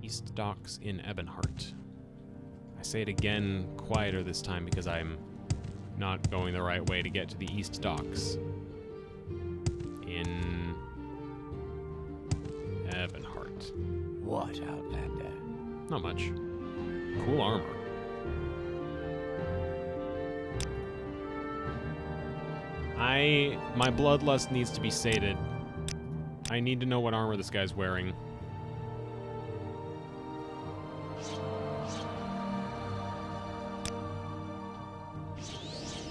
East Docks in Ebonheart. I say it again quieter this time because I'm not going the right way to get to the East Docks. In Ebonheart. What, Outlander? Not much. Cool armor. My bloodlust needs to be sated. I need to know what armor this guy's wearing.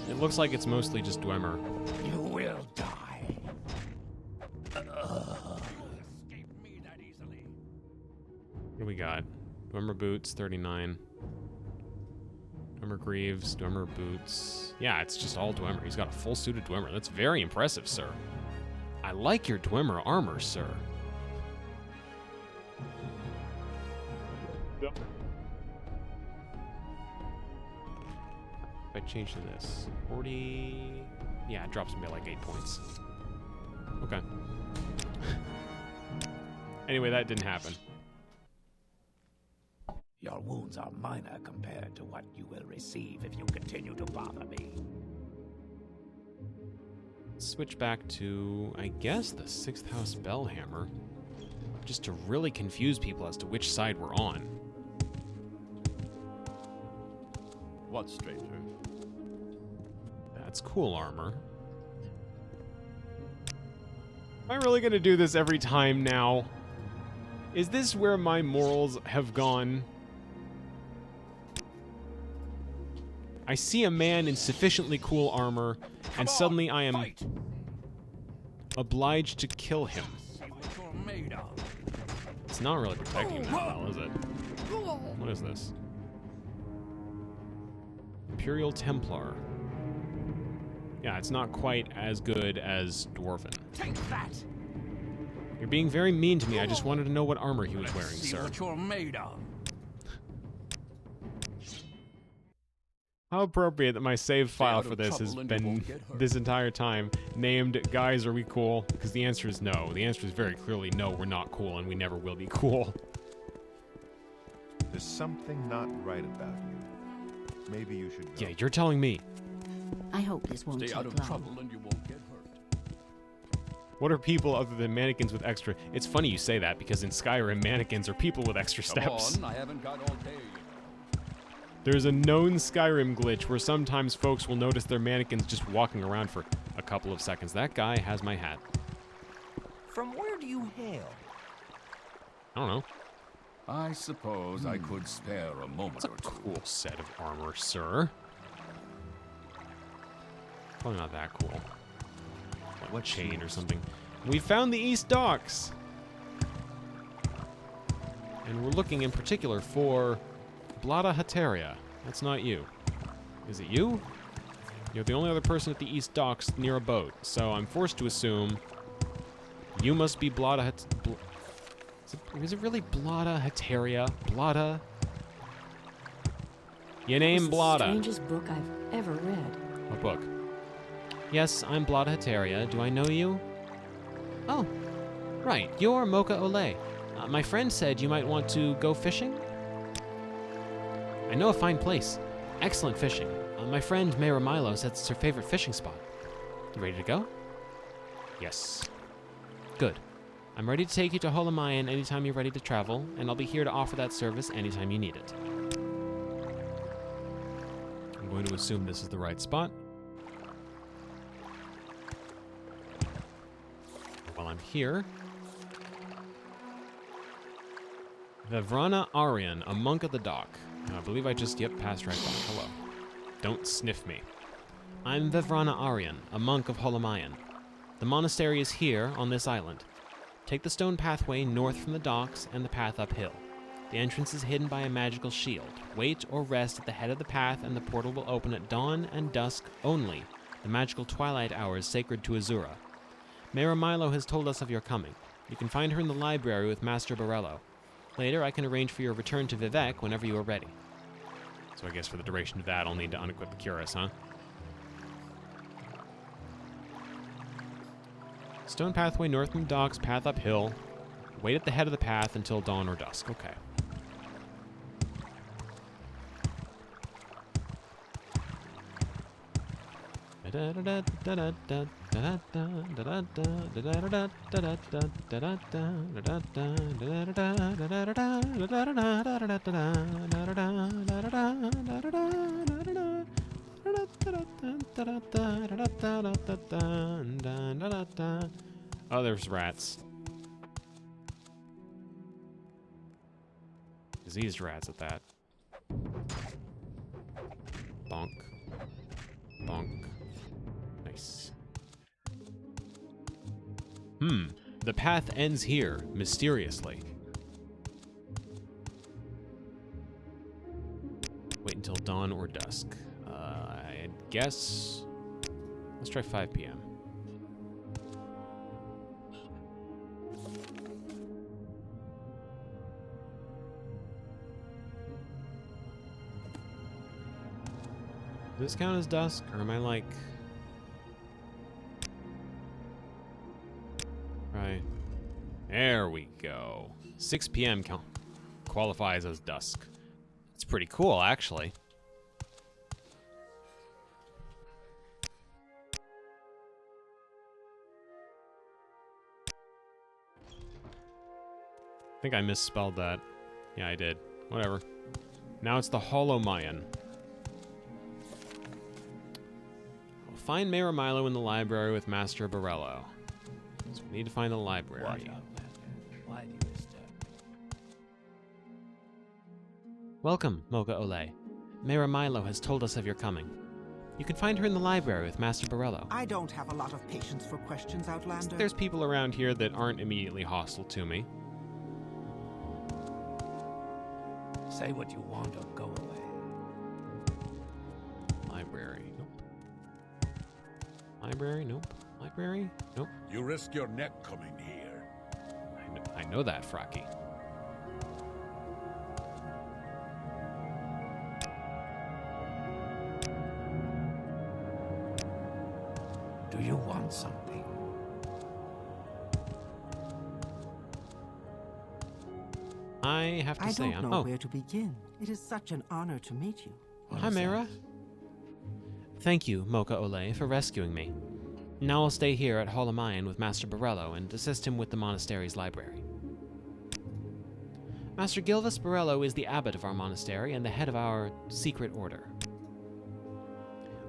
It looks like it's mostly just Dwemer. You will die. Escape me that easily. What do we got? Dwemer boots, 39. Dwemer greaves, Dwemer boots. Yeah, it's just all Dwemer. He's got a full suit of Dwemer. That's very impressive, sir. I like your Dwemer armor, sir. Yep. If I change to this, 40... Yeah, it drops me by like 8 points. Okay. Anyway, that didn't happen. Your wounds are minor compared to what you will receive if you continue to bother me. Switch back to, I guess, the 6th House Bellhammer. Just to really confuse people as to which side we're on. What, stranger? That's cool armor. Am I really gonna do this every time now? Is this where my morals have gone? I see a man in sufficiently cool armor, and suddenly I am obliged to kill him. See what you're made of. It's not really protecting that well, is it? What is this? Imperial Templar. Yeah, it's not quite as good as Dwarven. Take that! You're being very mean to me. I just wanted to know what armor he was wearing, See sir. what you're made of. How appropriate that my save file out for of this has trouble and you been won't get hurt. this entire time named Guys Are We Cool? Because the answer is no. The answer is very clearly no, we're not cool and we never will be cool. There's something not right about you. Maybe you should go. Yeah, you're telling me. I hope this won't Stay take out of long. trouble and you won't get hurt. What are people other than mannequins with extra... It's funny you say that because in Skyrim, mannequins are people with extra steps. Come on, I haven't got all day. There's a known Skyrim glitch where sometimes folks will notice their mannequins just walking around for a couple of seconds. That guy has my hat. From where do you hail? I don't know. I suppose I could spare a moment That's a or two. cool set of armor, sir. Probably not that cool. Like what chain or something. We found the East Docks! And we're looking in particular for Blada Hateria. That's not you. Is it you? You're the only other person at the east docks near a boat, so I'm forced to assume you must be Blada. Is it really Blada Heteria? Blada? Your name Blada. Strangest book I've ever read. What book? Yes, I'm Blada Heteria. Do I know you? Oh, right. You're Mocha Ole. My friend said you might want to go fishing. I know a fine place. Excellent fishing. My friend Mayra Milo says it's her favorite fishing spot. You ready to go? Yes. Good. I'm ready to take you to Holamayan anytime you're ready to travel, and I'll be here to offer that service anytime you need it. I'm going to assume this is the right spot. While I'm here... Vevrana Aryan, a monk at the dock. I believe I just, passed right by. Hello. Don't sniff me. I'm Vevrana Aryan, a monk of Holamayan. The monastery is here, on this island. Take the stone pathway north from the docks and the path uphill. The entrance is hidden by a magical shield. Wait or rest at the head of the path and the portal will open at dawn and dusk only, the magical twilight hours sacred to Azura. Mayra Milo has told us of your coming. You can find her in the library with Master Borello. Later, I can arrange for your return to Vivec whenever you are ready. So I guess for the duration of that, I'll need to unequip the cuirass, huh? Stone pathway north from the docks, path uphill. Wait at the head of the path until dawn or dusk. Okay. Oh, there's rats. Diseased rats at that. Bonk. Bonk. Nice. The path ends here, mysteriously. Wait until dawn or dusk. I guess... Let's try 5 p.m. Does this count as dusk, or am I like... Right. There we go. 6 p.m. qualifies as dusk. It's pretty cool, actually. I think I misspelled that. Yeah, I did. Whatever. Now it's the Holamayan. We'll find Mayra Milo in the library with Master Borello. So we need to find the library. What, young man? Why do you disturb me? Welcome, Mocha Ole. Mayra Milo has told us of your coming. You can find her in the library with Master Borello. I don't have a lot of patience for questions, Outlander. There's people around here that aren't immediately hostile to me. Say what you want or go away. Library, nope. Library, nope. Library, nope. You risk your neck coming here. I know that, Fraki. Do you want something? I have to say, I don't know where to begin. It is such an honor to meet you. Hi, Mayra. Thank you, Mocha Ole, for rescuing me. Now I'll stay here at Holamayan with Master Borello and assist him with the monastery's library. Master Gilvis Borello is the abbot of our monastery and the head of our secret order.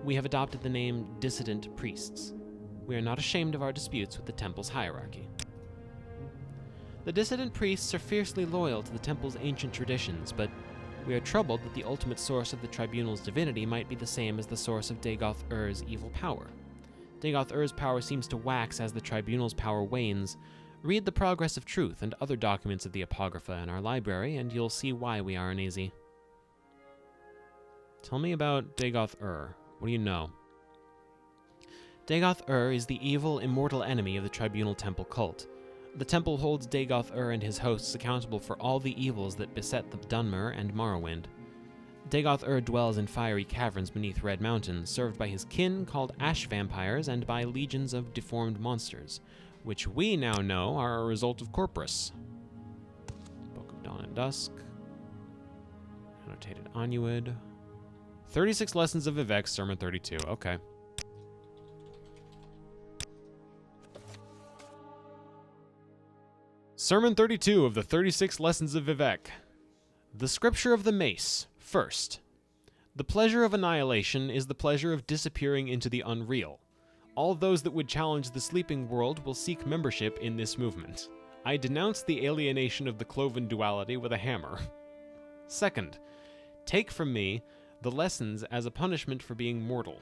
We have adopted the name Dissident Priests. We are not ashamed of our disputes with the temple's hierarchy. The dissident priests are fiercely loyal to the temple's ancient traditions, but we are troubled that the ultimate source of the tribunal's divinity might be the same as the source of Dagoth Ur's evil power. Dagoth Ur's power seems to wax as the tribunal's power wanes. Read The Progress of Truth and other documents of the Apocrypha in our library, and you'll see why we are uneasy. Tell me about Dagoth Ur. What do you know? Dagoth Ur is the evil, immortal enemy of the Tribunal Temple cult. The temple holds Dagoth Ur and his hosts accountable for all the evils that beset the Dunmer and Morrowind. Dagoth Ur dwells in fiery caverns beneath Red Mountain, served by his kin called ash vampires and by legions of deformed monsters, which we now know are a result of Corpus. Book of Dawn and Dusk. Annotated Anuid. 36 Lessons of Vivec, Sermon 32. Okay. Sermon 32 of the 36 Lessons of Vivec. The Scripture of the Mace. First. The pleasure of annihilation is the pleasure of disappearing into the unreal. All those that would challenge the sleeping world will seek membership in this movement. I denounce the alienation of the cloven duality with a hammer. Second. Take from me the lessons as a punishment for being mortal.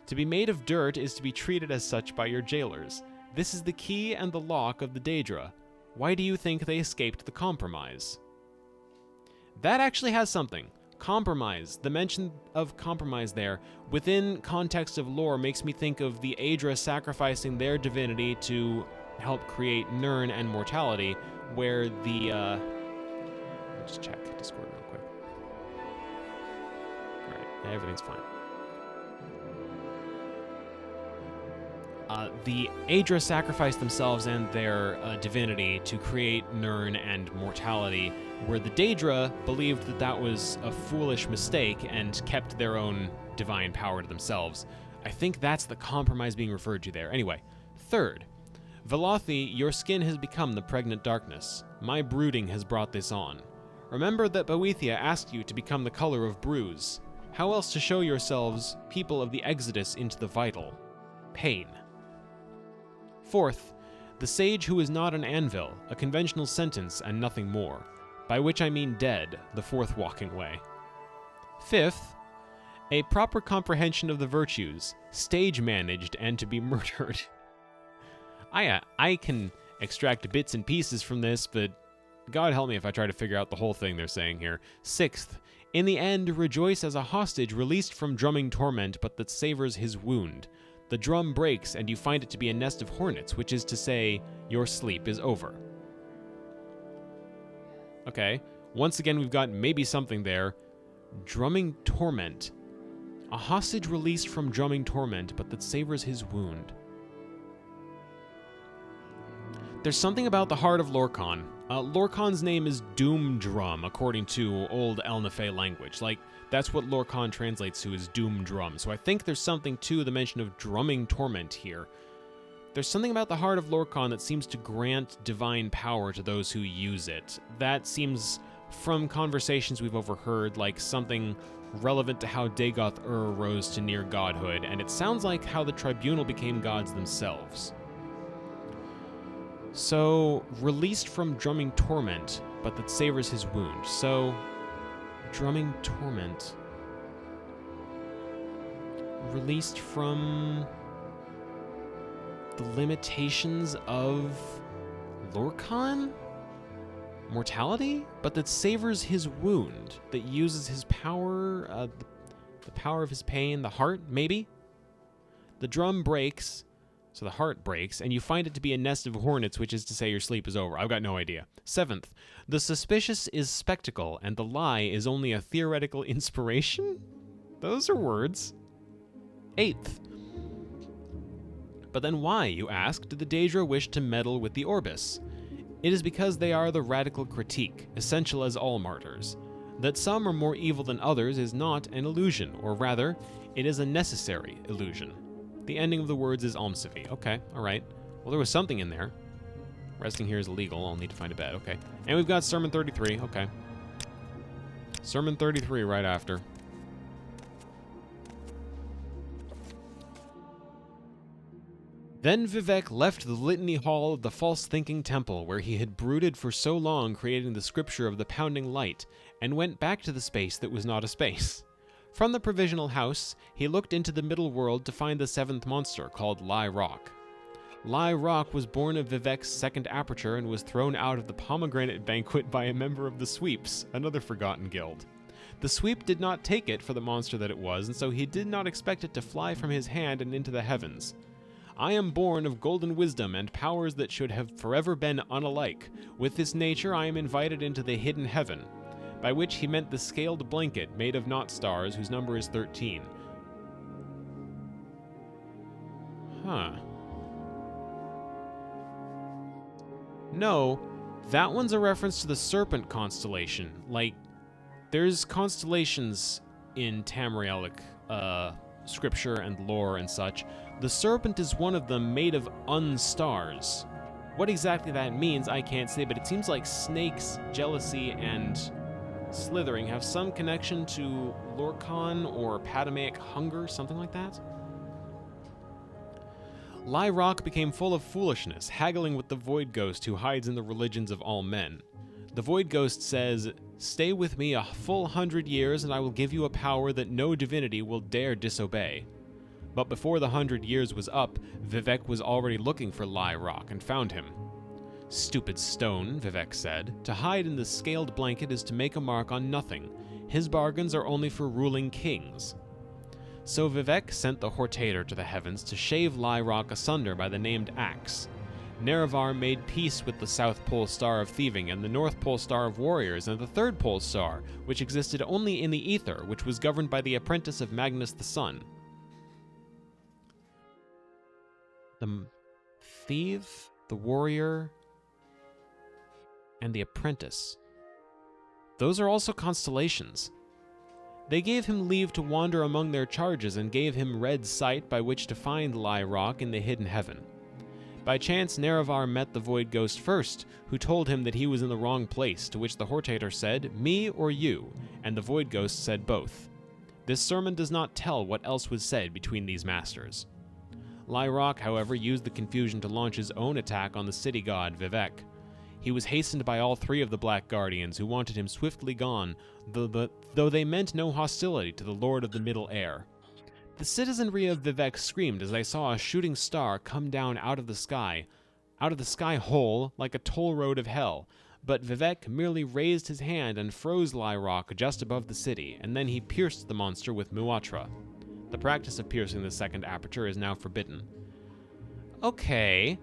To be made of dirt is to be treated as such by your jailers. This is the key and the lock of the Daedra. Why do you think they escaped the compromise? That actually has something. Compromise. The mention of compromise there, within context of lore, makes me think of the Aedra sacrificing their divinity to help create Nirn and mortality, where the, let me just check Discord real quick. Alright, everything's fine. The Aedra sacrificed themselves and their divinity to create Nirn and mortality, where the Daedra believed that that was a foolish mistake and kept their own divine power to themselves. I think that's the compromise being referred to there. Anyway, third, Velothi, your skin has become the pregnant darkness. My brooding has brought this on. Remember that Boethia asked you to become the color of bruise. How else to show yourselves people of the exodus into the vital? Pain. Fourth, the sage who is not an anvil, a conventional sentence and nothing more, by which I mean dead, the fourth walking way. Fifth, a proper comprehension of the virtues, stage managed and to be murdered. I can extract bits and pieces from this, but God help me if I try to figure out the whole thing they're saying here. Sixth, in the end, rejoice as a hostage released from drumming torment, but that savors his wound. The drum breaks, and you find it to be a nest of hornets, which is to say, your sleep is over. Okay, once again, we've got maybe something there. Drumming torment. A hostage released from drumming torment, but that savors his wound. There's something about the heart of Lorkhan. Lorkhan's name is Doom Drum, according to old Elnafey language. Like, that's what Lorkhan translates to as Doom Drum. So I think there's something to the mention of drumming torment here. There's something about the heart of Lorkhan that seems to grant divine power to those who use it. That seems, from conversations we've overheard, like something relevant to how Dagoth Ur rose to near godhood, and it sounds like how the Tribunal became gods themselves. So, released from drumming torment, but that savors his wound. So, drumming torment. Released from the limitations of Lorkhan? Mortality? But that savors his wound. That uses his power, the power of his pain, the heart, maybe? The drum breaks. So the heart breaks, and you find it to be a nest of hornets, which is to say your sleep is over. I've got no idea. Seventh, the suspicious is spectacle, and the lie is only a theoretical inspiration? Those are words. Eighth, but then why, you ask, did the Daedra wish to meddle with the Orbis? It is because they are the radical critique, essential as all martyrs. That some are more evil than others is not an illusion, or rather, it is a necessary illusion. The ending of the words is Omsivi. Okay, alright. Well, there was something in there. Resting here is illegal. I'll need to find a bed. Okay. And we've got Sermon 33. Okay. Sermon 33 right after. Then Vivec left the litany hall of the false-thinking temple where he had brooded for so long creating the scripture of the pounding light, and went back to the space that was not a space. From the provisional house, he looked into the middle world to find the seventh monster, called Lie Rock. Lie Rock was born of Vivec's second aperture and was thrown out of the pomegranate banquet by a member of the Sweeps, another forgotten guild. The sweep did not take it for the monster that it was, and so he did not expect it to fly from his hand and into the heavens. I am born of golden wisdom and powers that should have forever been unalike. With this nature I am invited into the hidden heaven, by which he meant the scaled blanket made of knot stars whose number is 13. Huh. No, that one's a reference to the serpent constellation. Like, there's constellations in Tamrielic scripture and lore and such. The serpent is one of them, made of unstars. What exactly that means, I can't say, but it seems like snakes, jealousy, and slithering have some connection to Lorcan or Padamaic hunger, something like that. Lyrock became full of foolishness, haggling with the Void Ghost who hides in the religions of all men. The Void Ghost says, "Stay with me a full 100 years and I will give you a power that no divinity will dare disobey." But before the 100 years was up, Vivek was already looking for Lyrock and found him. "Stupid stone," Vivek said. "To hide in the scaled blanket is to make a mark on nothing. His bargains are only for ruling kings." So Vivek sent the Hortator to the heavens to shave Lyrock asunder by the named axe. Nerevar made peace with the South Pole Star of Thieving and the North Pole Star of Warriors and the Third Pole Star, which existed only in the Ether, which was governed by the apprentice of Magnus the Sun. The Thief, the Warrior, and the Apprentice. Those are also constellations. They gave him leave to wander among their charges and gave him red sight by which to find Lyrock in the hidden heaven. By chance, Nerevar met the Void Ghost first, who told him that he was in the wrong place, to which the Hortator said, "Me or you?" and the Void Ghost said both. This sermon does not tell what else was said between these masters. Lyrock, however, used the confusion to launch his own attack on the city god Vivek. He was hastened by all three of the Black Guardians, who wanted him swiftly gone, though they meant no hostility to the Lord of the Middle Air. The citizenry of Vivek screamed as they saw a shooting star come down out of the sky hole like a toll road of hell, but Vivek merely raised his hand and froze Lyrock just above the city, and then he pierced the monster with Muatra. The practice of piercing the second aperture is now forbidden. Okay,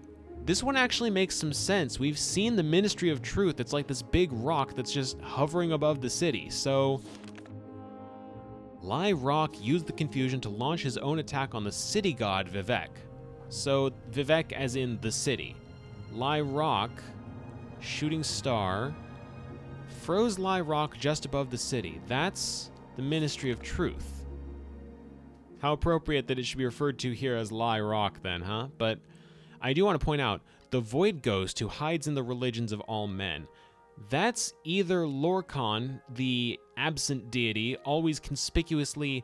this one actually makes some sense. We've seen the Ministry of Truth. It's like this big rock that's just hovering above the city, so Lyrock used the confusion to launch his own attack on the city god Vivek. So Vivek as in the city. Lyrock, shooting star, froze Lyrock just above the city. That's the Ministry of Truth. How appropriate that it should be referred to here as Lyrock then, huh? But I do want to point out, the Void Ghost who hides in the religions of all men, that's either Lorcan, the absent deity, always conspicuously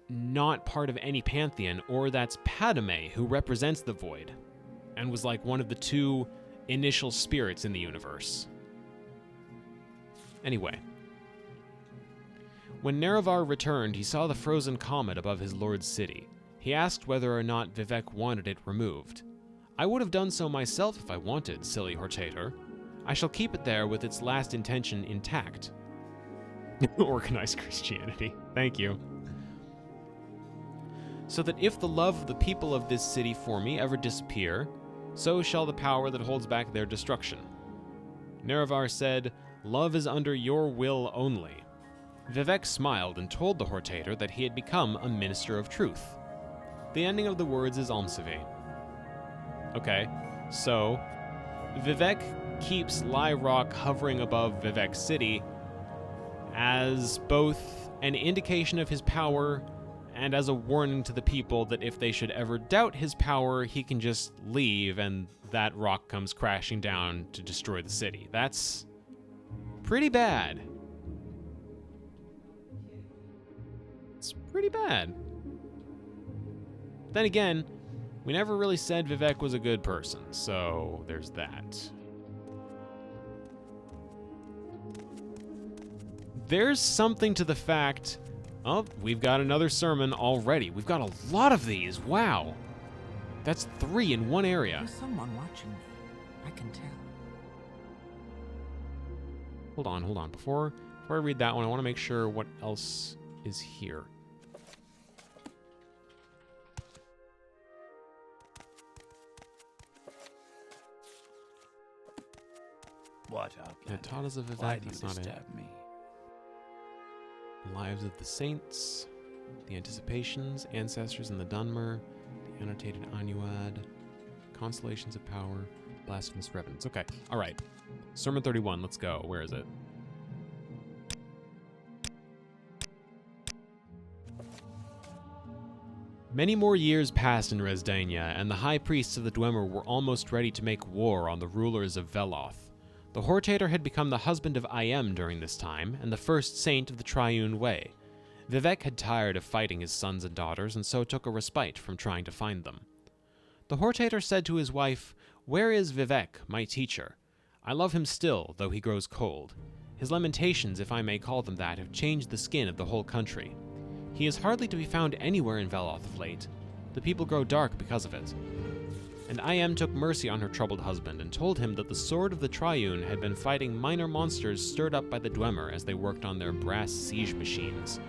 not part of any pantheon, or that's Padme, who represents the Void, and was like one of the two initial spirits in the universe. Anyway. When Nerevar returned, he saw the frozen comet above his lord's city. He asked whether or not Vivek wanted it removed. "I would have done so myself if I wanted, silly Hortator. I shall keep it there with its last intention intact." Organized Christianity. Thank you. "So that if the love of the people of this city for me ever disappear, so shall the power that holds back their destruction." Nerevar said, "Love is under your will only." Vivek smiled and told the Hortator that he had become a minister of truth. The ending of the words is Almseve. Okay, so Vivek keeps Lyrock hovering above Vivek City as both an indication of his power and as a warning to the people that if they should ever doubt his power, he can just leave and that rock comes crashing down to destroy the city. That's pretty bad. It's pretty bad. Then again, we never really said Vivek was a good person, so there's that. There's something to the fact... Oh, we've got another sermon already. We've got a lot of these. Wow. That's 3 in one area. There's someone watching me. I can tell. Hold on. Before Before I read that one, I want to make sure what else is here. What up? The Tatas of Why Vivek, do you that's not it. disturb me? Lives of the Saints, the Anticipations, Ancestors in the Dunmer, the Annotated Annuad, Constellations of Power, Blasphemous Revenants. Okay, all right. Sermon 31, let's go. Where is it? Many more years passed in Resdania, and the high priests of the Dwemer were almost ready to make war on the rulers of Veloth. The Hortator had become the husband of Iam during this time, and the first saint of the Triune Way. Vivek had tired of fighting his sons and daughters, and so took a respite from trying to find them. The Hortator said to his wife, "Where is Vivek, my teacher? I love him still, though he grows cold. His lamentations, if I may call them that, have changed the skin of the whole country. He is hardly to be found anywhere in Veloth of late. The people grow dark because of it." And Iam took mercy on her troubled husband and told him that the sword of the Triune had been fighting minor monsters stirred up by the Dwemer as they worked on their brass siege machines.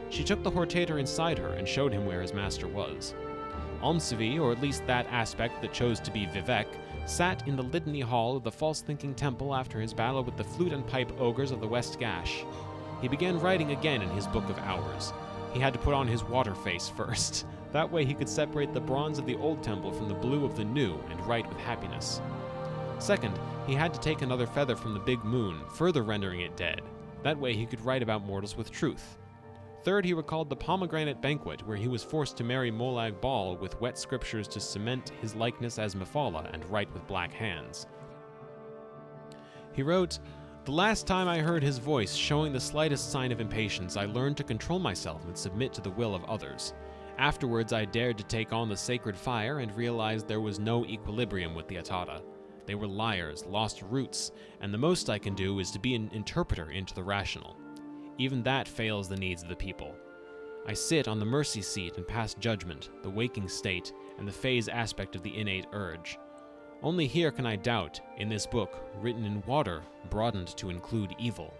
She took the Hortator inside her and showed him where his master was. Almsivi, or at least that aspect that chose to be Vivek, sat in the Litany Hall of the False-Thinking Temple after his battle with the flute and pipe ogres of the West Gash. He began writing again in his Book of Hours. He had to put on his water face first. That way he could separate the bronze of the old temple from the blue of the new and write with happiness. Second, he had to take another feather from the big moon, further rendering it dead. That way he could write about mortals with truth. Third, he recalled the pomegranate banquet where he was forced to marry Molag Bal with wet scriptures to cement his likeness as Mephala and write with black hands. He wrote, "The last time I heard his voice showing the slightest sign of impatience, I learned to control myself and submit to the will of others. Afterwards, I dared to take on the sacred fire and realized there was no equilibrium with the Atata. They were liars, lost roots, and the most I can do is to be an interpreter into the rational. Even that fails the needs of the people. I sit on the mercy seat and pass judgment, the waking state, and the phase aspect of the innate urge. Only here can I doubt, in this book, written in water, broadened to include evil."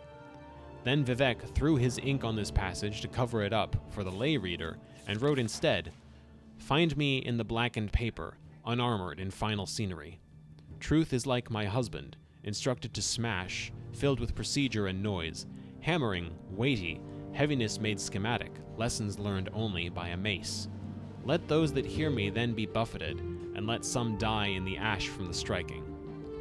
Then Vivek threw his ink on this passage to cover it up for the lay reader, and wrote instead, "Find me in the blackened paper, unarmored in final scenery. Truth is like my husband, instructed to smash, filled with procedure and noise, hammering, weighty, heaviness made schematic, lessons learned only by a mace. Let those that hear me then be buffeted, and let some die in the ash from the striking.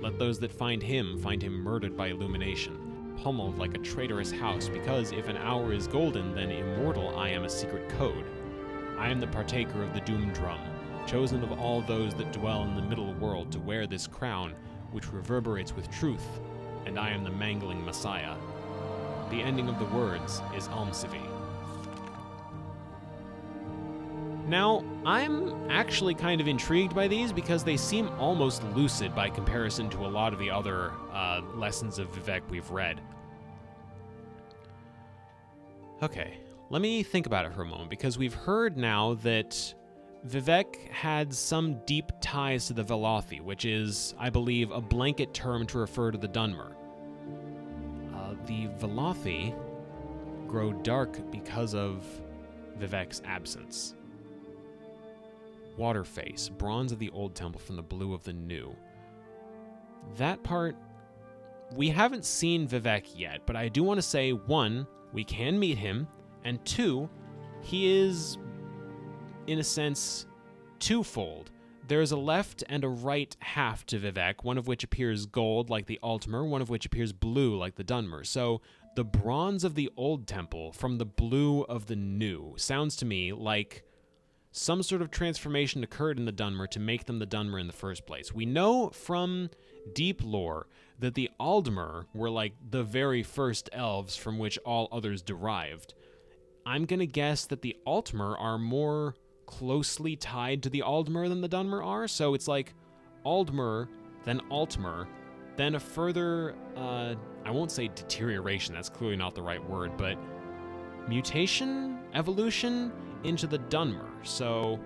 Let those that find him murdered by illumination, pummeled like a traitorous house, because if an hour is golden, then immortal I am a secret code. I am the partaker of the doom drum, chosen of all those that dwell in the middle world to wear this crown, which reverberates with truth, and I am the mangling Messiah. The ending of the words is Almsivi." Now, I'm actually kind of intrigued by these because they seem almost lucid by comparison to a lot of the other lessons of Vivek we've read. Okay, let me think about it for a moment, because we've heard now that Vivek had some deep ties to the Velothi, which is, I believe, a blanket term to refer to the Dunmer. The Velothi grow dark because of Vivek's absence. Waterface, bronze of the old temple from the blue of the new. That part, we haven't seen Vivek yet, but I do want to say, one, we can meet him, and two, he is, in a sense, twofold. There's a left and a right half to Vivek, one of which appears gold like the Altmer, one of which appears blue like the Dunmer. So the bronze of the old temple from the blue of the new sounds to me like some sort of transformation occurred in the Dunmer to make them the Dunmer in the first place. We know from deep lore that the Aldmer were like the very first elves from which all others derived. I'm going to guess that the Altmer are more closely tied to the Aldmer than the Dunmer are, so it's like Aldmer, then Altmer, then a further, I won't say deterioration, that's clearly not the right word, but mutation, evolution into the Dunmer. So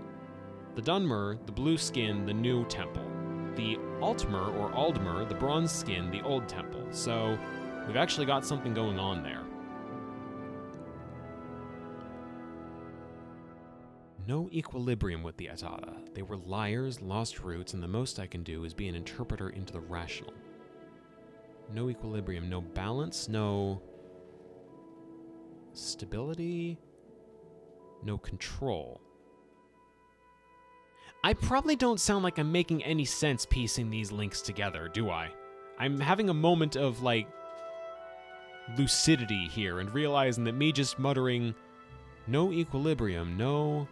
the Dunmer, the blue skin, the new temple. The Altmer or Aldmer, the bronze skin, the old temple. So we've actually got something going on there. No equilibrium with the Atata. They were liars, lost roots, and the most I can do is be an interpreter into the rational. No equilibrium, no balance, no stability, no control. I probably don't sound like I'm making any sense piecing these links together, do I? I'm having a moment of, like, lucidity here and realizing that me just muttering no equilibrium, no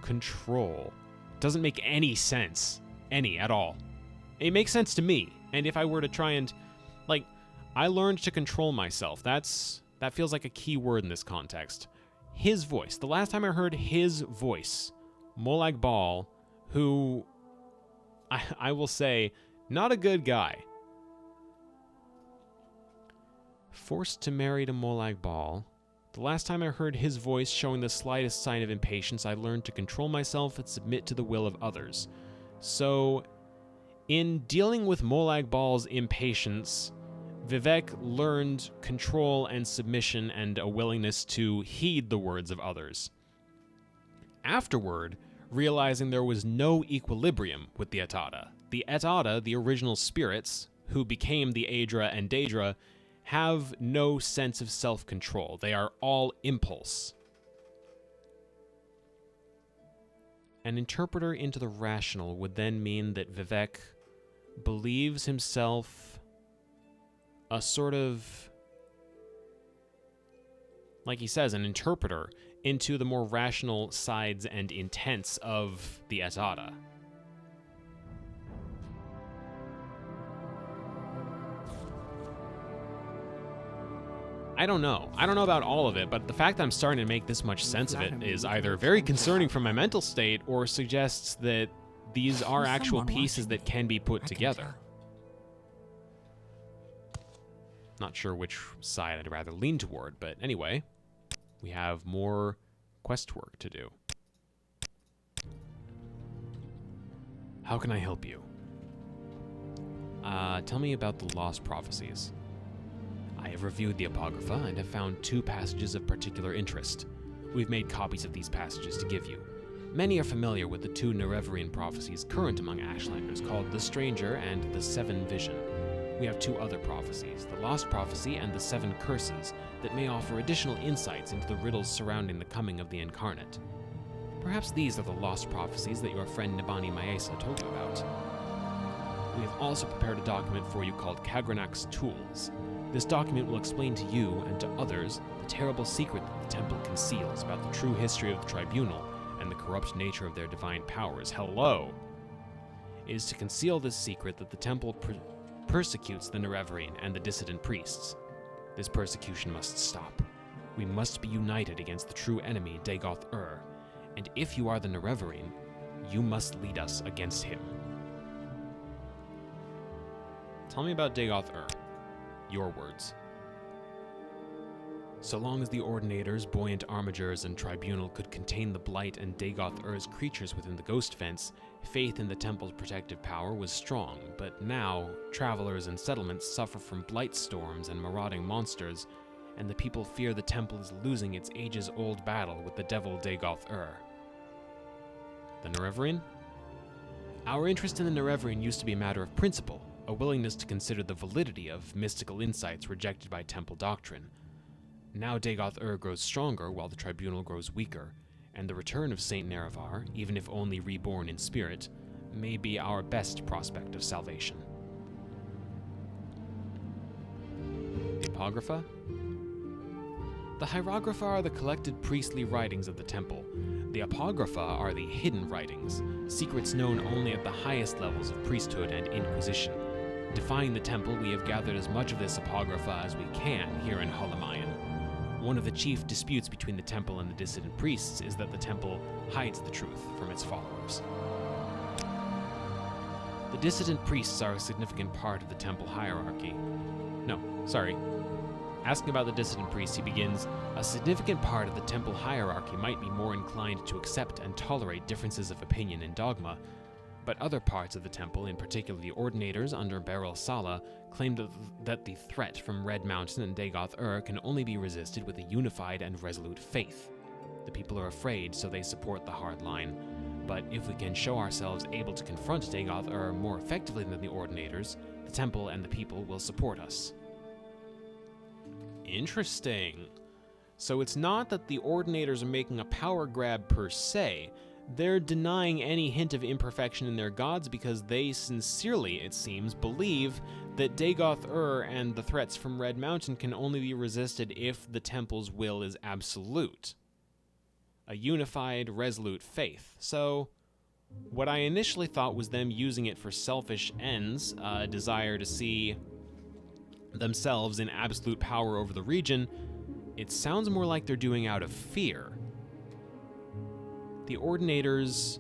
control doesn't make any sense. Any at all. It makes sense to me. And if I were to try and, like, I learned to control myself. That feels like a key word in this context. His voice. The last time I heard his voice, Molag Bal, who I will say, not a good guy. Forced to marry to Molag Bal. The last time I heard his voice showing the slightest sign of impatience, I learned to control myself and submit to the will of others. So, in dealing with Molag Bal's impatience, Vivek learned control and submission and a willingness to heed the words of others. Afterward, realizing there was no equilibrium with the Atata. The Atata, the original spirits, who became the Aedra and Daedra, have no sense of self-control. They are all impulse. An interpreter into the rational would then mean that Vivek believes himself a sort of, like he says, an interpreter into the more rational sides and intents of the Atata. I don't know. I don't know about all of it, but the fact that I'm starting to make this much sense of it is either very concerning for my mental state or suggests that these are actual pieces that can be put together. Not sure which side I'd rather lean toward, but anyway, we have more quest work to do. How can I help you? Tell me about the Lost Prophecies. I have reviewed the Apocrypha and have found 2 passages of particular interest. We've made copies of these passages to give you. Many are familiar with the 2 Nereverian prophecies current among Ashlanders called the Stranger and the 7 Vision. We have 2 other prophecies, the Lost Prophecy and the 7 Curses, that may offer additional insights into the riddles surrounding the coming of the Incarnate. Perhaps these are the Lost Prophecies that your friend Nibani Maesa told you about. We have also prepared a document for you called Kagranak's Tools. This document will explain to you and to others the terrible secret that the Temple conceals about the true history of the Tribunal and the corrupt nature of their divine powers. Hello! It is to conceal this secret that the Temple persecutes the Nereverian and the dissident priests. This persecution must stop. We must be united against the true enemy, Dagoth Ur, and if you are the Nereverian, you must lead us against him. Tell me about Dagoth Ur. Your words. So long as the Ordinators, Buoyant Armigers, and Tribunal could contain the Blight and Dagoth Ur's creatures within the Ghost Fence, faith in the Temple's protective power was strong, but now, travelers and settlements suffer from blight storms and marauding monsters, and the people fear the Temple is losing its ages-old battle with the devil Dagoth Ur. The Nereverian? Our interest in the Nereverian used to be a matter of principle, a willingness to consider the validity of mystical insights rejected by Temple doctrine. Now Dagoth Ur grows stronger while the Tribunal grows weaker, and the return of Saint Nerevar, even if only reborn in spirit, may be our best prospect of salvation. The Apocrypha? The Hieroglypha are the collected priestly writings of the Temple. The Apocrypha are the hidden writings, secrets known only at the highest levels of priesthood and inquisition. Defying the Temple, we have gathered as much of this Apocrypha as we can here in Holamayan. One of the chief disputes between the Temple and the dissident priests is that the Temple hides the truth from its followers. The dissident priests are a significant part of the Temple hierarchy. Asking about the dissident priests, he begins, a significant part of the Temple hierarchy might be more inclined to accept and tolerate differences of opinion and dogma, but other parts of the Temple, in particular the Ordinators under Beryl Sala, claim that the threat from Red Mountain and Dagoth Ur can only be resisted with a unified and resolute faith. The people are afraid, so they support the hard line. But if we can show ourselves able to confront Dagoth Ur more effectively than the Ordinators, the temple and the people will support us. Interesting. So it's not that the Ordinators are making a power grab per se. They're denying any hint of imperfection in their gods because they sincerely, it seems, believe that Dagoth Ur and the threats from Red Mountain can only be resisted if the temple's will is absolute. A unified, resolute faith. So, what I initially thought was them using it for selfish ends, a desire to see themselves in absolute power over the region, it sounds more like they're doing out of fear. The Ordinators...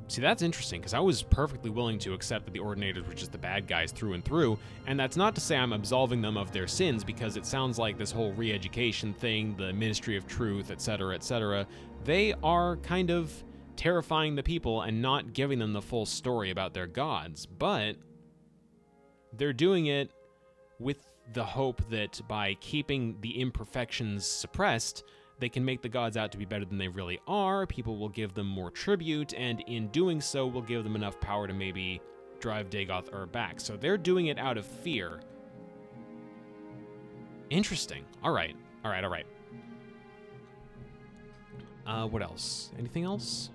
See, that's interesting, because I was perfectly willing to accept that the Ordinators were just the bad guys through and through, and that's not to say I'm absolving them of their sins, because it sounds like this whole re-education thing, the Ministry of Truth, etc., they are kind of terrifying the people and not giving them the full story about their gods, but they're doing it with the hope that by keeping the imperfections suppressed, they can make the gods out to be better than they really are, people will give them more tribute, and in doing so will give them enough power to maybe drive Dagoth Ur back. So they're doing it out of fear. Interesting. Alright. What else? Anything else?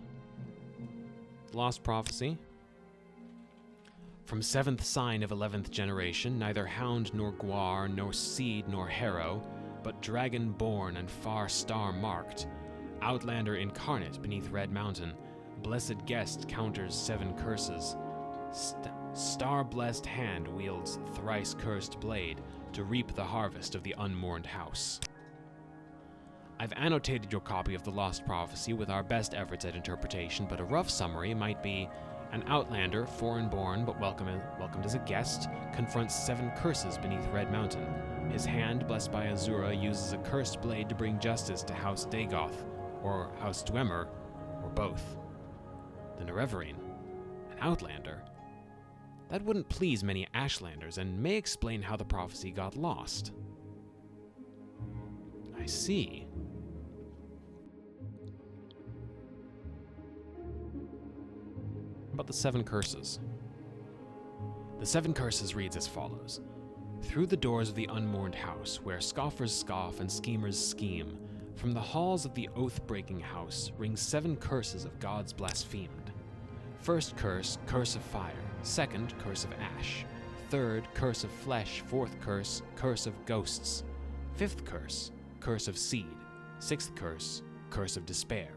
Lost Prophecy. From 7th sign of 11th generation, neither hound nor guar, nor seed nor harrow, but dragon-born and far star-marked, outlander incarnate beneath Red Mountain, blessed guest counters 7 curses. Star-blessed hand wields thrice-cursed blade to reap the harvest of the unmourned house. I've annotated your copy of the Lost Prophecy with our best efforts at interpretation, but a rough summary might be: an outlander, foreign-born but welcomed as a guest, confronts 7 curses beneath Red Mountain. His hand, blessed by Azura, uses a cursed blade to bring justice to House Dagoth, or House Dwemer, or both. The Nerevarine, an outlander. That wouldn't please many Ashlanders, and may explain how the prophecy got lost. I see. About the 7 curses. The 7 curses reads as follows. Through the doors of the unmourned house, where scoffers scoff and schemers scheme, from the halls of the oath-breaking house, ring 7 curses of gods blasphemed. First curse, curse of fire. Second, curse of ash. Third, curse of flesh. Fourth curse, curse of ghosts. Fifth curse, curse of seed. Sixth curse, curse of despair.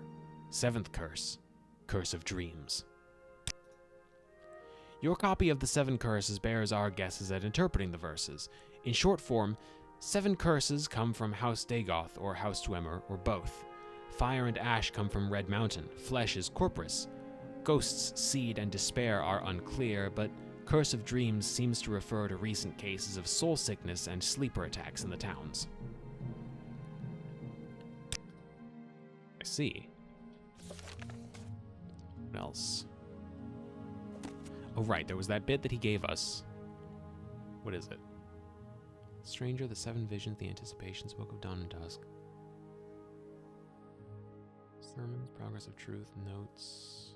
Seventh curse, curse of dreams. Your copy of the 7 curses bears our guesses at interpreting the verses. In short form, 7 curses come from House Dagoth or House Dwemer, or both. Fire and ash come from Red Mountain. Flesh is Corpus. Ghosts, seed, and despair are unclear, but Curse of Dreams seems to refer to recent cases of soul sickness and sleeper attacks in the towns. I see. What else? Oh, right, there was that bit that he gave us. What is it? Stranger, the 7 visions, the anticipation, smoke of dawn and dusk. Sermons, progress of truth, notes,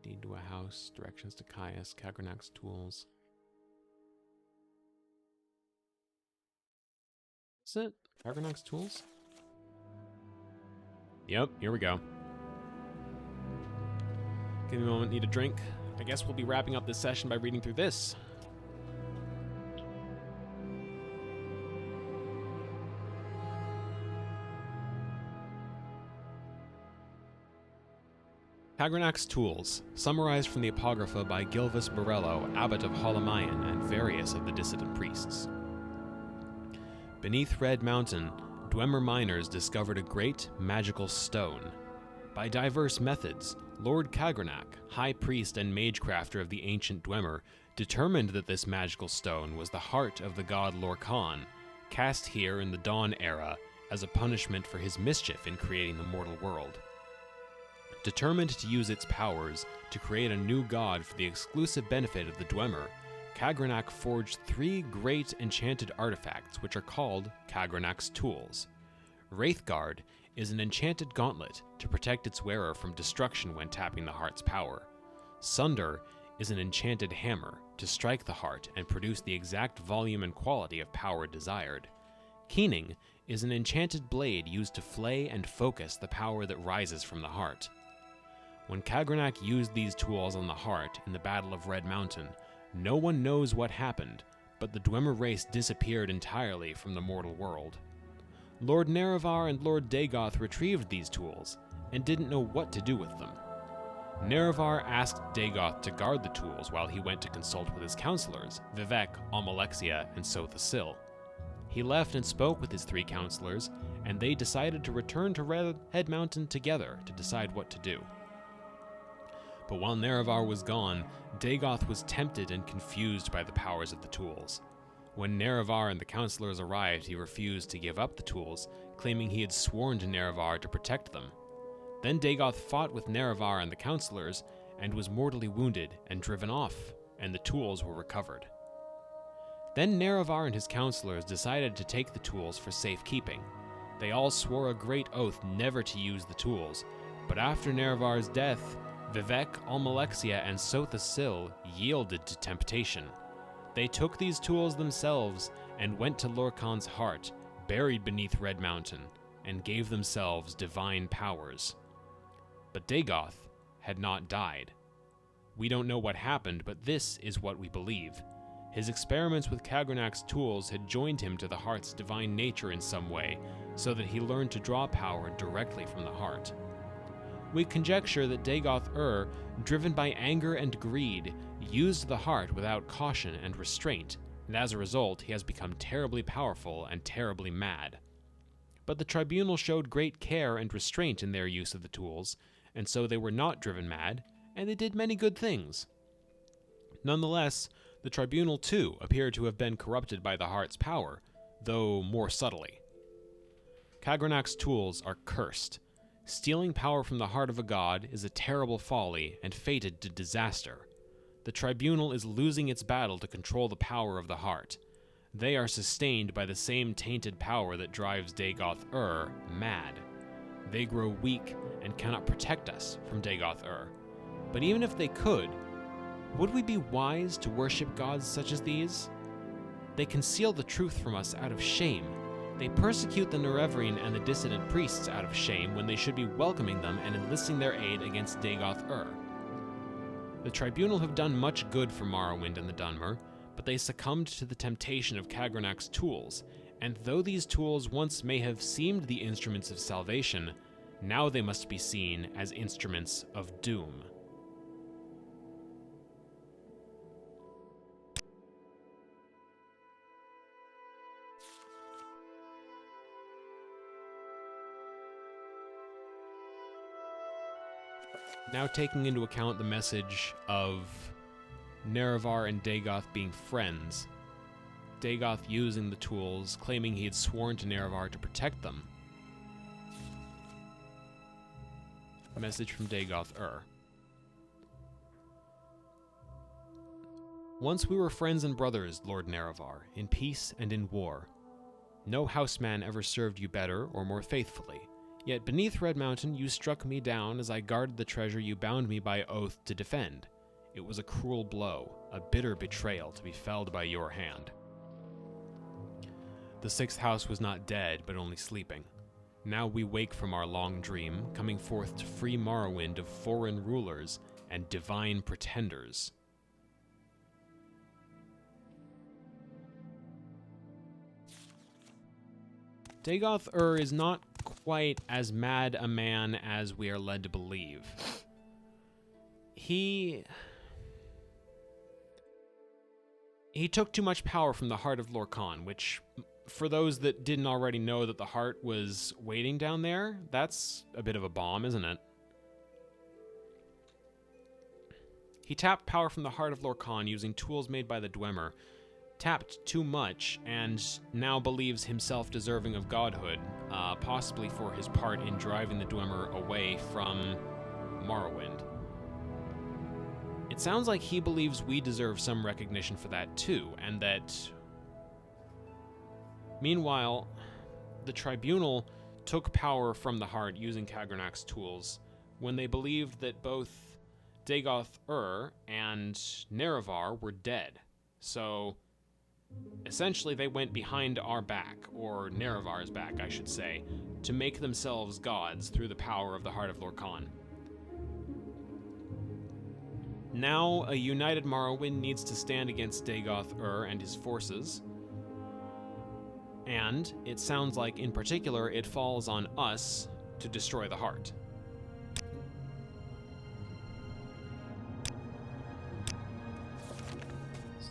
deed to a house, directions to Caius, Kagranak's tools. Is it? Kagranak's tools? Yep, here we go. Give me a moment, need a drink. I guess we'll be wrapping up this session by reading through this. Kagranak's Tools, summarized from the Apocrypha by Gilvis Borello, abbot of Holomayan, and various of the dissident priests. Beneath Red Mountain, Dwemer miners discovered a great magical stone. By diverse methods, Lord Kagranak, high priest and magecrafter of the ancient Dwemer, determined that this magical stone was the heart of the god Lorkhan, cast here in the Dawn era as a punishment for his mischief in creating the mortal world. Determined to use its powers to create a new god for the exclusive benefit of the Dwemer, Kagrenac forged 3 great enchanted artifacts, which are called Kagrenac's tools. Wraithguard is an enchanted gauntlet to protect its wearer from destruction when tapping the heart's power. Sunder is an enchanted hammer to strike the heart and produce the exact volume and quality of power desired. Keening is an enchanted blade used to flay and focus the power that rises from the heart. When Kagrenac used these tools on the heart in the Battle of Red Mountain, no one knows what happened, but the Dwemer race disappeared entirely from the mortal world. Lord Nerevar and Lord Dagoth retrieved these tools and didn't know what to do with them. Nerevar asked Dagoth to guard the tools while he went to consult with his counselors, Vivek, Almalexia, and Sotha Sil. He left and spoke with his 3 counselors, and they decided to return to Redhead Mountain together to decide what to do. But while Nerevar was gone, Dagoth was tempted and confused by the powers of the tools. When Nerevar and the counselors arrived, he refused to give up the tools, claiming he had sworn to Nerevar to protect them. Then Dagoth fought with Nerevar and the counselors, and was mortally wounded and driven off, and the tools were recovered. Then Nerevar and his counselors decided to take the tools for safekeeping. They all swore a great oath never to use the tools, but after Nerevar's death, Vivek, Almalexia, and Sotha Sil yielded to temptation. They took these tools themselves and went to Lorkhan's heart, buried beneath Red Mountain, and gave themselves divine powers. But Dagoth had not died. We don't know what happened, but this is what we believe. His experiments with Kagrenac's tools had joined him to the heart's divine nature in some way, so that he learned to draw power directly from the heart. We conjecture that Dagoth Ur, driven by anger and greed, used the heart without caution and restraint, and as a result he has become terribly powerful and terribly mad. But the tribunal showed great care and restraint in their use of the tools, and so they were not driven mad, and they did many good things. Nonetheless, the tribunal too appeared to have been corrupted by the heart's power, though more subtly. Kagrenac's tools are cursed. Stealing power from the heart of a god is a terrible folly and fated to disaster. The tribunal is losing its battle to control the power of the heart. They are sustained by the same tainted power that drives Dagoth Ur mad. They grow weak and cannot protect us from Dagoth Ur. But even if they could, would we be wise to worship gods such as these? They conceal the truth from us out of shame. They persecute the Nerevarine and the dissident priests out of shame when they should be welcoming them and enlisting their aid against Dagoth Ur. The tribunal have done much good for Morrowind and the Dunmer, but they succumbed to the temptation of Kagrenac's tools, and though these tools once may have seemed the instruments of salvation, now they must be seen as instruments of doom. Now taking into account the message of Nerevar and Dagoth being friends, Dagoth using the tools, claiming he had sworn to Nerevar to protect them. A message from Dagoth Ur. Once we were friends and brothers, Lord Nerevar, in peace and in war. No houseman ever served you better or more faithfully. Yet beneath Red Mountain you struck me down as I guarded the treasure you bound me by oath to defend. It was a cruel blow, a bitter betrayal to be felled by your hand. The 6th house was not dead, but only sleeping. Now we wake from our long dream, coming forth to free Morrowind of foreign rulers and divine pretenders. Dagoth Ur is not quite as mad a man as we are led to believe. He took too much power from the heart of Lorkhan, which, for those that didn't already know that the heart was waiting down there, that's a bit of a bomb, isn't it? He tapped power from the heart of Lorkhan using tools made by the Dwemer, tapped too much, and now believes himself deserving of godhood, possibly for his part in driving the Dwemer away from Morrowind. it sounds like he believes we deserve some recognition for that too, and that... Meanwhile, the Tribunal took power from the heart using Kagranak's tools when they believed that both Dagoth Ur and Nerevar were dead. So, essentially they went behind our back, or Nerevar's back, I should say, to make themselves gods through the power of the Heart of Lorkhan. Now, a united Morrowind needs to stand against Dagoth Ur and his forces, and it sounds like, in particular, it falls on us to destroy the heart.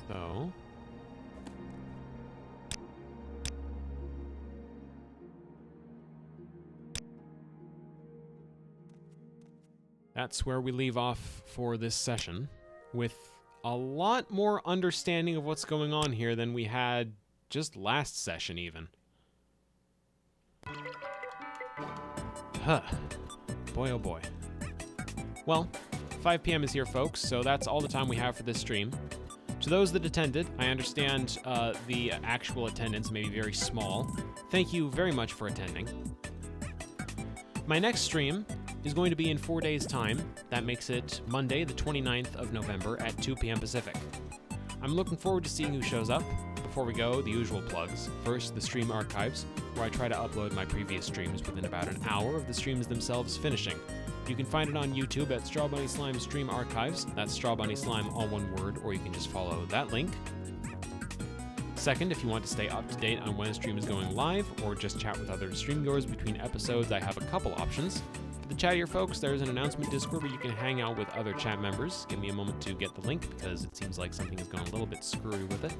So... that's where we leave off for this session, with a lot more understanding of what's going on here than we had just last session, even. Huh. Boy, oh boy. Well, 5 p.m. is here, folks, so that's all the time we have for this stream. To those that attended, I understand the actual attendance may be very small. Thank you very much for attending. My next stream is going to be in 4 days' time. That makes it Monday, the 29th of November at 2 p.m. Pacific. I'm looking forward to seeing who shows up. Before we go, the usual plugs. First, the stream archives, where I try to upload my previous streams within about an hour of the streams themselves finishing. You can find it on YouTube at Strawbunny Slime Stream Archives. That's Strawbunny Slime, all one word, or you can just follow that link. Second, if you want to stay up to date on when a stream is going live, or just chat with other streamgoers between episodes, I have a couple options. For the chattier folks, there's an announcement Discord where you can hang out with other chat members. Give me a moment to get the link, because it seems like something has gone a little bit screwy with it.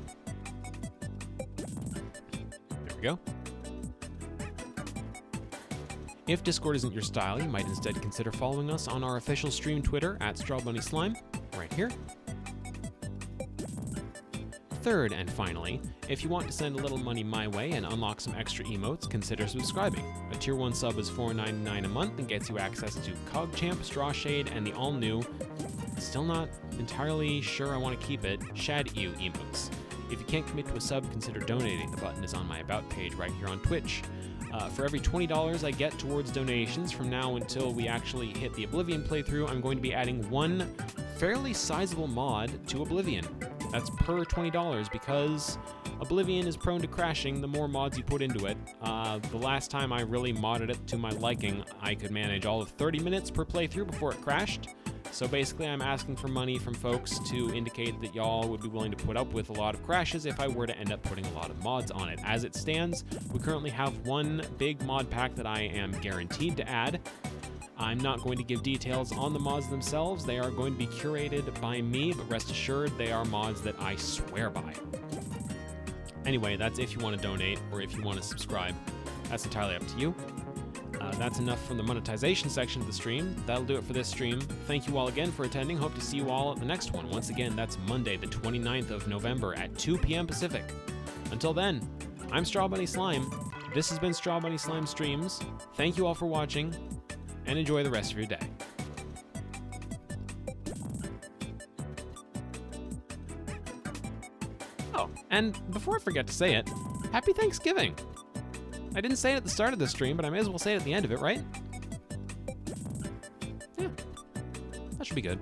There we go. If Discord isn't your style, you might instead consider following us on our official stream Twitter at Strawbunny Slime, right here. Third, and finally, if you want to send a little money my way and unlock some extra emotes, consider subscribing. A Tier 1 sub is $4.99 a month and gets you access to CogChamp, Strawshade, and the all-new, still not entirely sure I want to keep it, Shad-Ew emotes. If you can't commit to a sub, consider donating. The button is on my About page right here on Twitch. For every $20 I get towards donations from now until we actually hit the Oblivion playthrough, I'm going to be adding one fairly sizable mod to Oblivion. That's per $20 because Oblivion is prone to crashing the more mods you put into it. The last time I really modded it to my liking, I could manage all of 30 minutes per playthrough before it crashed. So basically I'm asking for money from folks to indicate that y'all would be willing to put up with a lot of crashes if I were to end up putting a lot of mods on it. As it stands, we currently have one big mod pack that I am guaranteed to add. I'm not going to give details on the mods themselves. They are going to be curated by me, but rest assured they are mods that I swear by. Anyway, that's if you want to donate or if you want to subscribe. That's entirely up to you. That's enough from the monetization section of the stream. That'll do it for this stream. Thank you all again for attending. Hope to see you all at the next one. Once again, that's Monday, the 29th of November at 2 p.m. Pacific. Until then, I'm Strawbunny Slime. This has been Strawbunny Slime Streams. Thank you all for watching, and enjoy the rest of your day. Oh, and before I forget to say it, Happy Thanksgiving! I didn't say it at the start of the stream, but I may as well say it at the end of it, right? Yeah. That should be good.